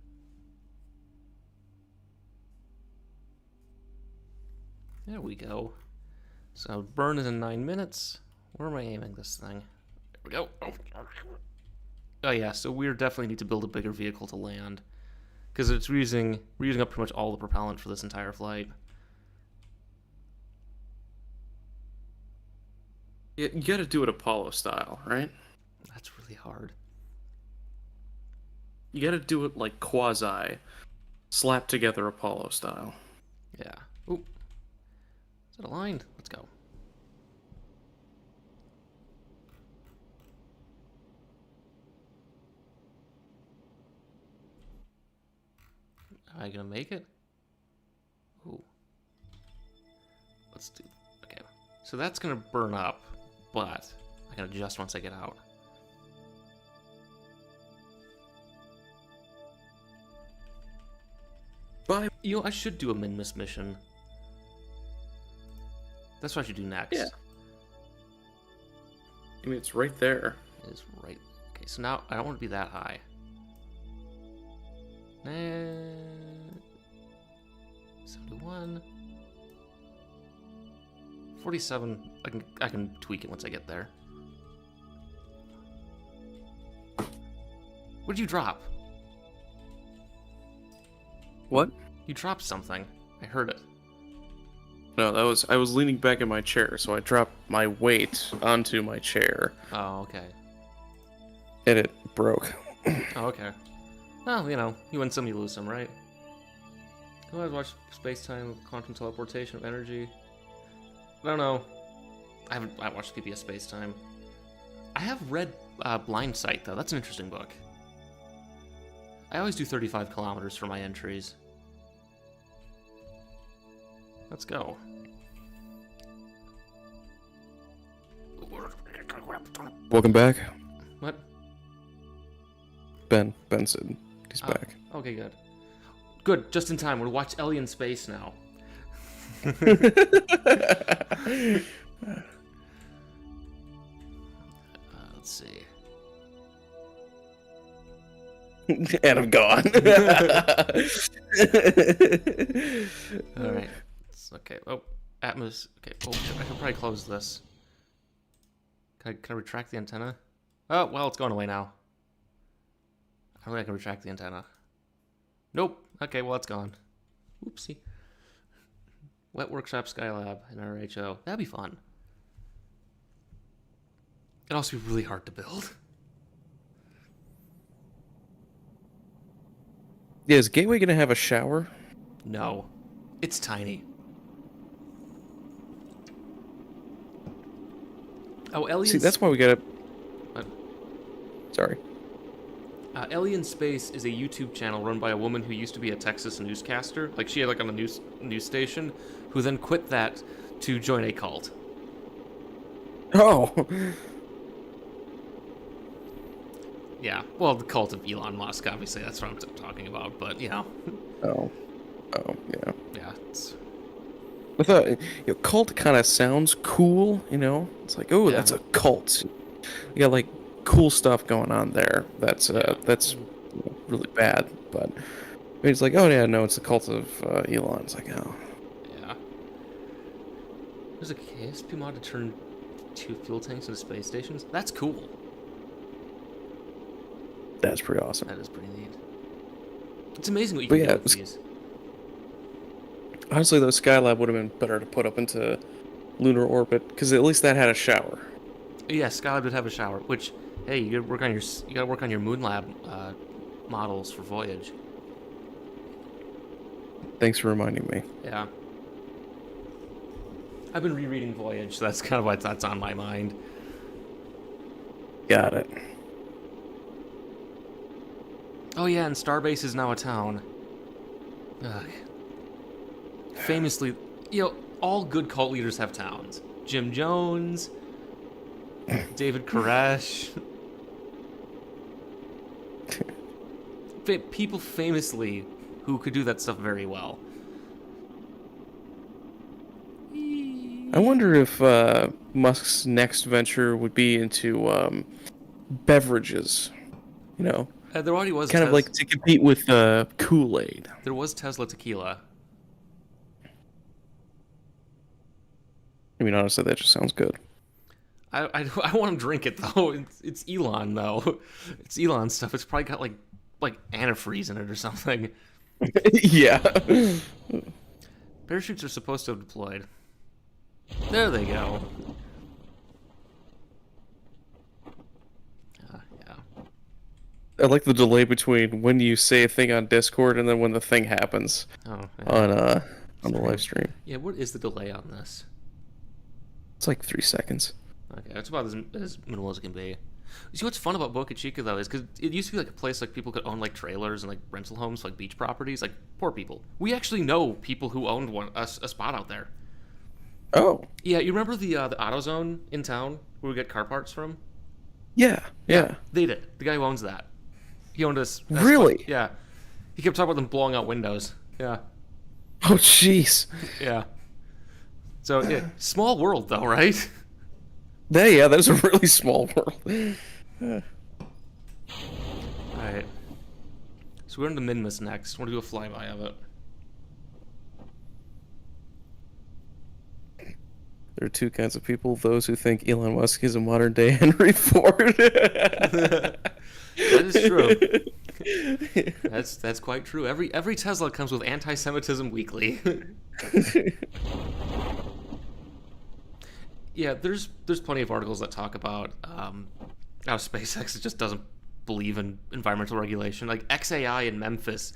There we go. So burn is in 9 minutes. Where am I aiming this thing? There we go. Oh yeah, so we definitely need to build a bigger vehicle to land. Because we're using up pretty much all the propellant for this entire flight. You gotta do it Apollo style, right? That's really hard. You gotta do it like quasi, slap together Apollo style. Yeah. Oop. Is it aligned? Let's go. Am I gonna make it? Ooh. Let's do. Okay. So that's gonna burn up, but I can adjust once I get out. Bye. You know, I should do a Minmus mission. That's what I should do next. Yeah. I mean, it's right there. It is right. Okay, so now I don't want to be that high. And 71. 47. I can tweak it once I get there. What did you drop? What? You dropped something. I heard it. No, I was leaning back in my chair, so I dropped my weight onto my chair, Oh, okay. and it broke. Oh, okay. Well, you know, you win some, you lose some, right? Oh, I've watched Space-Time Quantum Teleportation of Energy. I don't know. I watched PBS Space-Time. I have read Blind Sight, though. That's an interesting book. I always do 35 kilometers for my entries. Let's go. Welcome back. What? Ben said he's back. Okay, good. Good, just in time. We'll watch Ellie in space now. Let's see. And I'm gone. Alright. Okay. Oh, Atmos. Okay. Oh, I can probably close this. Can I retract the antenna? Oh, well, it's going away now. I don't think I can retract the antenna. Nope. Okay, well, it's gone. Oopsie. Wet Workshop Skylab in RHO. That'd be fun. It'd also be really hard to build. Yeah, is Gateway gonna have a shower? No. It's tiny. Oh, Ellie. See, that's why we gotta. What? Sorry. Ellie in Space is a YouTube channel run by a woman who used to be a Texas newscaster. Like, she had, like, on a news station, who then quit that to join a cult. Oh. Yeah, well, the cult of Elon Musk, obviously, that's what I'm talking about, but, you know. Oh, yeah. Yeah, it's... I thought, cult kind of sounds cool, you know? It's like, oh, that's a cult. You got, like, cool stuff going on there. That's really bad, but it's like, oh, yeah, no, it's the cult of Elon. It's like, oh. Yeah. There's a KSP mod to turn 2 fuel tanks into space stations? That's cool. That's pretty awesome. That is pretty neat. It's amazing what you can do with these. Honestly, though, Skylab would have been better to put up into lunar orbit, because at least that had a shower. Yeah, Skylab did have a shower, which, hey, you gotta work on your Moon Lab models for Voyage. Thanks for reminding me. Yeah. I've been rereading Voyage, so that's kind of why that's on my mind. Got it. Oh yeah, and Starbase is now a town. Ugh. Famously, you know, all good cult leaders have towns. Jim Jones, David Koresh. People famously who could do that stuff very well. I wonder if Musk's next venture would be into beverages, you know? There already was kind of like to compete with Kool-Aid. There was Tesla tequila. I mean, honestly, that just sounds good. I want to drink it though. It's Elon though. It's Elon stuff. It's probably got like antifreeze in it or something. Yeah. Parachutes are supposed to have deployed. There they go. Yeah. I like the delay between when you say a thing on Discord and then when the thing happens on the live stream. Yeah, what is the delay on this? It's like 3 seconds. Okay, that's about as minimal as it can be. You see what's fun about Boca Chica though is because it used to be like a place like people could own like trailers and like rental homes, like beach properties, like poor people. We actually know people who owned a spot out there. Oh. Yeah, you remember the AutoZone in town where we get car parts from? Yeah. They did. The guy who owns that. He owned us. Really? Yeah. He kept talking about them blowing out windows. Yeah. Oh, jeez. Yeah. So, yeah, small world though, right? Yeah, that is a really small world. Alright. So we're into Minmus next. I want to do a flyby of it. There are two kinds of people: those who think Elon Musk is a modern-day Henry Ford. That is true. That's quite true. Every Tesla comes with anti-Semitism weekly. Yeah, there's plenty of articles that talk about how SpaceX just doesn't believe in environmental regulation. Like XAI in Memphis,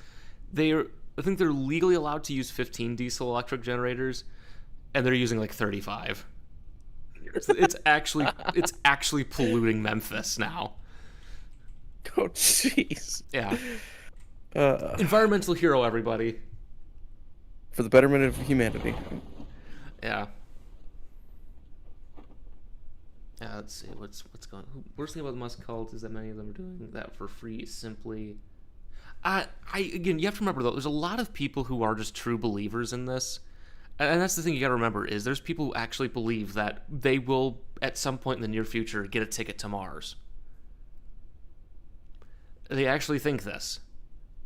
I think they're legally allowed to use 15 diesel electric generators, and they're using like 35. It's actually polluting Memphis now. Oh, jeez. Yeah. Environmental hero, everybody. For the betterment of humanity. Yeah. Yeah, let's see what's going on. Worst thing about the Musk cult is that many of them are doing that for free simply. Again, you have to remember though, there's a lot of people who are just true believers in this. And that's the thing you got to remember is there's people who actually believe that they will at some point in the near future get a ticket to Mars. They actually think this.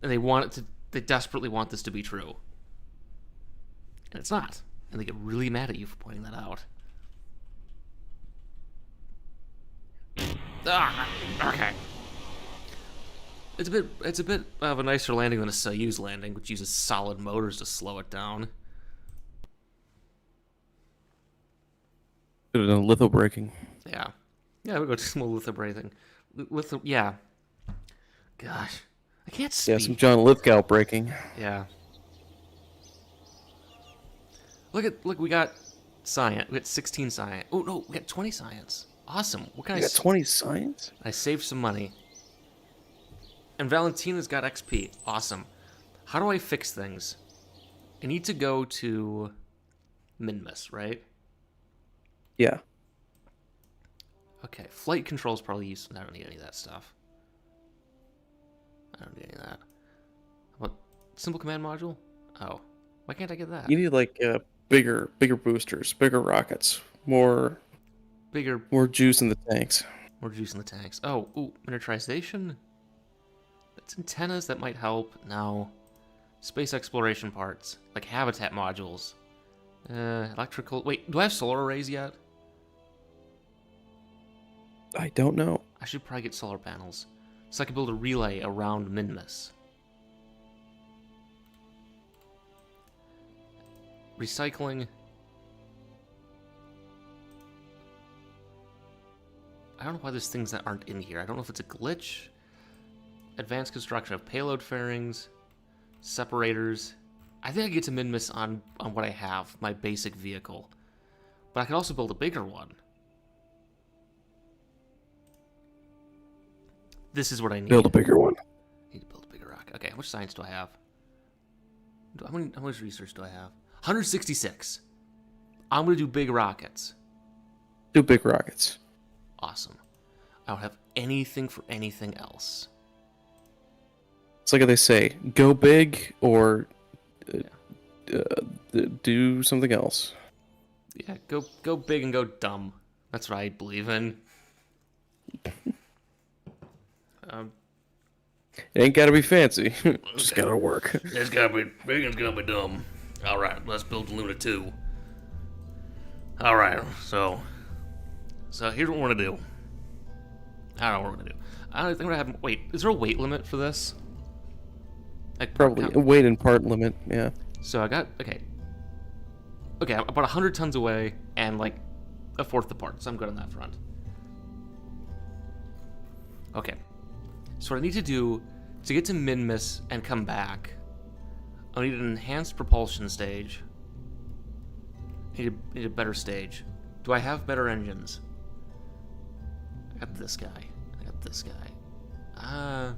And they desperately want this to be true. And it's not. And they get really mad at you for pointing that out. Okay. It's a bit of a nicer landing than a Soyuz landing, which uses solid motors to slow it down. Could have done litho braking. Yeah. Yeah, we'll go to some litho braking. Yeah. Gosh. I can't speak. Yeah, some John Lithgow braking. Yeah. Look, we got science. We got 16 science. Oh, no, we got 20 science. Awesome. What can You got 20 science? I saved some money. And Valentina's got XP. Awesome. How do I fix things? I need to go to Minmus, right? Yeah. Okay. Flight control's probably useful. I don't need any of that stuff. I don't need any of that. How about simple command module? Oh. Why can't I get that? You need like bigger boosters, bigger rockets, more juice in the tanks. More juice in the tanks. Oh, ooh, miniaturization? That's antennas, that might help. No. Space exploration parts. Like habitat modules. Electrical... Wait, do I have solar arrays yet? I don't know. I should probably get solar panels. So I can build a relay around Minmus. Recycling... I don't know why there's things that aren't in here. I don't know if it's a glitch. Advanced construction of payload fairings, separators. I think I get to Minmus on what I have, my basic vehicle. But I could also build a bigger one. This is what I need. Build a bigger one. I need to build a bigger rocket. Okay, how much science do I have? How much research do I have? 166. I'm going to do big rockets. Do big rockets. Awesome. I don't have anything for anything else. It's like they say, go big or do something else. Yeah, go big and go dumb. That's what I believe in. It ain't gotta be fancy. Just gotta work. It's gotta be big and it's gotta be dumb. Alright, let's build Lunar 2. Alright, so here's what we're gonna do. I don't know what we're gonna do. I don't think we're gonna have... Wait, is there a weight limit for this? Like, Probably a weight and part limit, yeah. So I got... Okay, I'm about 100 tons away and like a fourth the part, so I'm good on that front. Okay. So what I need to do to get to Minmus and come back, I need an enhanced propulsion stage. I need a better stage. Do I have better engines? I got this guy. I got this guy.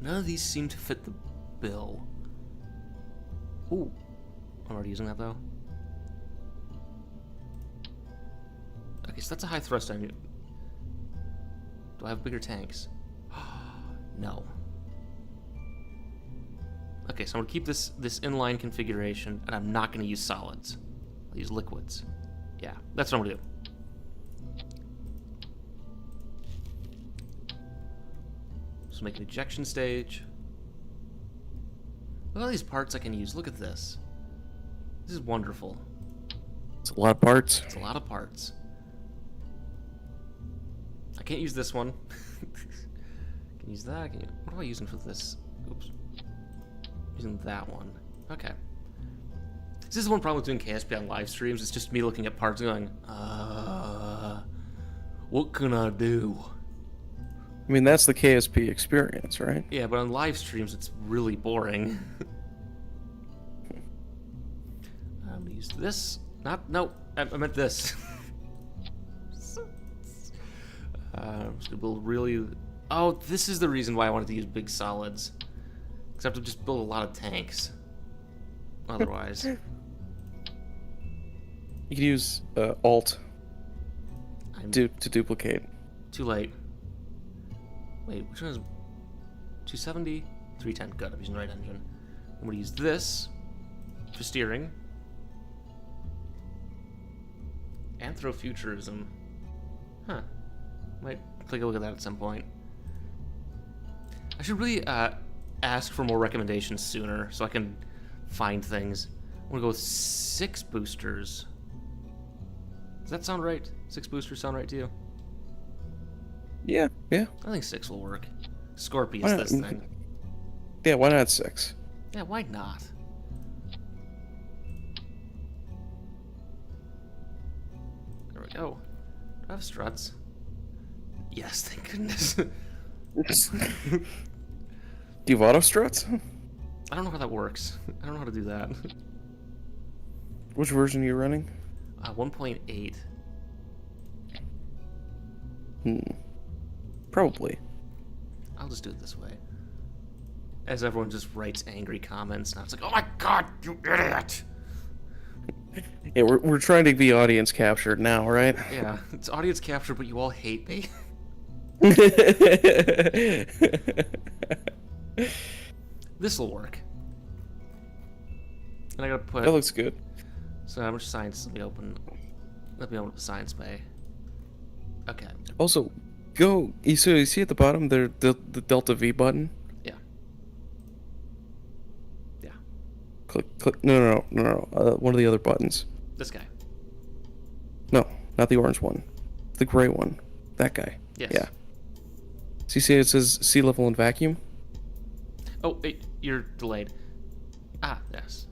None of these seem to fit the bill. Ooh. I'm already using that, though. Okay, so that's a high thrust engine. Do I have bigger tanks? No. Okay, so I'm going to keep this inline configuration, and I'm not going to use solids. I'll use liquids. Yeah, that's what I'm going to do. So make an ejection stage. Look at all these parts I can use. Look at this. This is wonderful. It's a lot of parts. It's a lot of parts. I can't use this one. Can use that. What am I using for this? Oops. Using that one. Okay. This is one problem with doing KSP on live streams. It's just me looking at parts and going, what can I do? I mean, that's the KSP experience, right? Yeah, but on live streams, it's really boring. I'm gonna use this. No, I meant this. I'm just gonna build really... Oh, this is the reason why I wanted to use big solids. Because I have to just build a lot of tanks. Otherwise. You can use Alt to duplicate. Too late. Wait, which one is 270? 310. Good, I'm using the right engine. I'm gonna use this for steering. Anthrofuturism. Huh. Might take a look at that at some point. I should really ask for more recommendations sooner so I can find things. I'm gonna go with 6 boosters. Does that sound right? 6 boosters sound right to you? Yeah. I think 6 will work. Scorpius, this thing. Yeah, why not 6? Yeah, why not? There we go. Do I have struts? Yes, thank goodness. Do you have auto struts? I don't know how that works. I don't know how to do that. Which version are you running? 1.8. Probably. I'll just do it this way. As everyone just writes angry comments, now it's like, oh my god, you idiot! Yeah, we're trying to be audience captured now, right? Yeah, it's audience capture, but you all hate me. This'll work. And I gotta put... That looks good. So how much science? Let me open up the science bay. Okay. Also, so you see at the bottom there the Delta V button? Yeah. Yeah. Click. No. One of the other buttons. This guy. No, not the orange one. The gray one. That guy. Yes. Yeah. So you see it says sea level and vacuum? Oh, wait, you're delayed. Ah, yes.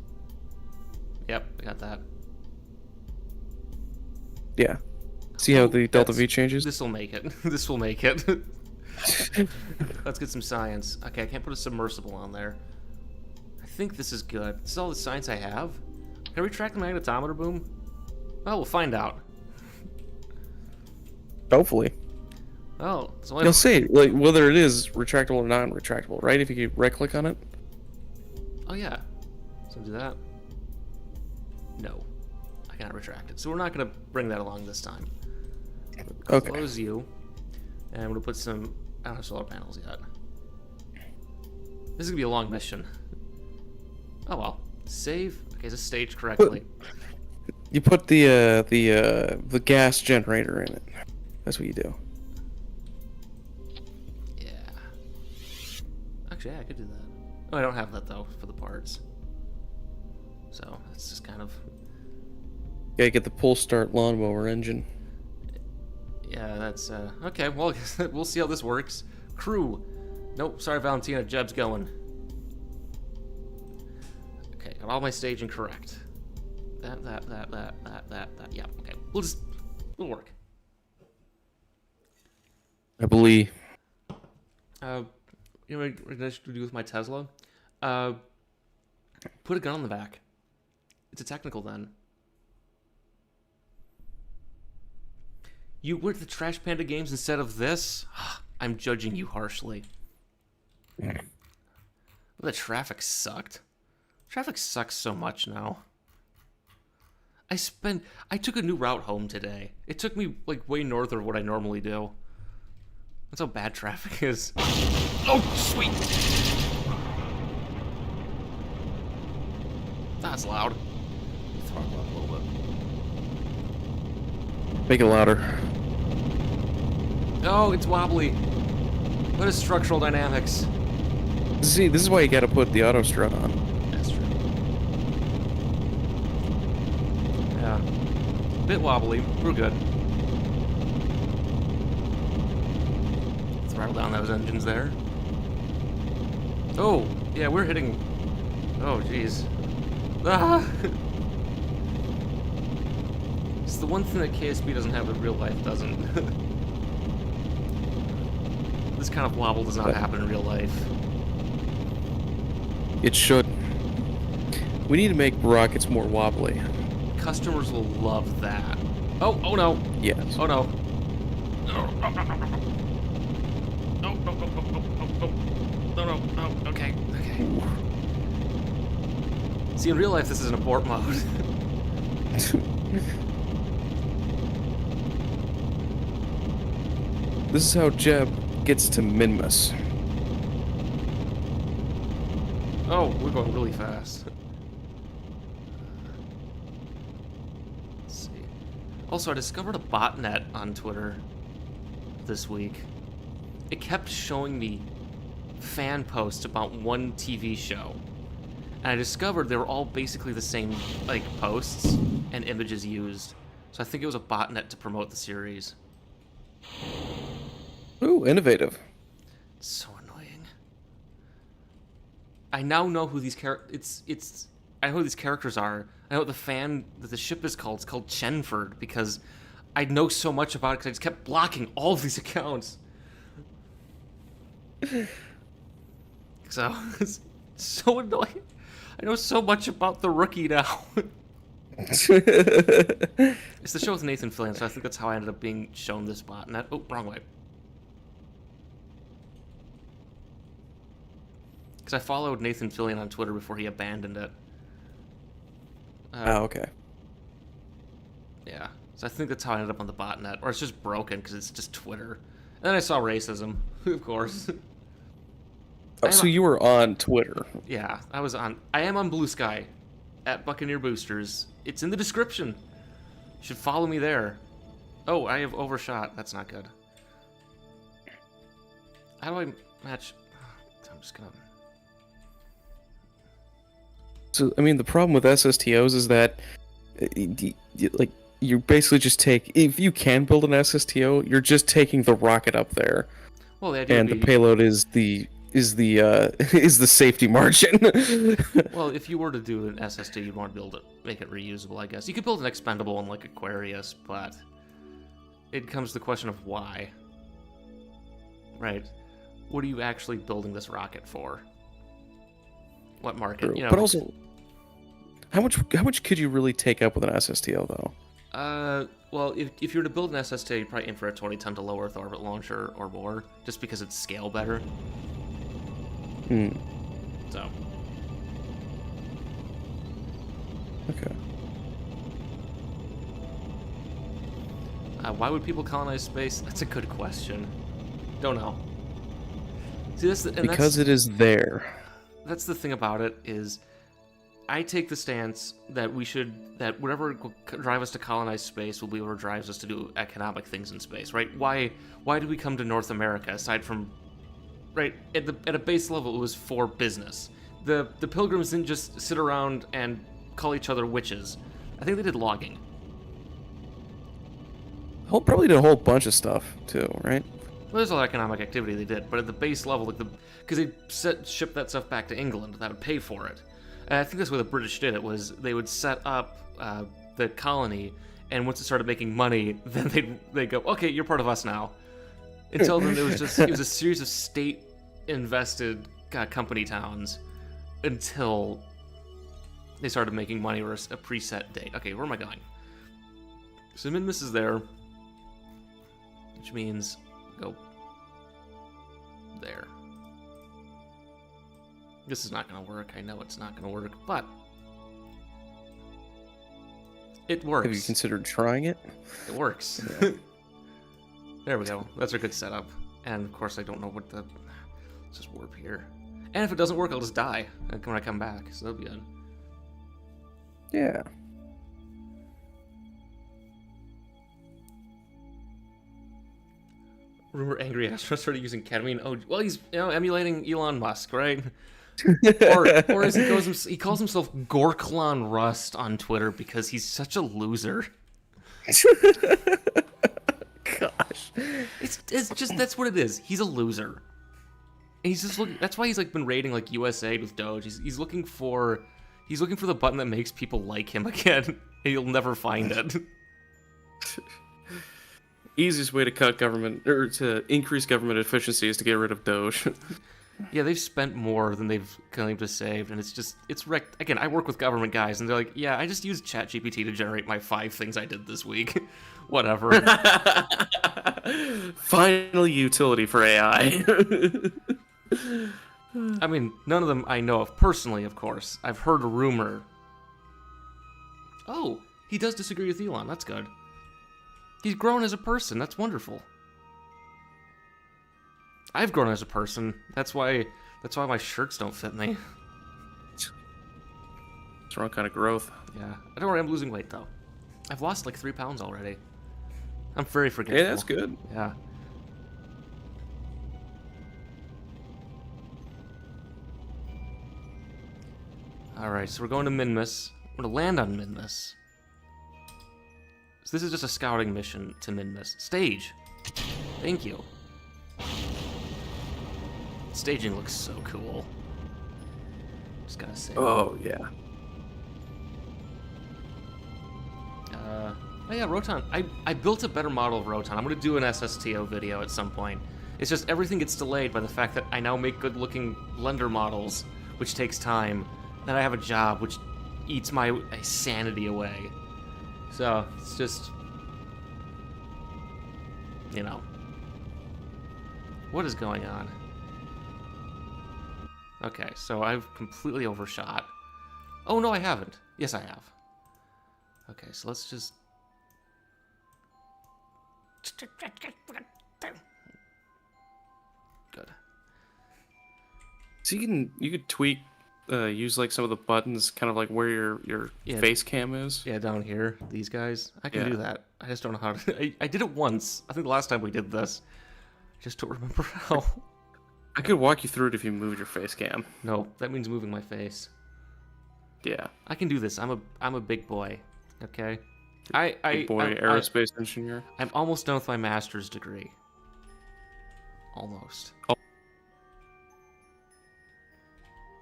Yep, I got that. Yeah. See how the Delta V changes? This will make it. This will make it. Let's get some science. Okay, I can't put a submersible on there. I think this is good. This is all the science I have. Can I retract the magnetometer boom? Well, we'll find out. Hopefully. Oh, so You'll see, like, whether it is retractable or non-retractable, right? If you could right-click on it. Oh yeah. So do that. No, I cannot retract it. So we're not gonna bring that along this time. Okay. Close you, and I'm gonna put some. I don't have solar panels yet. This is gonna be a long mission. Oh well. Save. Okay, is this staged correctly? You put the gas generator in it. That's what you do. Yeah. Actually, yeah, I could do that. Oh, I don't have that though for the parts. So that's just kind of. Gotta get the pull start lawnmower engine. Yeah, that's okay. Well, we'll see how this works. Crew. Nope. Sorry, Valentina. Jeb's going. Okay, got all my staging correct. That. Yeah. Okay. We'll work. I believe. You know what I'm gonna do with my Tesla? Put a gun on the back. It's a technical then. You went to the Trash Panda games instead of this? I'm judging you harshly. Well, the traffic sucked. Traffic sucks so much now. I took a new route home today. It took me like way north of what I normally do. That's how bad traffic is. Oh, sweet! That's loud. Throw it up a little bit. Make it louder. Oh, it's wobbly. What is structural dynamics? See, this is why you gotta put the auto strut on. That's true. Yeah. bit wobbly. We're good. Throttle down those engines there. Oh, yeah, we're hitting... Oh, jeez. Ah! It's the one thing that KSP doesn't have that real life doesn't. This kind of wobble does not happen in real life. It should. We need to make rockets more wobbly. Customers will love that. Oh no. Yes. Oh no. No, okay. Ooh. See, in real life, this is an abort mode. This is how Jeb gets to Minmus. Oh, we're going really fast. Let's see. Also, I discovered a botnet on Twitter this week. It kept showing me fan posts about one TV show. And I discovered they were all basically the same, like, posts and images used. So I think it was a botnet to promote the series. Ooh, innovative. It's so annoying. I now know who these I know who these characters are. I know what the ship is called. It's called Chenford because I know so much about it because I just kept blocking all of these accounts. So it's so annoying. I know so much about the rookie now. It's the show with Nathan Fillion, so I think that's how I ended up being shown this botnet. Oh, wrong way. Because I followed Nathan Fillion on Twitter before he abandoned it. Oh, okay. Yeah. So I think that's how I ended up on the botnet. Or it's just broken because it's just Twitter. And then I saw racism, of course. Oh, so you were on Twitter. Yeah, I am on Blue Sky at Buccaneer Boosters. It's in the description. You should follow me there. Oh, I have overshot. That's not good. How do I match? I'm just gonna... So, I mean, the problem with SSTOs is that, like, you basically just take... If you can build an SSTO, you're just taking the rocket up there. Well, the idea and would the payload is the safety margin. Well, if you were to do an SST, you'd want to be able to make it reusable, I guess. You could build an expendable in, like, Aquarius, but it comes to the question of why. Right. What are you actually building this rocket for? What market? True. You know, but also, how much could you really take up with an SSTO, though? Well, if you were to build an SST, you'd probably aim for a 20-ton to low Earth orbit launcher or more, just because it's scale better. Hmm. So. Okay. Why would people colonize space? That's a good question. Don't know. See, Because it is there. That's the thing about it is, I take the stance that whatever will drive us to colonize space will be what drives us to do economic things in space, right? Why did we come to North America aside from, right, at a base level it was for business. The Pilgrims didn't just sit around and call each other witches. I think they did logging. Probably did a whole bunch of stuff too, right? Well, there's a lot of economic activity they did, but at the base level, like because they'd ship that stuff back to England, that would pay for it. And I think that's why the British did it, was they would set up the colony, and once it started making money, then they'd go, okay, you're part of us now. Until then, it was a series of state-invested company towns until they started making money or a preset date. Okay, where am I going? So Minmus is there, which means go there. This is not going to work. I know it's not going to work, but it works. Have you considered trying it? It works. Yeah. There we go. That's a good setup. And of course, I don't know what the... Let's just warp here. And if it doesn't work, I'll just die when I come back. So that'll be good. Yeah. Rumor angry astronauts started using ketamine. Oh, well, he's emulating Elon Musk, right? or as he calls himself Gorklon Rust on Twitter because he's such a loser. Gosh. It's just that's what it is. He's a loser. And he's just looking. That's why he's like been raiding like USA with Doge. He's looking for the button that makes people like him again, and he'll never find it. Easiest way to cut government or to increase government efficiency is to get rid of Doge. Yeah, they've spent more than they've claimed to save, and it's wrecked. Again, I work with government guys, and they're like, yeah, I just used ChatGPT to generate my 5 things I did this week. Whatever. Finally, utility for AI. I mean, none of them I know of personally, of course. I've heard a rumor. Oh, he does disagree with Elon. That's good. He's grown as a person. That's wonderful. I've grown as a person. That's why my shirts don't fit me. It's the wrong kind of growth. Yeah. I don't worry, I'm losing weight, though. I've lost like 3 pounds already. I'm very forgetful. Yeah, that's good. Yeah. Alright, so we're going to Minmus. We're going to land on Minmus. So this is just a scouting mission to Minmus. Stage! Thank you. Staging looks so cool. Just gotta say. Oh, yeah. Oh yeah, Roton. I built a better model of Roton. I'm gonna do an SSTO video at some point. It's just everything gets delayed by the fact that I now make good-looking Blender models, which takes time. Then I have a job, which eats my sanity away. So, it's just... You know. What is going on? Okay, so I've completely overshot. Oh, no, I haven't. Yes, I have. Okay, so let's just... Good. So you could tweak, use like some of the buttons, kind of like where your face cam is. Yeah, down here, these guys. I can Yeah. do that. I just don't know how to... I did it once. I think the last time we did this. I just don't remember how. I could walk you through it if you moved your face cam. No, that means moving my face. Yeah. I can do this. I'm a big boy. Okay? Big boy aerospace engineer. I'm almost done with my master's degree. Almost.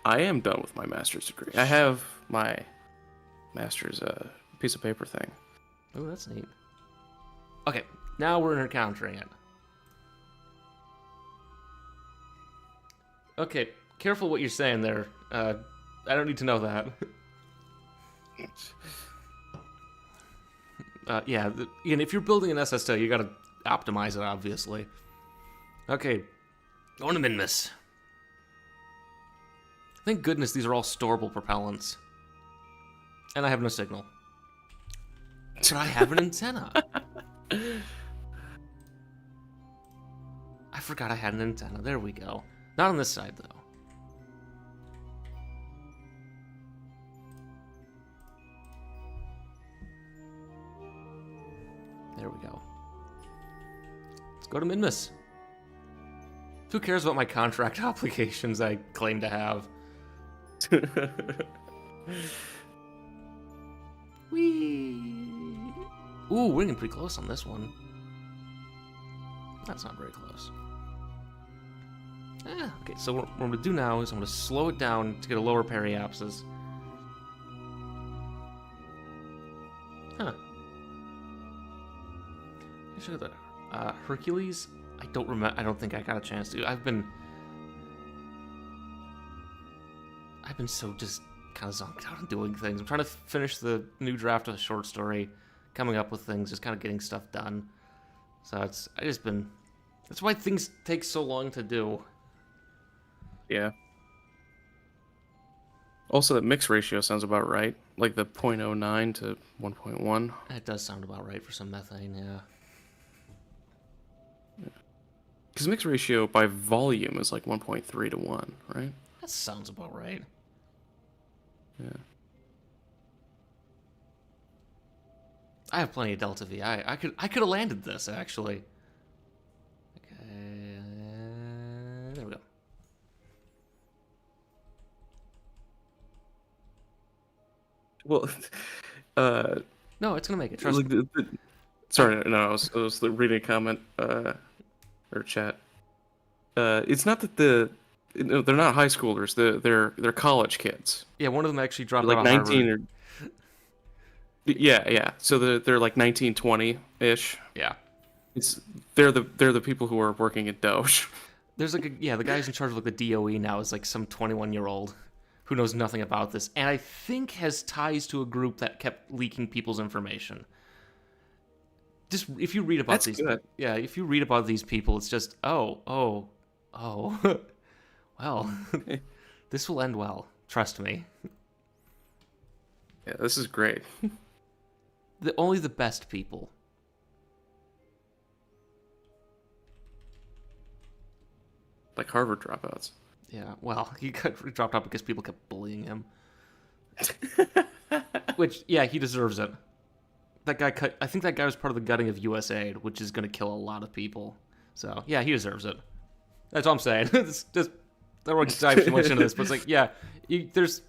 I am done with my master's degree. I have my master's piece of paper thing. Oh, that's neat. Okay, now we're encountering it. Okay, careful what you're saying there. I don't need to know that. Yeah, and if you're building an SSO, you gotta optimize it, obviously. Okay, going to Minmus. Thank goodness these are all storable propellants. And I have no signal. But I have an antenna. I forgot I had an antenna. There we go. Not on this side, though. There we go. Let's go to Minmus. Who cares about my contract obligations I claim to have? Whee! Ooh, we're getting pretty close on this one. That's not very close. Okay, so what I'm going to do now is I'm going to slow it down to get a lower periapsis. Huh. I should have that. Hercules? I don't remember. I don't think I got a chance to. I've been so just kind of zonked out on doing things. I'm trying to finish the new draft of a short story, coming up with things, just kind of getting stuff done. So that's why things take so long to do. Yeah. Also, that mix ratio sounds about right. Like the 0.09 to 1.1. That does sound about right for some methane, yeah. Because mix ratio by volume is like 1.3 to 1, right? That sounds about right. Yeah. I have plenty of Delta V. I could have landed this, actually. Okay, there we go. Well, No, it's gonna make it. Trust me. Sorry, no, I was reading a comment or chat. It's not that they're not high schoolers. They're college kids. Yeah, one of them actually dropped They're out like of 19 Harvard. or yeah. So they're like 19, 20-ish. Yeah. They're the people who are working at Doge. There's like the guy who's in charge of like the DOE now is like some 21-year-old who knows nothing about this, and I think has ties to a group that kept leaking people's information. Just if you read about That's these, good. yeah, if you read about these people, it's just oh, well, this will end well. Trust me. Yeah, this is great. Only the best people. Like Harvard dropouts. Yeah, well, he got dropped out because people kept bullying him. Which, yeah, he deserves it. I think that guy was part of the gutting of USAID, which is going to kill a lot of people. So, yeah, he deserves it. That's all I'm saying. It's just, I don't want to dive too much into this, but it's like, yeah, there's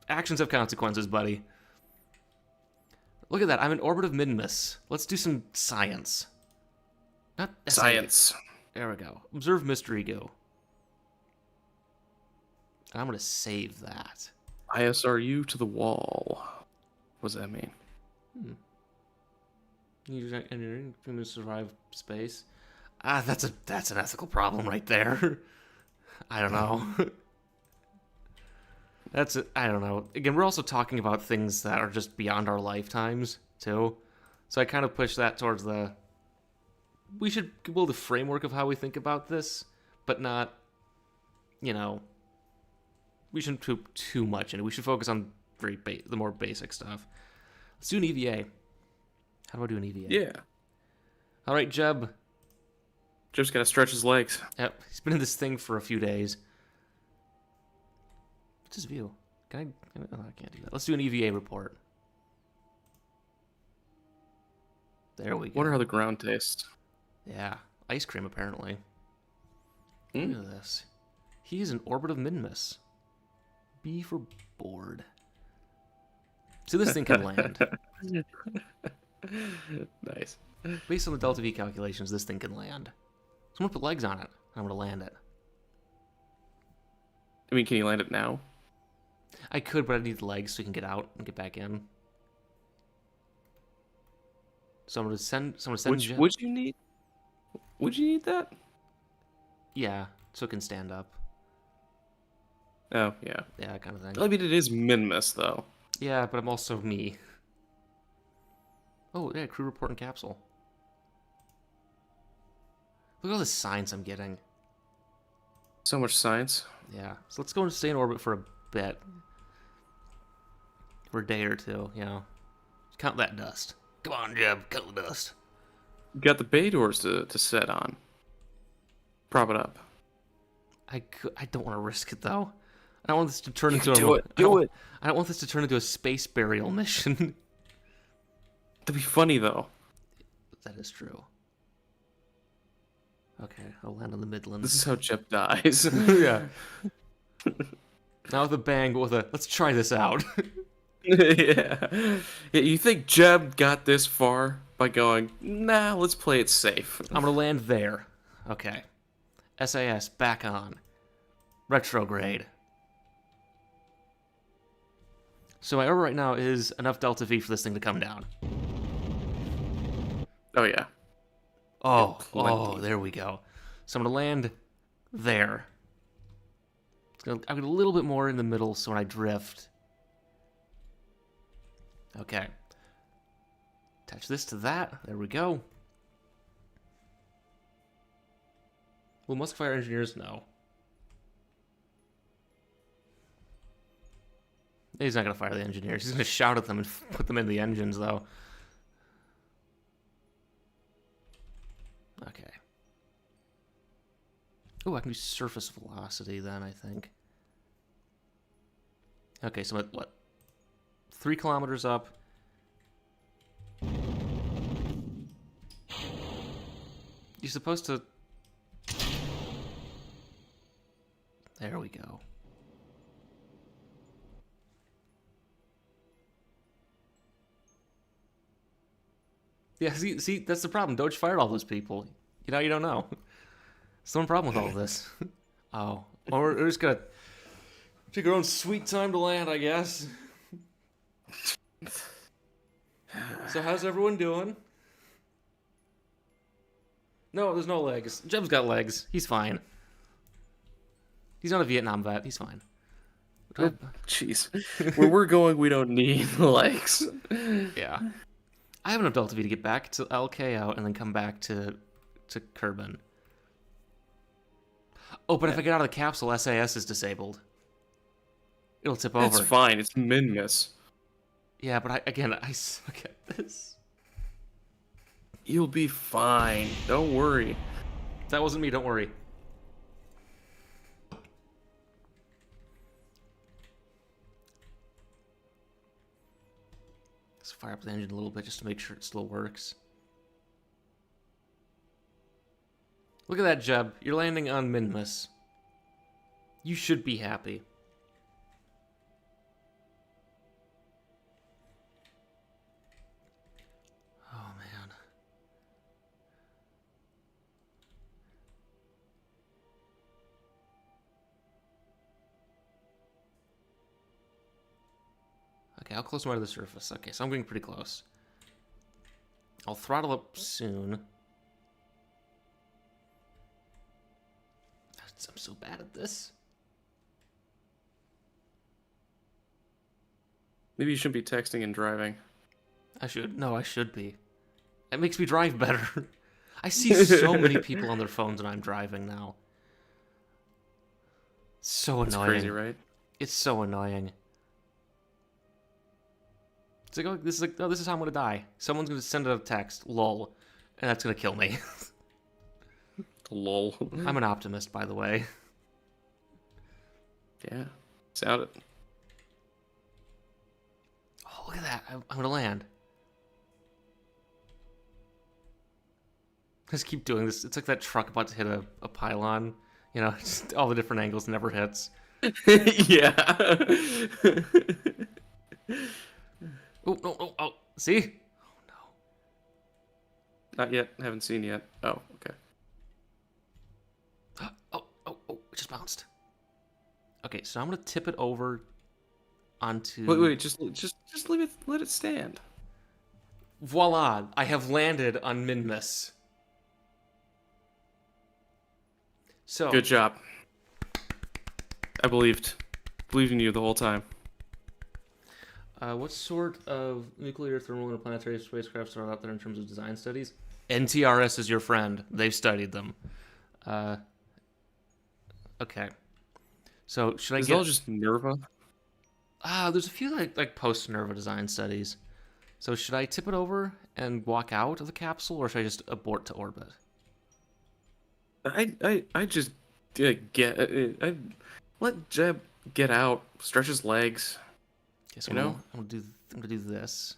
actions have consequences, buddy. Look at that. I'm in orbit of Minmus. Let's do some science. Not Science. There we go. Observe mystery go. And I'm going to save that. ISRU to the wall. What does that mean? Use engineering to survive space. That's an ethical problem right there. I don't know. I don't know. Again, we're also talking about things that are just beyond our lifetimes too. So I kind of push that towards we should build a framework of how we think about this, but not, we shouldn't put too much in it. We should focus on the more basic stuff. Let's do an EVA. How do I do an EVA? Yeah. All right, Jeb. Jeb's got to stretch his legs. Yep, he's been in this thing for a few days. What's his view? Oh, I can't do that. Let's do an EVA report. There we go. Wonder how the ground tastes. Yeah, ice cream apparently. Look at this. He is in orbit of Minmus. B for bored. So this thing can land. Nice. Based on the Delta V calculations, this thing can land. So I'm gonna put legs on it. I'm gonna land it. I mean, can you land it now? I could, but I need the legs so we can get out and get back in. So I'm gonna send. Would you need? Would you need that? Yeah, so it can stand up. Oh yeah. Yeah, that kind of thing. I mean, it is Minmus though. Yeah, but I'm also me. Oh, yeah, crew report and capsule. Look at all the science I'm getting. So much science. Yeah, so let's go and stay in orbit for a bit. For a day or two, Count that dust. Come on, Jeb, count the dust. You got the bay doors to set on. Prop it up. I don't want to risk it, though. I don't want this to turn into Do it. I don't want this to turn into a space burial mission. That'd be funny though. That is true. Okay, I'll land on the Midlands. This is how Jeb dies. Yeah. Not with a bang, but with a let's try this out. Yeah. You think Jeb got this far by going, nah, let's play it safe. I'm gonna land there. Okay. SAS back on. Retrograde. So my orbit right now is enough Delta V for this thing to come down. Oh yeah. Oh, there we go. So I'm gonna land there. I'll get a little bit more in the middle so when I drift. Okay. Attach this to that. There we go. Will Musk fire engineers? No. He's not going to fire the engineers. He's going to shout at them and put them in the engines, though. Okay. Oh, I can do surface velocity then, I think. Okay, so what? 3 kilometers up. You're supposed to... There we go. Yeah, see, that's the problem. Doge fired all those people. You don't know. There's no problem with all this. Oh. Well, we're just gonna take our own sweet time to land, I guess. So how's everyone doing? No, there's no legs. Jeb's got legs. He's fine. He's not a Vietnam vet. He's fine. Jeez. Where we're going, we don't need legs. Yeah. I have enough Delta V to get back to LK out and then come back to Kerbin. Oh, but if I get out of the capsule, SAS is disabled. It'll tip over. It's fine. It's Minmus. Yeah, but I suck at this. You'll be fine. Don't worry. That wasn't me, don't worry. Let's fire up the engine a little bit just to make sure it still works. Look at that, Jeb. You're landing on Minmus. You should be happy. Oh, man. Okay, how close am I to the surface? Okay, so I'm getting pretty close. I'll throttle up soon. I'm so bad at this. Maybe you shouldn't be texting and driving. I should. No, I should be. It makes me drive better. I see so many people on their phones when I'm driving now. So annoying. It's crazy, right? It's so annoying. It's like, oh, this is how I'm gonna die. Someone's gonna send a text, lol, and that's gonna kill me. Lol. I'm an optimist, by the way. Yeah. Sound it. Oh, look at that. I'm gonna land. Just keep doing this. It's like that truck about to hit a pylon. You know, just all the different angles, never hits. Yeah. Oh, no. Oh, see? Oh, no. Not yet. Haven't seen yet. Oh, okay. Oh, it just bounced. Okay, so I'm gonna tip it over onto... Wait, just leave it, let it stand. Voila, I have landed on Minmus. So... Good job. I believed in you the whole time. What sort of nuclear, thermal, and planetary spacecrafts are out there in terms of design studies? NTRS is your friend. They've studied them. Okay. So should I Is get? it all just Nerva? There's a few like post Nerva design studies. So should I tip it over and walk out of the capsule, or should I just abort to orbit? I just I let Jeb get out, stretch his legs. Okay, so You know? I'm gonna do this.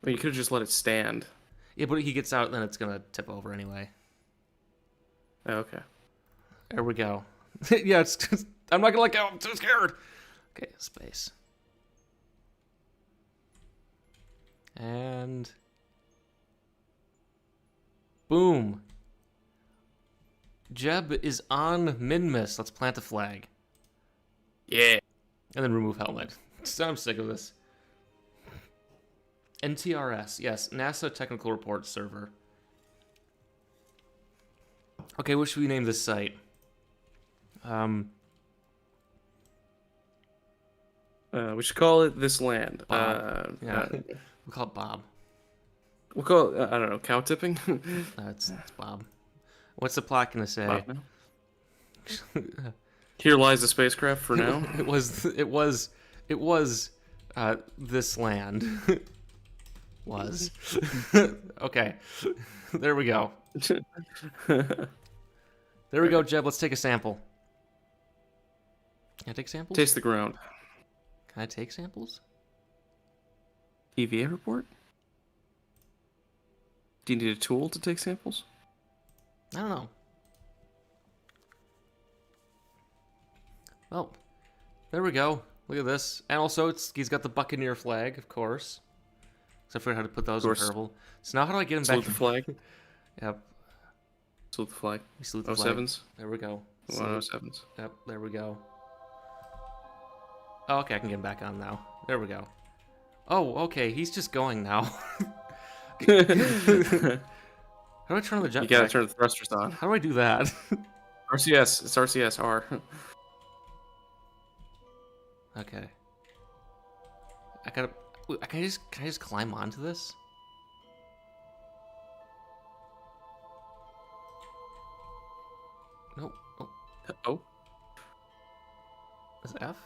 Well, you could have just let it stand. Yeah, but he gets out, then it's gonna tip over anyway. Oh, okay. There we go. Yeah, I'm not gonna let go. I'm too scared. Okay, space. And boom. Jeb is on Minmus. Let's plant a flag. Yeah. And then remove helmet. I'm sick of this. NTRS, yes, NASA Technical Report Server. Okay, what should we name this site? We should call it This Land. Bob. Yeah, we'll call it Bob. We'll call it, I don't know, cow tipping? It's Bob. What's the plot gonna say? Bob now? Here lies the spacecraft for now. It was this land. Was. Okay. There we go. There we go, Jeb. Let's take a sample. Can I take samples? Taste the ground. Can I take samples? EVA report? Do you need a tool to take samples? I don't know. Well, there we go. Look at this. And also, he's got the Buccaneer flag, of course. So I figured out how to put those in course. Kerbal. So now how do I get him Salute back? the flag. Yep. Salute the flag. We salute the Oh flag. sevens. There we go. 107s. Yep, there we go. Oh, okay, I can get him back on now. There we go. Oh, okay, he's just going now. How do I turn on the jetpack? You gotta turn the thrusters on. How do I do that? RCS. It's RCS R. Okay. I gotta. Wait, can I just climb onto this? No. Oh, Oh. is it F?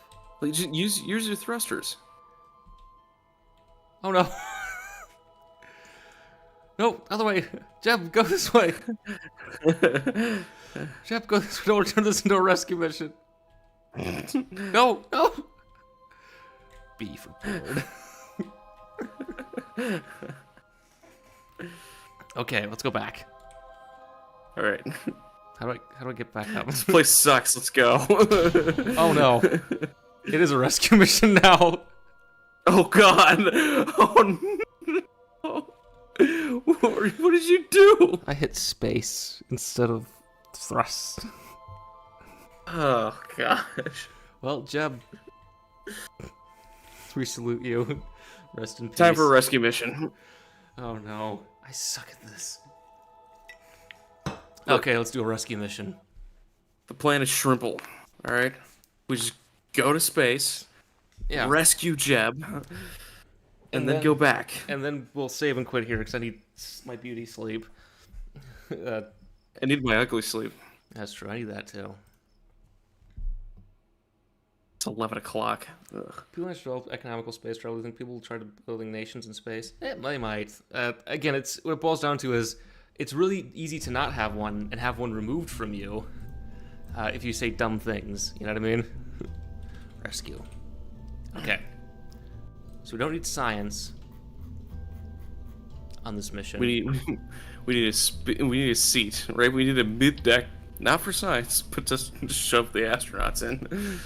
Well, you just use your thrusters. Oh no. No, other way. Jeb, go this way. Jeb, go this way. Don't turn this into a rescue mission. No, no. B for bird. Okay, let's go back. All right. How do I get back up? This place sucks. Let's go. Oh no. It is a rescue mission now. Oh God. Oh no. What did you do? I hit space instead of thrust. Oh gosh. Well, Jeb, we salute you. Rest in peace. Time for a rescue mission. Oh no, I suck at this. Okay, let's do a rescue mission. The plan is shrimple. All right. We just go to space, Yeah, rescue Jeb, and then then- go back. and then we'll save and quit here because I need my beauty sleep. I need my ugly sleep. That's true. I need that too. It's 11 o'clock. Ugh. People that develop economical space travel. Do you think people will try to building nations in space? They might. Again, it's what it boils down to is it's really easy to not have one and have one removed from you if you say dumb things. You know what I mean? Rescue. Okay. So we don't need science on this mission. We need a seat, right? We need a mid deck, not for science, but just to shove the astronauts in.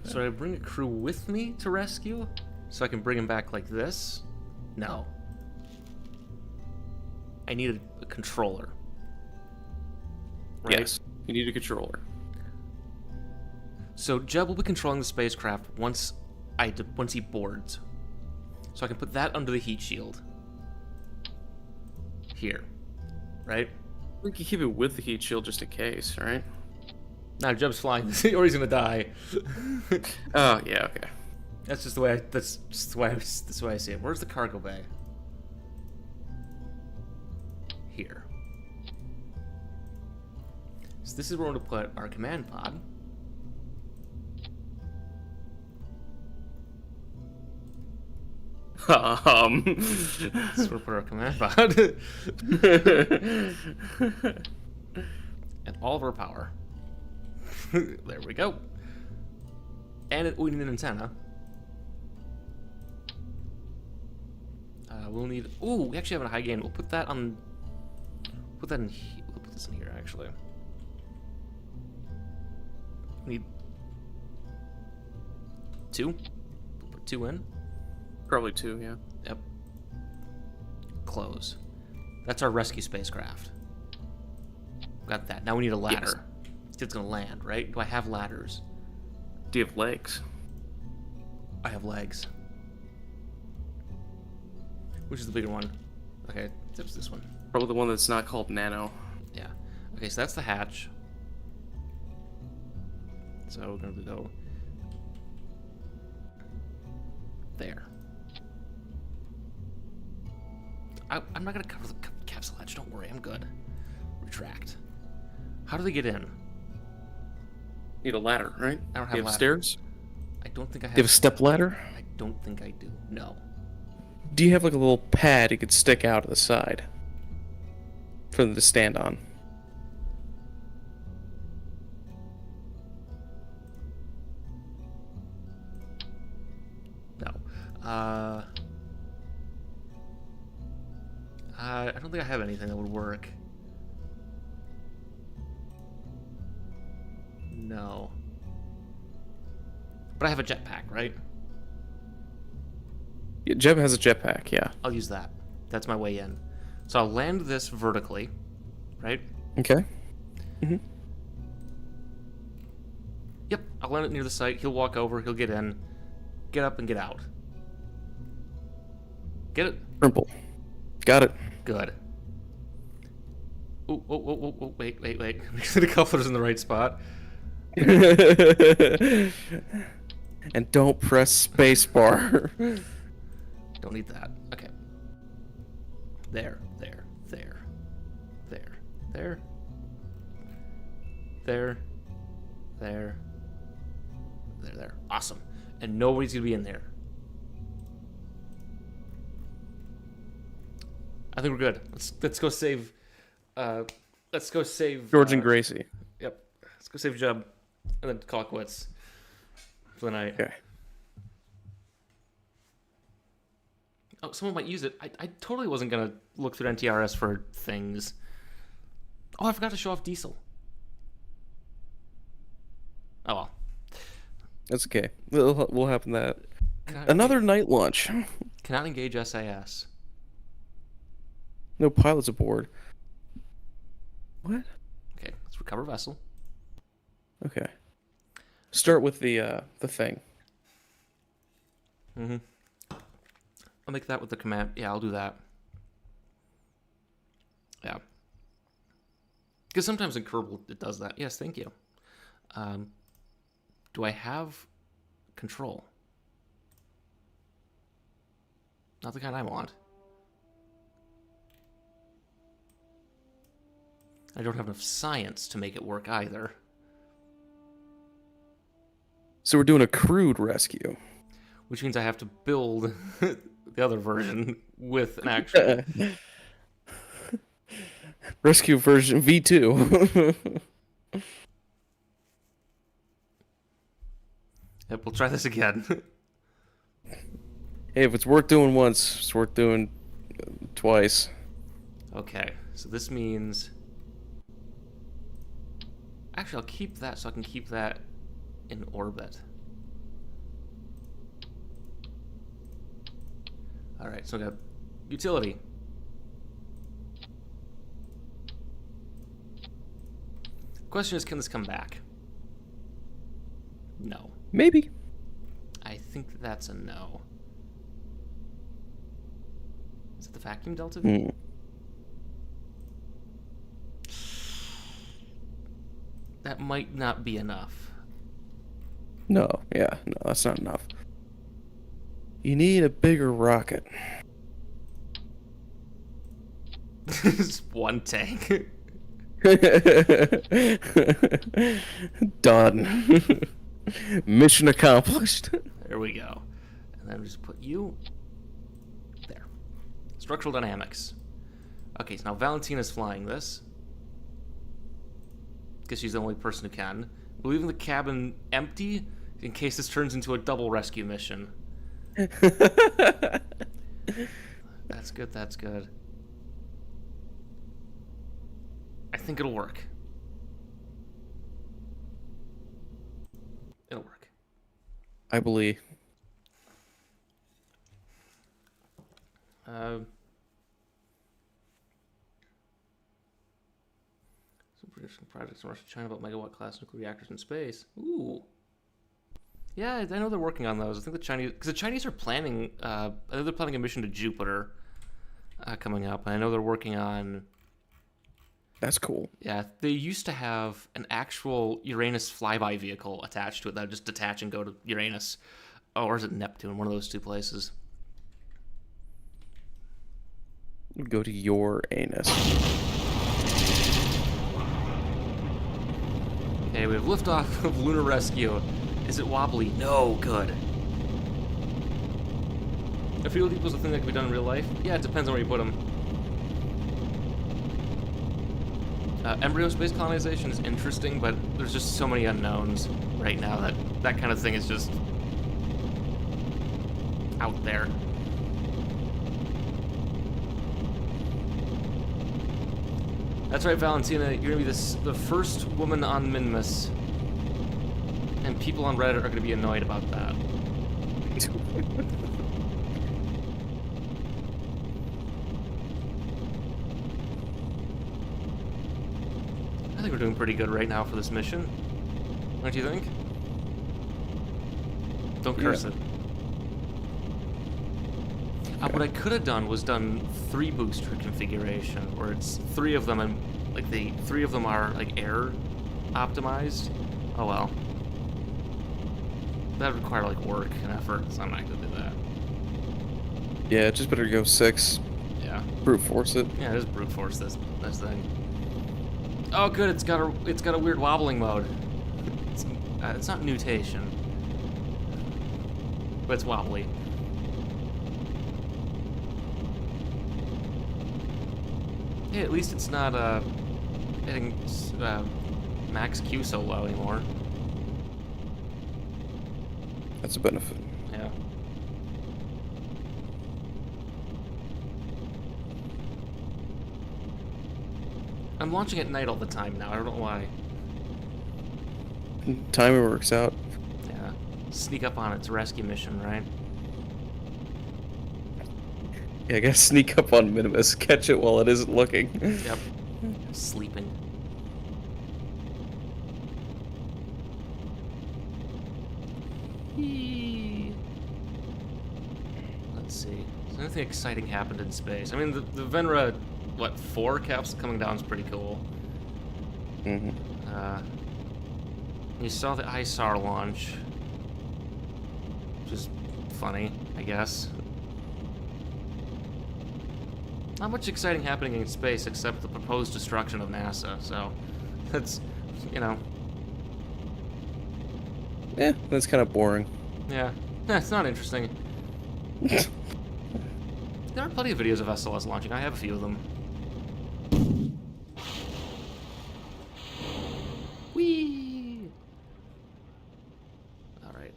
So I bring a crew with me to rescue, so I can bring him back like this. No. I need a controller. Right? Yes, you need a controller. So Jeb will be controlling the spacecraft once he boards. So I can put that under the heat shield. Here. Right? We can keep it with the heat shield just in case, right? Now Jeb's flying, or he's gonna die. Oh yeah, okay. That's just the way. That's the way I see it. Where's the cargo bay? Here. So this is where we're gonna put our command pod. This is where we put our command pod. And all of our power. There we go. And we need an antenna. We'll need. Ooh, we actually have a high gain. We'll put that on. Put that in. We'll put this in here actually. Need 2. We'll put 2 in. Probably 2, yeah. Yep. Close. That's our rescue spacecraft. Got that. Now we need a ladder. It's gonna land, right? Do I have ladders? Do you have legs? I have legs. Which is the bigger one? Okay, it's this one. Probably the one that's not called Nano. Yeah. Okay, so that's the hatch. So we're gonna go there. I'm not gonna cover the capsule hatch. Don't worry, I'm good. Retract. How do they get in? Need a ladder, right? I don't have Do you have ladder. stairs? I don't think I Do you have have. a step ladder? I don't think I do. No. Do you have like a little pad you could stick out to the side for them to stand on? No. I don't think I have anything that would work. No. But I have a jetpack, right? Jeb has a jetpack, yeah. I'll use that. That's my way in. So I'll land this vertically, right? Okay. Mm-hmm. Yep, I'll land it near the site. He'll walk over, he'll get in, get up, and get out. Get it? Trimble. Got it. Good. Oh, wait. Make sure the coupler's in the right spot. And don't press spacebar. Don't need that. Okay. There. Awesome. And nobody's gonna be in there. I think we're good. Let's go save. Let's go save George and Gracie. Yep. Let's go save Jeb, and then call it quits for the night. Okay. Oh, someone might use it. I totally wasn't gonna look through NTRS for things. Oh, I forgot to show off Diesel. Oh well. That's okay. We'll happen that. Another night launch. Cannot engage SAS. No pilots aboard. What? Okay, let's recover vessel. Okay. Start with the thing. Mm-hmm. I'll make that with the command. Yeah, I'll do that. Yeah. Because sometimes in Kerbal it does that. Yes, thank you. Do I have control? Not the kind I want. I don't have enough science to make it work either. So we're doing a crude rescue. Which means I have to build the other version with an actual... Rescue version V2. Yep, we'll try this again. Hey, if it's worth doing once, it's worth doing twice. Okay, so this means... Actually, I'll keep that so I can keep that in orbit. Alright, so we got utility. Question is, can this come back? No. Maybe. I think that's a no. Is it the vacuum delta V? Mm. That might not be enough. No, that's not enough. You need a bigger rocket. Just one tank. Done. Mission accomplished. There we go. And then we just put you there. Structural dynamics. Okay, so now Valentina's flying this. Because she's the only person who can. We're leaving the cabin empty in case this turns into a double rescue mission. That's good, that's good. I think it'll work. It'll work. I believe. Some prediction projects in Russia, China about megawatt-class nuclear reactors in space. Ooh. Yeah, I know they're working on those. I think the Chinese, because the Chinese are planning, I know they're planning a mission to Jupiter coming up, and I know they're working on. That's cool. Yeah, they used to have an actual Uranus flyby vehicle attached to it that would just detach and go to Uranus. Oh, or is it Neptune? One of those two places. Go to your anus. Okay, we have liftoff of Lunar Rescue. Is it wobbly? No, good. A field equals a thing that can be done in real life? Yeah, it depends on where you put them. Embryo space colonization is interesting, but there's just so many unknowns right now that that kind of thing is just out there. That's right, Valentina. You're gonna be the first woman on Minmus, and people on Reddit are gonna be annoyed about that. think we're doing pretty good right now for this mission. Don't you think? Don't curse it. What I could have done was done 3 booster configuration, where it's 3 of them and like the 3 of them are like air optimized. Oh well. That would require like work and effort, so I'm not gonna do that. Yeah, just better go 6. Yeah. Brute force it. Yeah, just brute force this thing. Oh good, it's got a weird wobbling mode. It's not nutation, but it's wobbly. Yeah, at least it's not hitting max Q so low anymore. That's a benefit. Yeah. I'm launching at night all the time now. I don't know why. Timing works out. Yeah. Sneak up on its rescue mission, right? Yeah, I gotta sneak up on Minmus, catch it while it isn't looking. Yep. Sleeping. Let's see. Has anything exciting happened in space? I mean, the Venera, 4 capsule coming down is pretty cool. Mm-hmm. You saw the ISAR launch, which is funny, I guess. Not much exciting happening in space except the proposed destruction of NASA, so that's, you know. Yeah, that's kind of boring. Yeah, it's not interesting. There are plenty of videos of SLS launching. I have a few of them. Whee! Alright.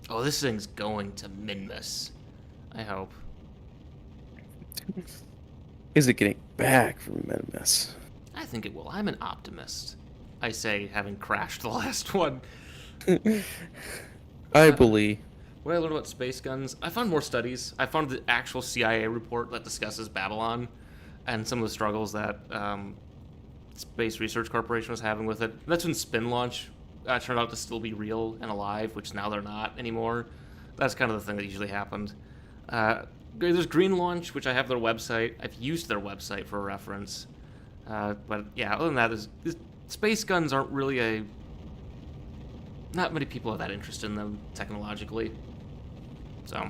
Oh, this thing's going to Minmus. I hope. Is it getting back from Minmus? I think it will. I'm an optimist. I say, having crashed the last one. I believe. What I learned about space guns, I found more studies. I found the actual CIA report that discusses Babylon and some of the struggles that Space Research Corporation was having with it. That's when spin launch turned out to still be real and alive, which now they're not anymore. That's kind of the thing that usually happened. There's Green Launch, which I have their website. I've used their website for reference. But yeah, other than that, space guns aren't really not many people have that interest in them technologically. So.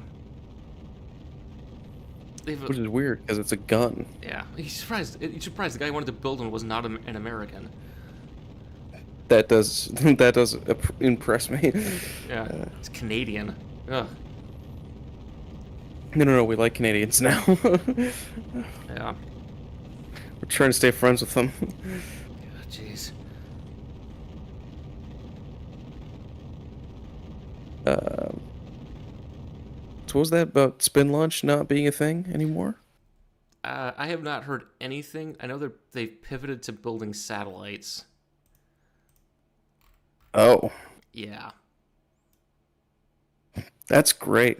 Which is weird, because it's a gun. Yeah. You're surprised the guy who wanted to build one was not an American. That does impress me. Yeah. It's Canadian. Ugh. No, we like Canadians now. Yeah. We're trying to stay friends with them. Jeez. So what was that about spin launch not being a thing anymore? I have not heard anything. I know they've pivoted to building satellites. Oh. Yeah. That's great.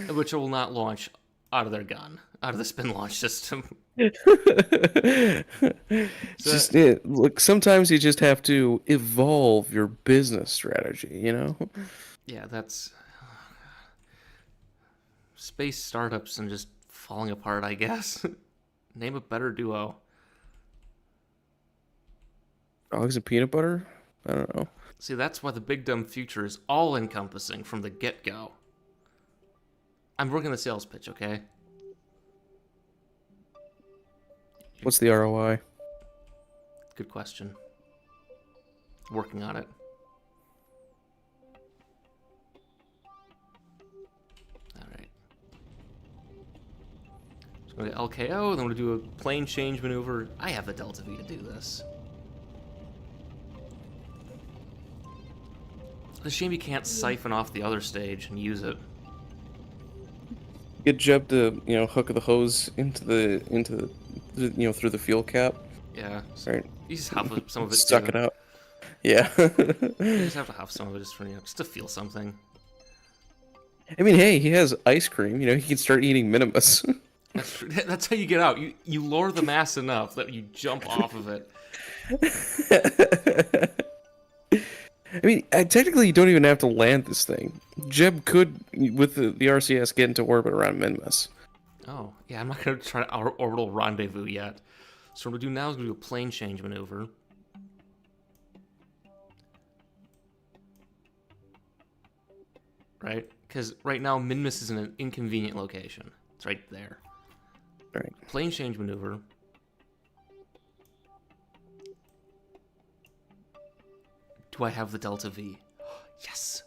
Which will not launch out of their gun, out of the spin launch system. Just it. Look, sometimes you just have to evolve your business strategy, you know? Yeah, that's space startups and just falling apart, I guess. Name a better duo. Dogs and peanut butter? I don't know. See, that's why the big dumb future is all-encompassing from the get-go. I'm working the sales pitch, okay? What's the ROI? Good question. Working on it. Alright. So I'm going to LKO, then I'm going to do a plane change maneuver. I have the Delta V to do this. It's a shame you can't siphon off the other stage and use it. Get Jeb to, hook the hose into the through the fuel cap. Yeah. Right. You just huff some of it. Suck too. it out. Yeah. You just have to huff some of it just to feel something. I mean, hey, he has ice cream. He can start eating Minimus. That's how you get out. You lower the mass enough that you jump off of it. I mean, technically, you don't even have to land this thing. Jeb could, with the RCS, get into orbit around Minmus. Oh, yeah, I'm not going to try our orbital rendezvous yet. So what we're going to do now is going to do a plane change maneuver. Right? Because right now, Minmus is in an inconvenient location. It's right there. Right. Plane change maneuver. Do I have the Delta V? Yes!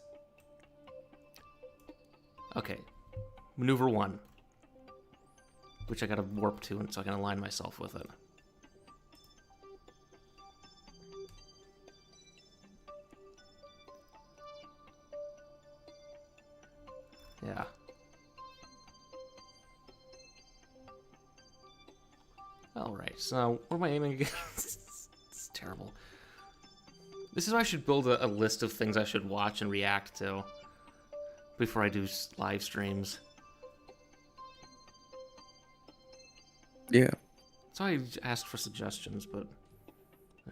Okay. Maneuver 1. Which I gotta warp to, and so I can align myself with it. Yeah. Alright, so where am I aiming again? It's terrible. This is why I should build a list of things I should watch and react to before I do live streams. Yeah. So I asked for suggestions, but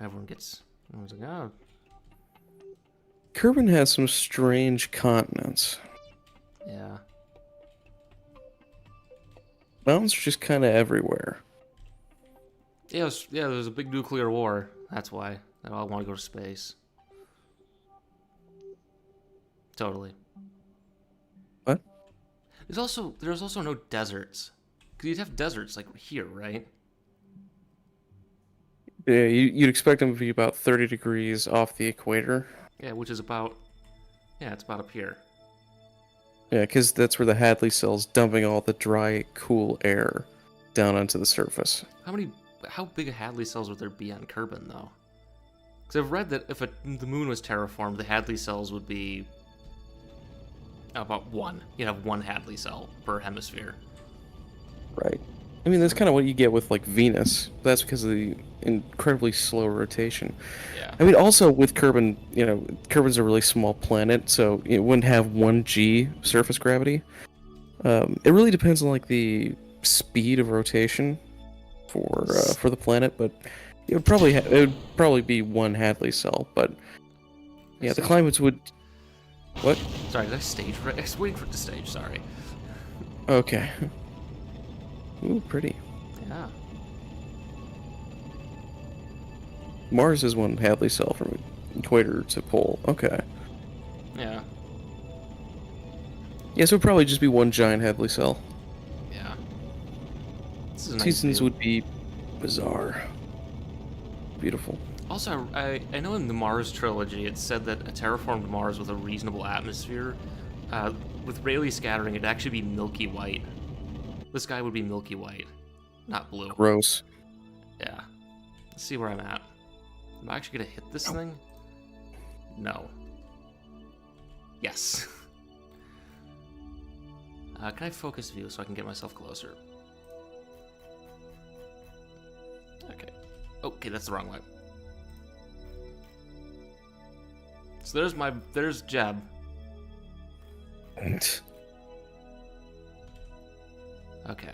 everyone's like, oh. Kerbin has some strange continents. Yeah. Mountains are just kind of everywhere. Yeah, there's a big nuclear war. That's why. I want to go to space. Totally. What? There's also no deserts. Because you'd have deserts like here, right? Yeah, you'd expect them to be about 30 degrees off the equator. Yeah, which is about... Yeah, it's about up here. Yeah, because that's where the Hadley cell's dumping all the dry, cool air down onto the surface. How big a Hadley cells would there be on Kerbin, though? Because I've read that if the moon was terraformed, the Hadley cells would be about 1. You'd have 1 Hadley cell per hemisphere. Right. I mean, that's kind of what you get with, like, Venus. That's because of the incredibly slow rotation. Yeah. I mean, also with Kerbin, Kerbin's a really small planet, so it wouldn't have 1g surface gravity. It really depends on, like, the speed of rotation for the planet, but it would probably be 1 Hadley cell. But yeah, the climates would. What? Sorry, did I stage right? I was waiting for it to stage. Sorry. Okay. Ooh, pretty. Yeah. Mars is 1 Hadley cell from equator to pole. Okay. Yeah. Yeah, so it'd probably just be 1 giant Hadley cell. Yeah. This is a nice Seasons view. would be bizarre. Beautiful. Also, I know in the Mars trilogy it said that a terraformed Mars with a reasonable atmosphere, with Rayleigh scattering, it'd actually be milky white. This guy would be milky white, not blue. Gross. Yeah. Let's see where I'm at. Am I actually gonna hit this thing? No. Yes. Can I focus view so I can get myself closer? Okay. Okay, that's the wrong way. So there's Jeb. Okay.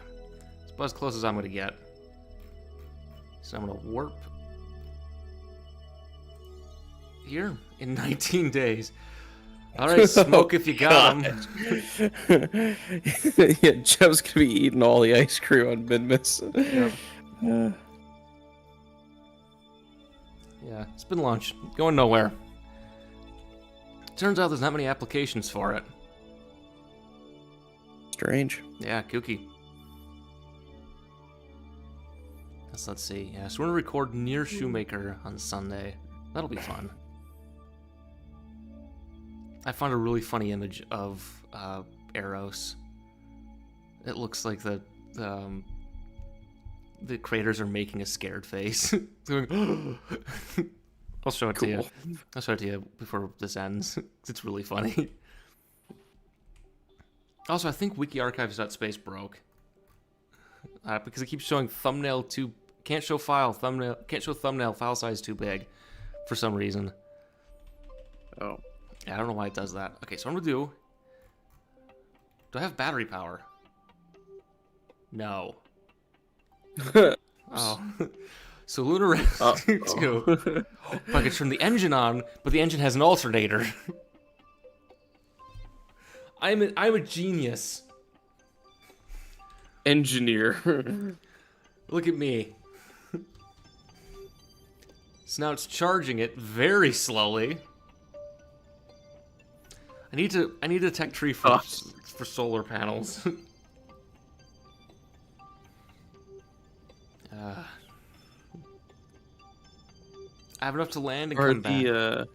It's about as close as I'm gonna get. So I'm gonna warp here in 19 days. Alright, smoke if you got him. Yeah, Jeb's gonna be eating all the ice cream on Minmus. Yep. Yeah, it's been launched. Going nowhere. Turns out there's not many applications for it. Strange. Yeah, kooky. Let's see. Yeah, so we're gonna record near Shoemaker on Sunday. That'll be fun. I found a really funny image of Eros. It looks like the creators are making a scared face. Going, I'll show it to you. I'll show it to you before this ends. It's really funny. Also, I think WikiArchives.space broke because it keeps showing thumbnail too. Can't show thumbnail file size too big for some reason. Oh. Yeah, I don't know why it does that. Okay, so what I'm gonna do. Do I have battery power? No. Oh. So Lunar Rescue 2. If I could turn the engine on, but the engine has an alternator. I'm a genius. Engineer. Look at me. So now it's charging it very slowly. I need to tech tree for solar panels. I have enough to land and come back.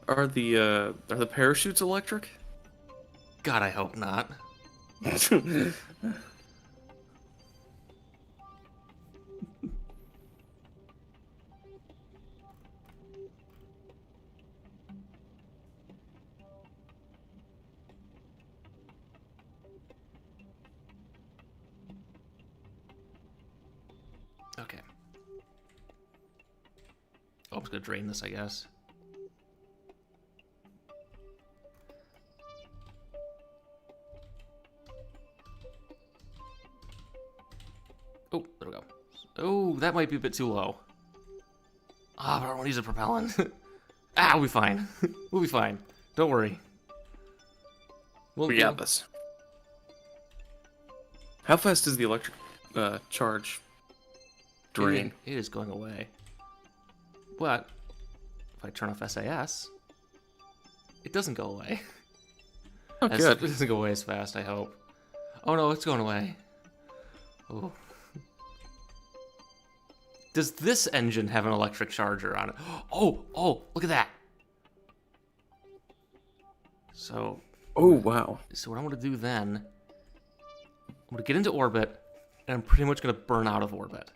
Are the parachutes electric? God, I hope not. Okay. Oh, I'm just gonna drain this, I guess. Oh, there we go. Oh, that might be a bit too low. Ah, but I don't want to use a propellant. We'll be fine. We'll be fine. Don't worry. We got this. How fast does the electric charge drain? It is going away. But if I turn off SAS, it doesn't go away. Oh, good. It doesn't go away as fast, I hope. Oh no, it's going away. Oh. Does this engine have an electric charger on it? Oh, look at that. So. Oh, wow. So what I'm going to do then, I'm going to get into orbit, and I'm pretty much going to burn out of orbit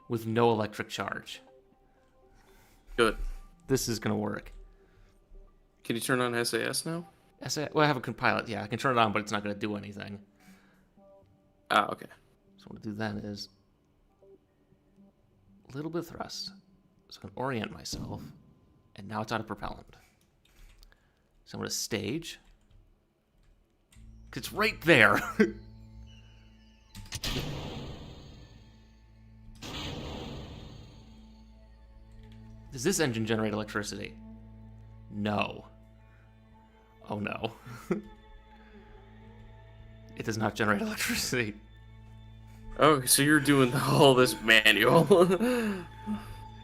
with no electric charge. Good. This is going to work. Can you turn on SAS now? Well, I have a pilot. Yeah, I can turn it on, but it's not going to do anything. Ah, okay. So what I'm going to do then is a little bit of thrust. So I can orient myself, and now it's out of propellant. So I'm going to stage. Because it's right there. Does this engine generate electricity? No. Oh no. It does not generate electricity. Oh, so you're doing all this manual.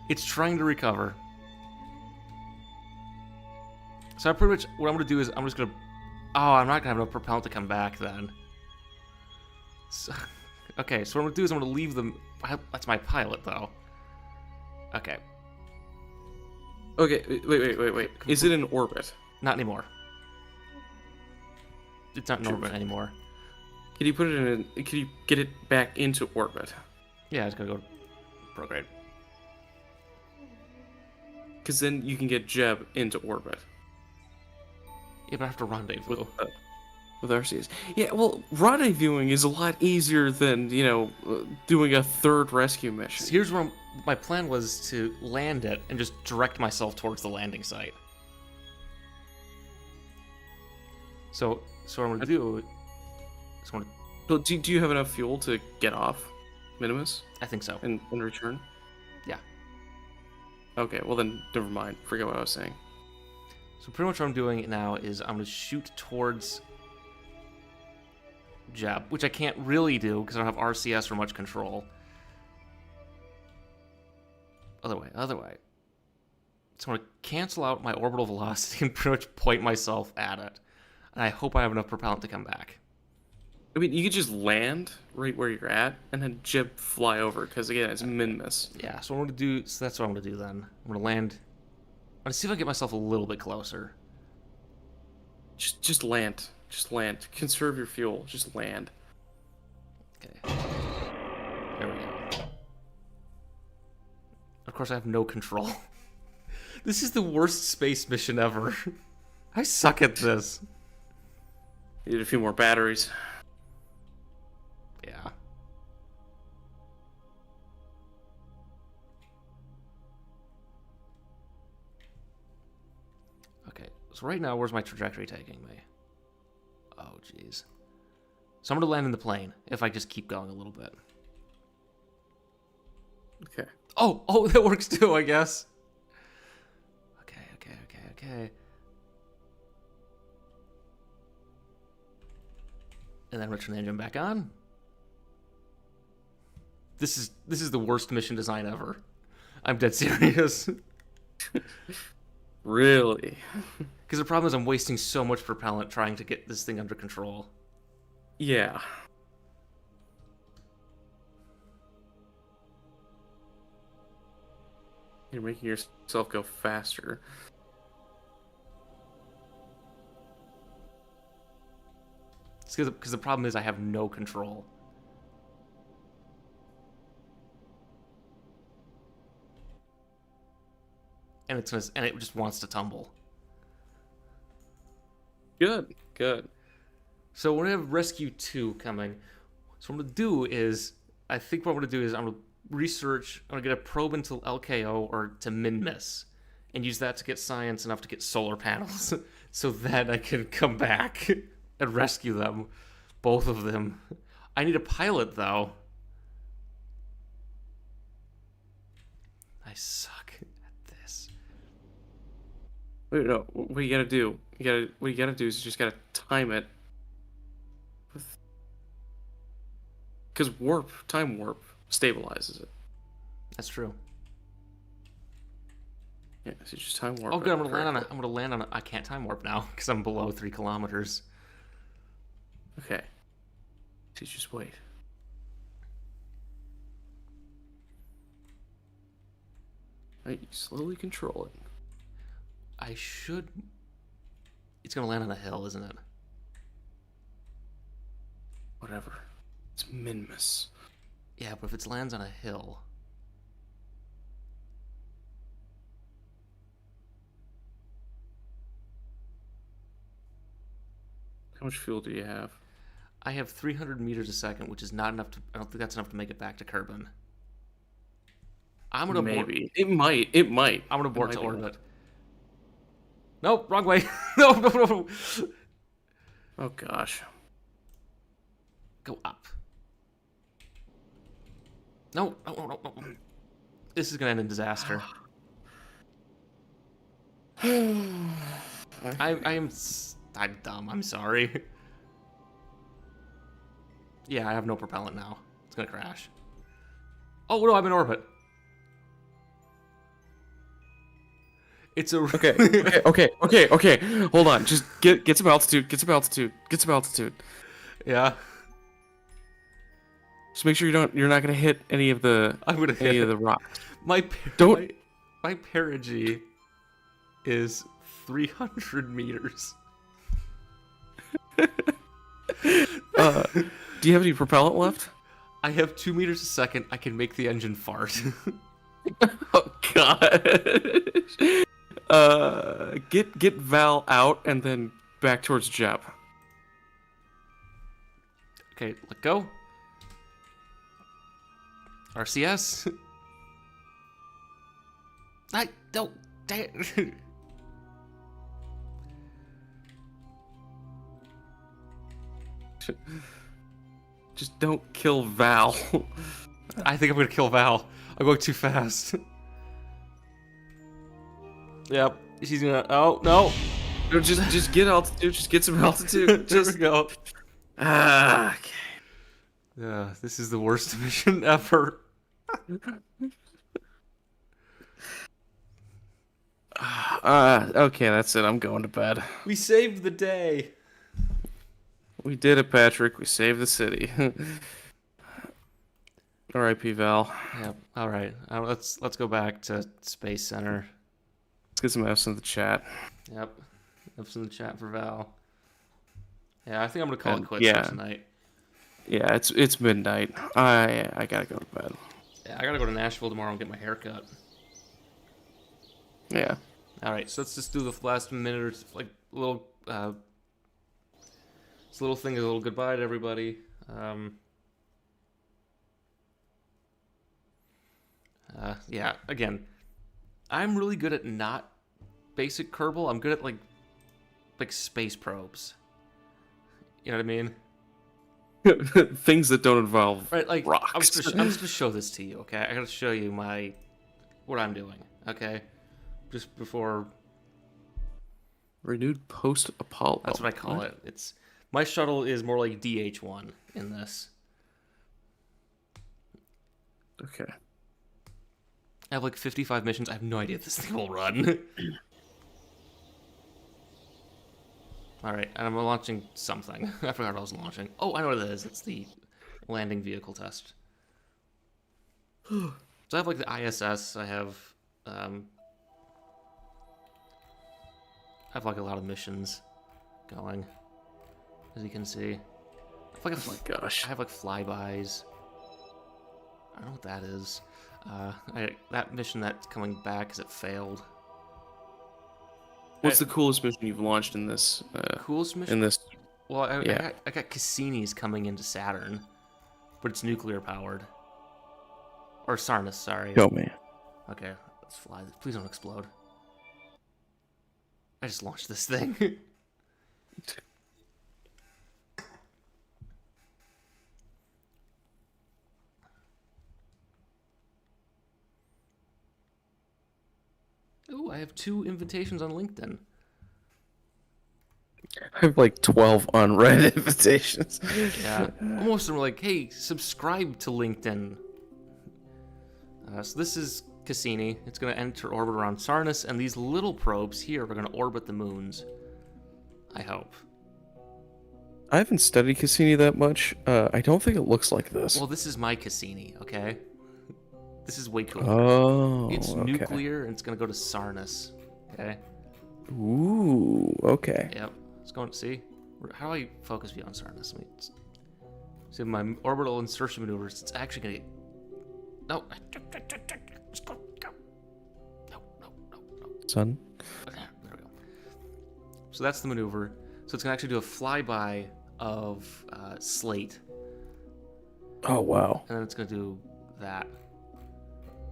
It's trying to recover. So I pretty much, what I'm going to do is I'm just going to... Oh, I'm not going to have enough propellant to come back then. So, okay, so what I'm going to do is I'm going to leave them... That's my pilot, though. Okay. Okay, wait. Is it in orbit? Not anymore. It's not in orbit anymore. Can you put it in... Can you get it back into orbit? Yeah, it's going to go prograde. Because then you can get Jeb into orbit. Yeah, but I have to rendezvous. With RCS. Yeah, well, rendezvousing is a lot easier than, doing a third rescue mission. So here's where my plan was to land it and just direct myself towards the landing site. So what I'm going to do... But do you have enough fuel to get off Minmus? I think so. And return? Yeah. Okay, well then, never mind. Forget what I was saying. So pretty much what I'm doing now is I'm going to shoot towards Jeb, which I can't really do because I don't have RCS or much control. Other way. So I'm going to cancel out my orbital velocity and pretty much point myself at it. And I hope I have enough propellant to come back. I mean, you could just land right where you're at and then Jeb fly over because, again, it's Minmus. Yeah, so what I'm going to do... So that's what I'm going to do then. I'm going to land... I'm going to see if I can get myself a little bit closer. Just land. Just land. Conserve your fuel. Just land. Okay. There we go. Of course, I have no control. This is the worst space mission ever. I suck at this. You need a few more batteries. Yeah. Okay, so right now, where's my trajectory taking me? Oh, jeez. So I'm going to land in the plane if I just keep going a little bit. Okay. Oh, that works too, I guess. Okay. And then return the engine back on. This is the worst mission design ever. I'm dead serious. Really? Because the problem is I'm wasting so much propellant trying to get this thing under control. Yeah. You're making yourself go faster. It's because the problem is I have no control. And it just wants to tumble. Good. So we're gonna have Rescue 2 coming. So what I'm gonna do is, I think what I'm gonna do is I'm gonna research. I'm gonna get a probe into LKO or to Minmus, and use that to get science enough to get solar panels, so that I can come back and rescue them, both of them. I need a pilot though. I suck at this. Wait, no. What you gotta do? What you gotta do is you just gotta time it. Because time warp stabilizes it. That's true. Yeah, so just time warp. Oh, good. I'm gonna land on a. I can't time warp now because I'm below 3 kilometers. Okay. So just wait. Right, you slowly control it. I should. It's gonna land on a hill, isn't it? Whatever. It's Minmus. Yeah, but if it lands on a hill. How much fuel do you have? I have 300 meters a second, which is not enough to. I don't think that's enough to make it back to Kerbin. I'm gonna Maybe. It might. I'm gonna abort to orbit. Nope, wrong way. No. Oh gosh. Go up. No. This is gonna end in disaster. I'm dumb. I'm sorry. Yeah, I have no propellant now. It's gonna crash. Oh no, I'm in orbit. It's a Okay. Hold on. Just get some altitude. Get some altitude. Yeah. Just make sure you're not gonna hit any of the rocks. My perigee is 300 meters. Do you have any propellant left? I have 2 meters a second. I can make the engine fart. Oh god. Get Val out and then back towards Jeb. Okay, let go. RCS. I don't. Just don't kill Val. I think I'm gonna kill Val. I'm going too fast. Yep, she's gonna. Oh no! No, just get altitude. Just get some altitude. There we go. Okay. Yeah, this is the worst mission ever. Okay, that's it. I'm going to bed. We saved the day. We did it, Patrick. We saved the city. R.I.P. Val. Yep. All right. Let's go back to Space Center. Let's get some F's in the chat. Yep. F's in the chat for Val. Yeah, I think I'm gonna call it quits for tonight. Yeah, it's midnight. I gotta go to bed. Yeah, I gotta go to Nashville tomorrow and get my hair cut. Yeah. All right, so let's just do the last minute or like little. This little thing is a little goodbye to everybody. Yeah. Again, I'm really good at not basic Kerbal. I'm good at like space probes. You know what I mean? Things that don't involve Right, like rocks. I'm just gonna show this to you, okay? I gotta show you what I'm doing, okay? Just before. Renewed post-Apollo. That's what I call it. My shuttle is more like DH1 in this. Okay. I have like 55 missions. I have no idea if this thing will run. All right, and I'm launching something. I forgot what I was launching. Oh, I know what it is. It's the landing vehicle test. So I have like the ISS. I have like a lot of missions going, as you can see. I have like Oh my gosh. I have like flybys. I don't know what that is. That mission that's coming back because it failed. What's the coolest mission you've launched in this? Coolest mission? In this. Well, Yeah. I got Cassini's coming into Saturn, but it's nuclear powered. Or Sarnus, sorry. Go, man. Okay, let's fly. Please don't explode. I just launched this thing. Ooh, I have 2 invitations on LinkedIn. I have like 12 unread invitations. Yeah, most of them are like, hey, subscribe to LinkedIn. So this is Cassini. It's going to enter orbit around Sarnus, and these little probes here are going to orbit the moons. I hope. I haven't studied Cassini that much. I don't think it looks like this. Well, this is my Cassini, okay? This is way cooler. Oh, It's okay. nuclear, and it's going to go to Sarnus, okay? Ooh, okay. Yep. It's going to see. How do I focus view on Sarnus? Let me see my orbital insertion maneuvers. It's actually going to get... No. Just go. No. Son. Okay, there we go. So that's the maneuver. So it's going to actually do a flyby of Slate. Oh, wow. And then it's going to do that.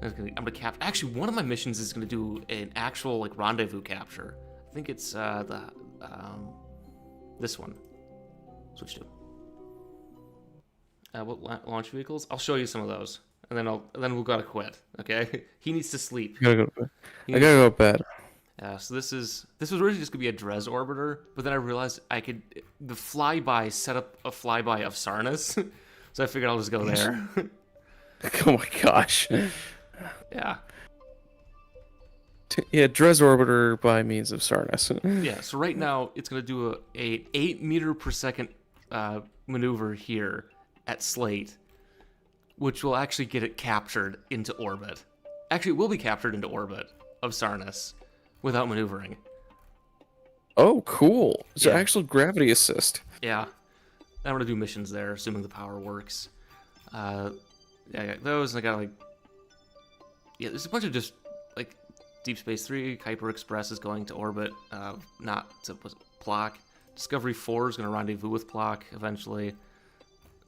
And I'm going to capture... Actually, one of my missions is going to do an actual like rendezvous capture. I think it's this one. Switch to. What launch vehicles? I'll show you some of those. And then we'll gotta quit. Okay, he needs to sleep. I gotta go to bed. Yeah. So this was originally just gonna be a Dres orbiter, but then I realized the flyby set up a flyby of Sarnus, so I figured I'll just go there. Oh my gosh. Yeah. Yeah, Dres orbiter by means of Sarnus. Yeah. So right now it's gonna do a 8 meter per second maneuver here at Slate, which will actually get it captured into orbit. Actually, it will be captured into orbit of Sarnus without maneuvering. Oh, cool. So Yeah. actual gravity assist. Yeah. I'm going to do missions there, assuming the power works. Yeah, I got those, and I got, like... Yeah, there's a bunch of just, like, Deep Space 3, Kuiper Express is going to orbit, not to Plock. Discovery 4 is going to rendezvous with Plock eventually.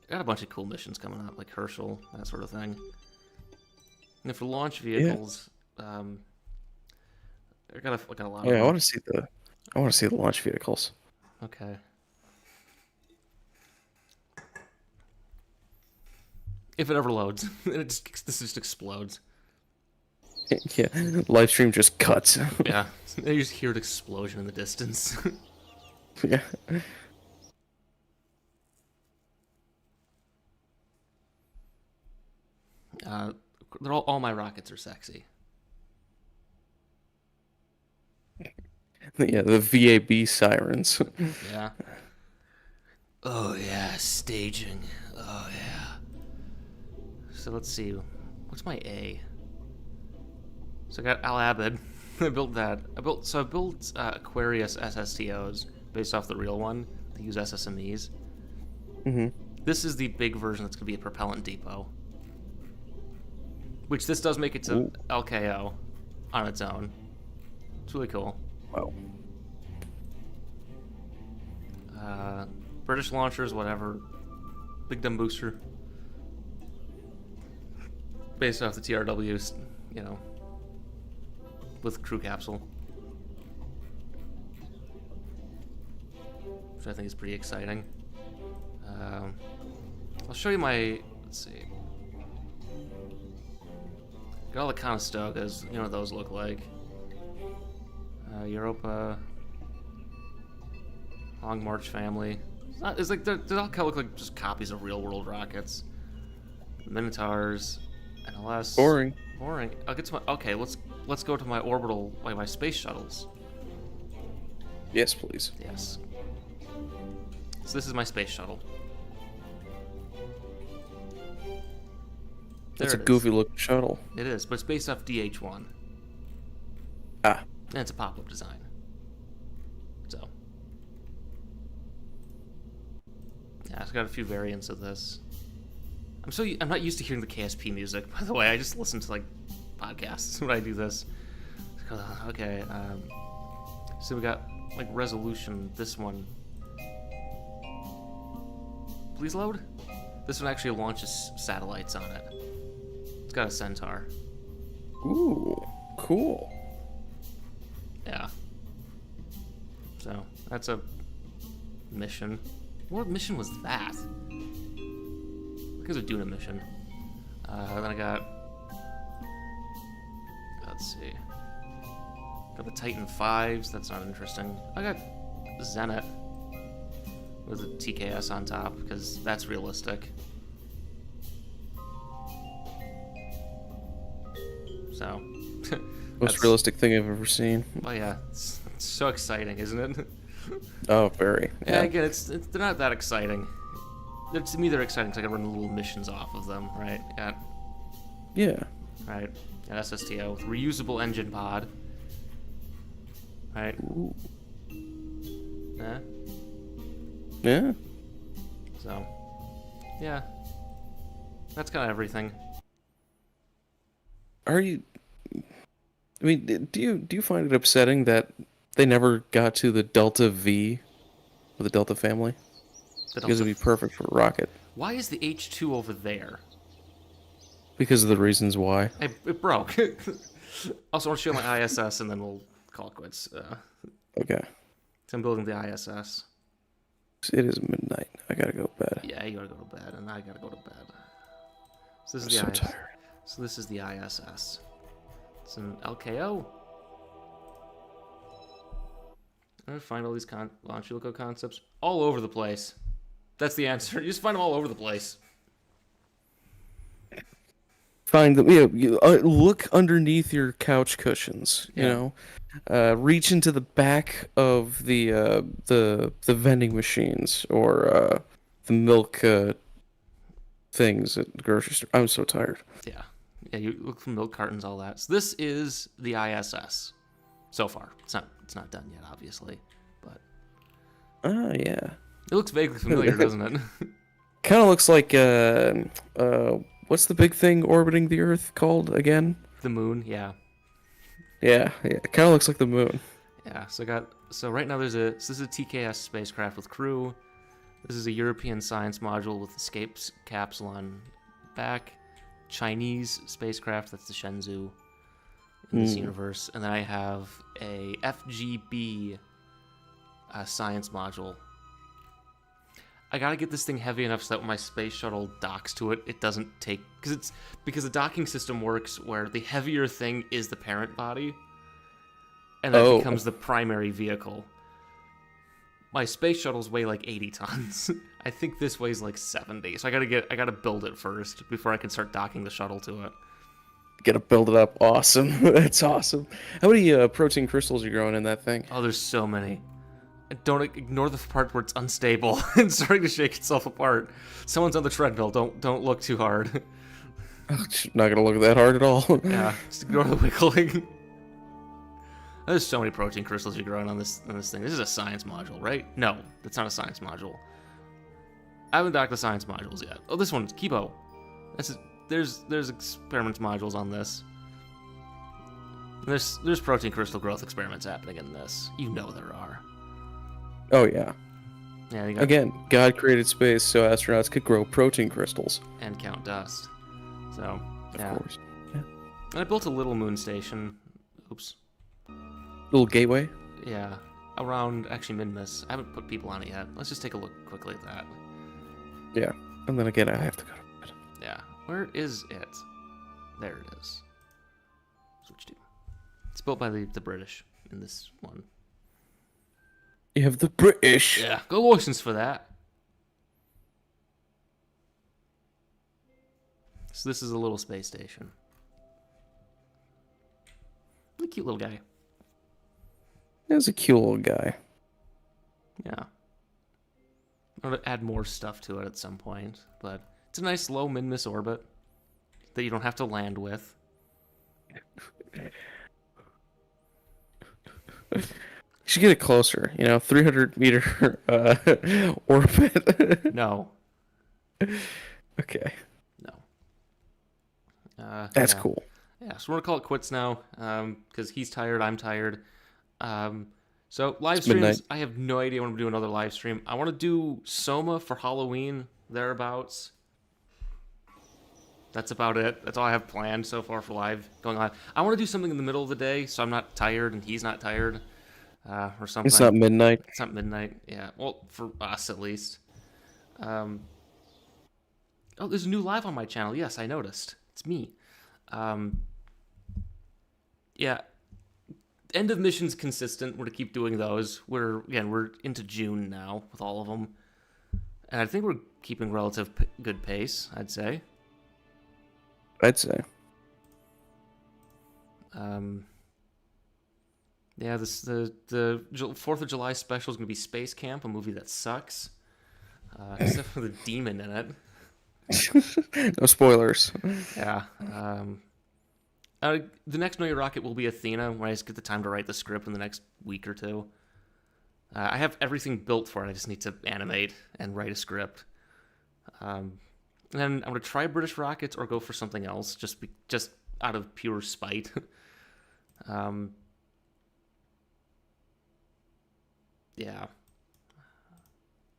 Got a bunch of cool missions coming up, like Herschel, that sort of thing. And for launch vehicles, I got a lot of Yeah, them. I want to see the launch vehicles. Okay. If it ever loads, this just explodes. Yeah, live stream just cuts. Yeah, you just hear an explosion in the distance. Yeah. All my rockets are sexy. Yeah, the VAB sirens. Yeah. Oh yeah, staging. Oh yeah. So let's see. What's my A? So I got Al Abed. I built that. I built Aquarius SSTOs based off the real one. They use SSMEs. Mm-hmm. This is the big version that's gonna be a propellant depot. Which this does make it to Ooh. LKO on its own. It's really cool. Wow. British launchers, whatever. Big dumb booster. Based off the TRWs, you know, with crew capsule. Which I think is pretty exciting. I'll show you my. Let's see. Got all the Conestogas. You know what those look like. Europa. Long March family. It's like they all kind of look like just copies of real-world rockets. Minotaurs. NLS. Boring. Boring. I'll get to my. Okay, let's go to my orbital, like my space shuttles. Yes, please. Yes. So this is my space shuttle. It's a There it is. goofy looking shuttle. It is, but it's based off DH1. Ah. And it's a pop-up design. So. Yeah, I've got a few variants of this. I'm not used to hearing the KSP music, by the way. I just listen to, like, podcasts when I do this. Okay, so we got, like, resolution. This one. Please load? This one actually launches satellites on it. It's got a Centaur. Ooh, cool. Yeah. So, that's a mission. What mission was that? Because of doing a mission. Then I got... Let's see. Got the Titan 5s. That's not interesting. I got Zenit with a TKS on top, because that's realistic. So... Most realistic thing I've ever seen. Oh yeah, it's so exciting, isn't it? Oh, very. Yeah, again, they're not that exciting. To me, they're exciting because I can run little missions off of them, right? Yeah. Right. Got SSTO with reusable engine pod. Right. Ooh. Yeah. Yeah. So, yeah. That's kind of everything. Are you? I mean, do you find it upsetting that they never got to the Delta V, or the Delta family? Because it'd be perfect for a rocket. Why is the H2 over there? Because of the reasons why. It broke. Also, I'll show my ISS and then we'll call it quits. Okay. So I'm building the ISS. It is midnight. I gotta go to bed. Yeah, you gotta go to bed, and I gotta go to bed. So this I'm is the so ISS. tired. So this is the ISS. It's an LKO. I'm gonna find all these launch vehicle concepts all over the place. That's the answer. You just find them all over the place. Find them. You look underneath your couch cushions. You know, reach into the back of the vending machines or the milk things at the grocery store. I'm so tired. Yeah, you look for milk cartons, all that. So this is the ISS. So far, it's not done yet, obviously, but Yeah. it looks vaguely familiar, doesn't it? Kind of looks like what's the big thing orbiting the Earth called again? The moon, yeah. Yeah. It kind of looks like the moon. Yeah, so right now this is a TKS spacecraft with crew. This is a European science module with escape capsule on back. Chinese spacecraft, that's the Shenzhou in this universe. And then I have a FGB science module. I gotta get this thing heavy enough so that when my space shuttle docks to it, it doesn't take... Because the docking system works where the heavier thing is the parent body, and that becomes the primary vehicle. My space shuttles weigh like 80 tons. I think this weighs like 70, so I gotta build it first before I can start docking the shuttle to it. Gotta build it up. Awesome. That's awesome. How many protein crystals are you growing in that thing? Oh, there's so many. Don't ignore the part where it's unstable and starting to shake itself apart. Someone's on the treadmill. Don't look too hard. Not gonna look that hard at all. Yeah, just ignore the wiggling. There's so many protein crystals you're growing on this thing. This is a science module, right? No, that's not a science module. I haven't docked the science modules yet. Oh, this one's Kibo. There's experiments modules on this. There's protein crystal growth experiments happening in this. You know there are. Oh yeah. Yeah. You got, Again, God created space so astronauts could grow protein crystals. and count dust. So yeah. Of course. Yeah. And I built a little moon station. Oops. Little gateway. Yeah. Around actually Minmus. I haven't put people on it yet. Let's just take a look quickly at that. Yeah. And then again, I have to go to bed. Yeah. Where is it? There it is. Switch to. It's built by the British in this one. You have the British. Yeah. Go license for that. So this is a little space station. A cute little guy. That's a cute little guy. Yeah. I'm gonna add more stuff to it at some point, but it's a nice low Minmus orbit that you don't have to land with. You should get it closer, 300-meter orbit. No. Okay. No. That's Yeah. cool. Yeah, so we're gonna call it quits now, because he's tired, I'm tired. So live It's streams, midnight. I have no idea when I'm gonna do another live stream. I want to do Soma for Halloween, thereabouts. That's about it. That's all I have planned so far for live going on. I want to do something in the middle of the day, so I'm not tired and he's not tired, or something. It's not midnight. It's not midnight. Yeah, well, for us at least. Oh, there's a new live on my channel. Yes, I noticed. It's me. Yeah. End of mission's consistent. We're to keep doing those. We're into June now with all of them, and I think we're keeping relative good pace, I'd say. Yeah, the 4th of July special is gonna be Space Camp, a movie that sucks, except for the demon in it. No spoilers. Yeah. The next Know Your Rocket will be Athena, when I just get the time to write the script in the next week or two. I have everything built for it. I just need to animate and write a script. And then I'm gonna try British Rockets or go for something else, just out of pure spite. Yeah.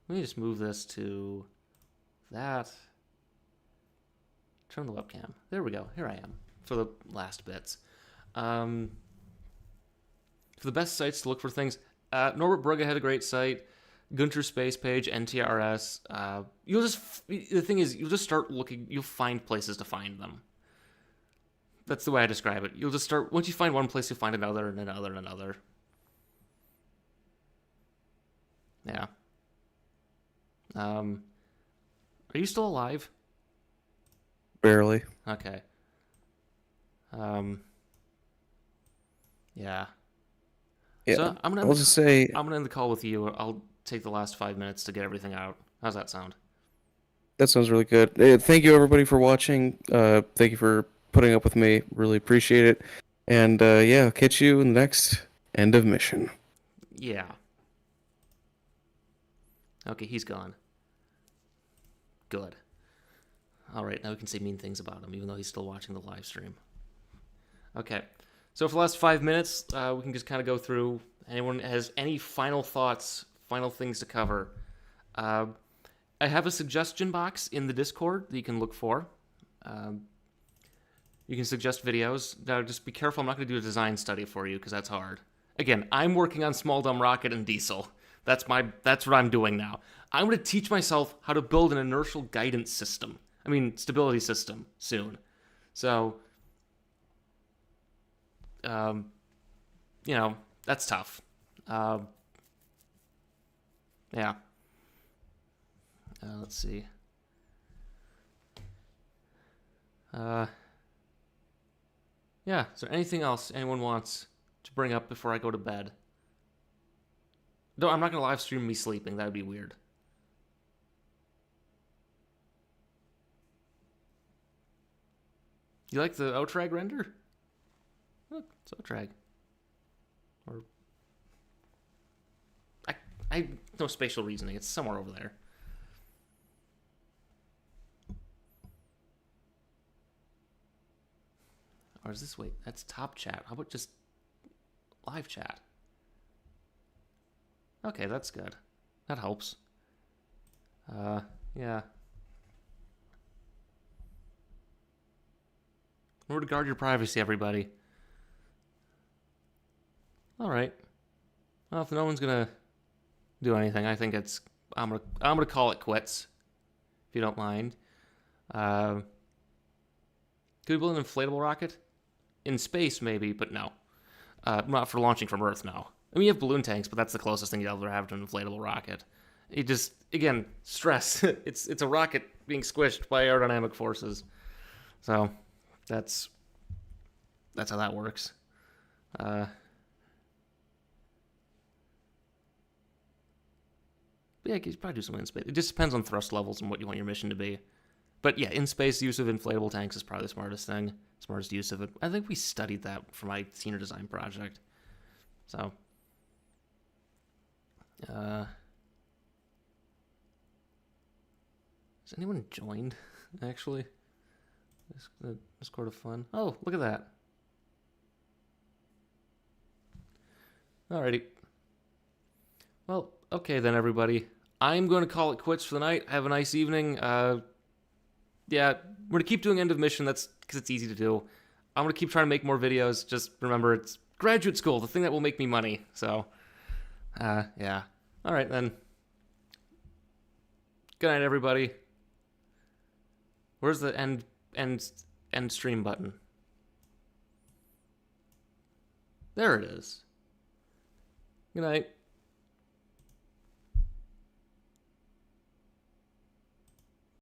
Let me just move this to that. Turn the webcam. There we go. Here I am for the last bits. For the best sites to look for things, Norbert Brugge had a great site. Gunter Space Page, NTRS. The thing is, you'll just start looking. You'll find places to find them. That's the way I describe it. You'll just start, once you find one place, you'll find another and another and another. Yeah. Are you still alive? Barely. Okay. Yeah. Yeah. So I'm I'll just say I'm gonna end the call with you. I'll take the last 5 minutes to get everything out. How's that sound? that sounds really good. Thank you everybody for watching. Thank you for putting up with me. Really appreciate it. And yeah, I'll catch you in the next end of mission. Yeah. Okay, he's gone. Good. All right, now we can say mean things about him, even though he's still watching the live stream. Okay, so for the last 5 minutes, we can just kind of go through. Anyone has any final thoughts, final things to cover? I have a suggestion box in the Discord that you can look for. You can suggest videos. Now, just be careful. I'm not going to do a design study for you because that's hard. Again, I'm working on Small Dumb Rocket and Diesel. That's what I'm doing now. I'm going to teach myself how to build an inertial guidance system. Stability system soon. So, that's tough. Yeah. Let's see. Yeah, is there anything else anyone wants to bring up before I go to bed? No, I'm not going to live stream me sleeping. That would be weird. You like the outrag render? Look, it's outrag. Or I no spatial reasoning. It's somewhere over there. Or is this, wait, that's top chat. How about just live chat? Okay, that's good. That helps. Yeah. Remember to guard your privacy, everybody. Alright. Well, if no one's gonna do anything, I think I'm gonna call it quits. if you don't mind. Could we build an inflatable rocket? In space, maybe, but no. Not for launching from Earth, no. I mean, you have balloon tanks, but that's the closest thing you'll ever have to an inflatable rocket. It just, again, stress. It's a rocket being squished by aerodynamic forces. So, that's how that works. Yeah, you could probably do something in space. It just depends on thrust levels and what you want your mission to be. But yeah, in space, use of inflatable tanks is probably the smartest thing. Smartest use of it. I think we studied that for my senior design project. So, has anyone joined, actually? Discord of Fun. Oh, look at that. Alrighty. Well, okay then, everybody. I'm going to call it quits for the night. Have a nice evening. Yeah, we're going to keep doing end of mission. That's because it's easy to do. I'm going to keep trying to make more videos. Just remember, it's graduate school, the thing that will make me money. So, yeah. All right, then. Good night, everybody. Where's the end stream button? There it is. Good night.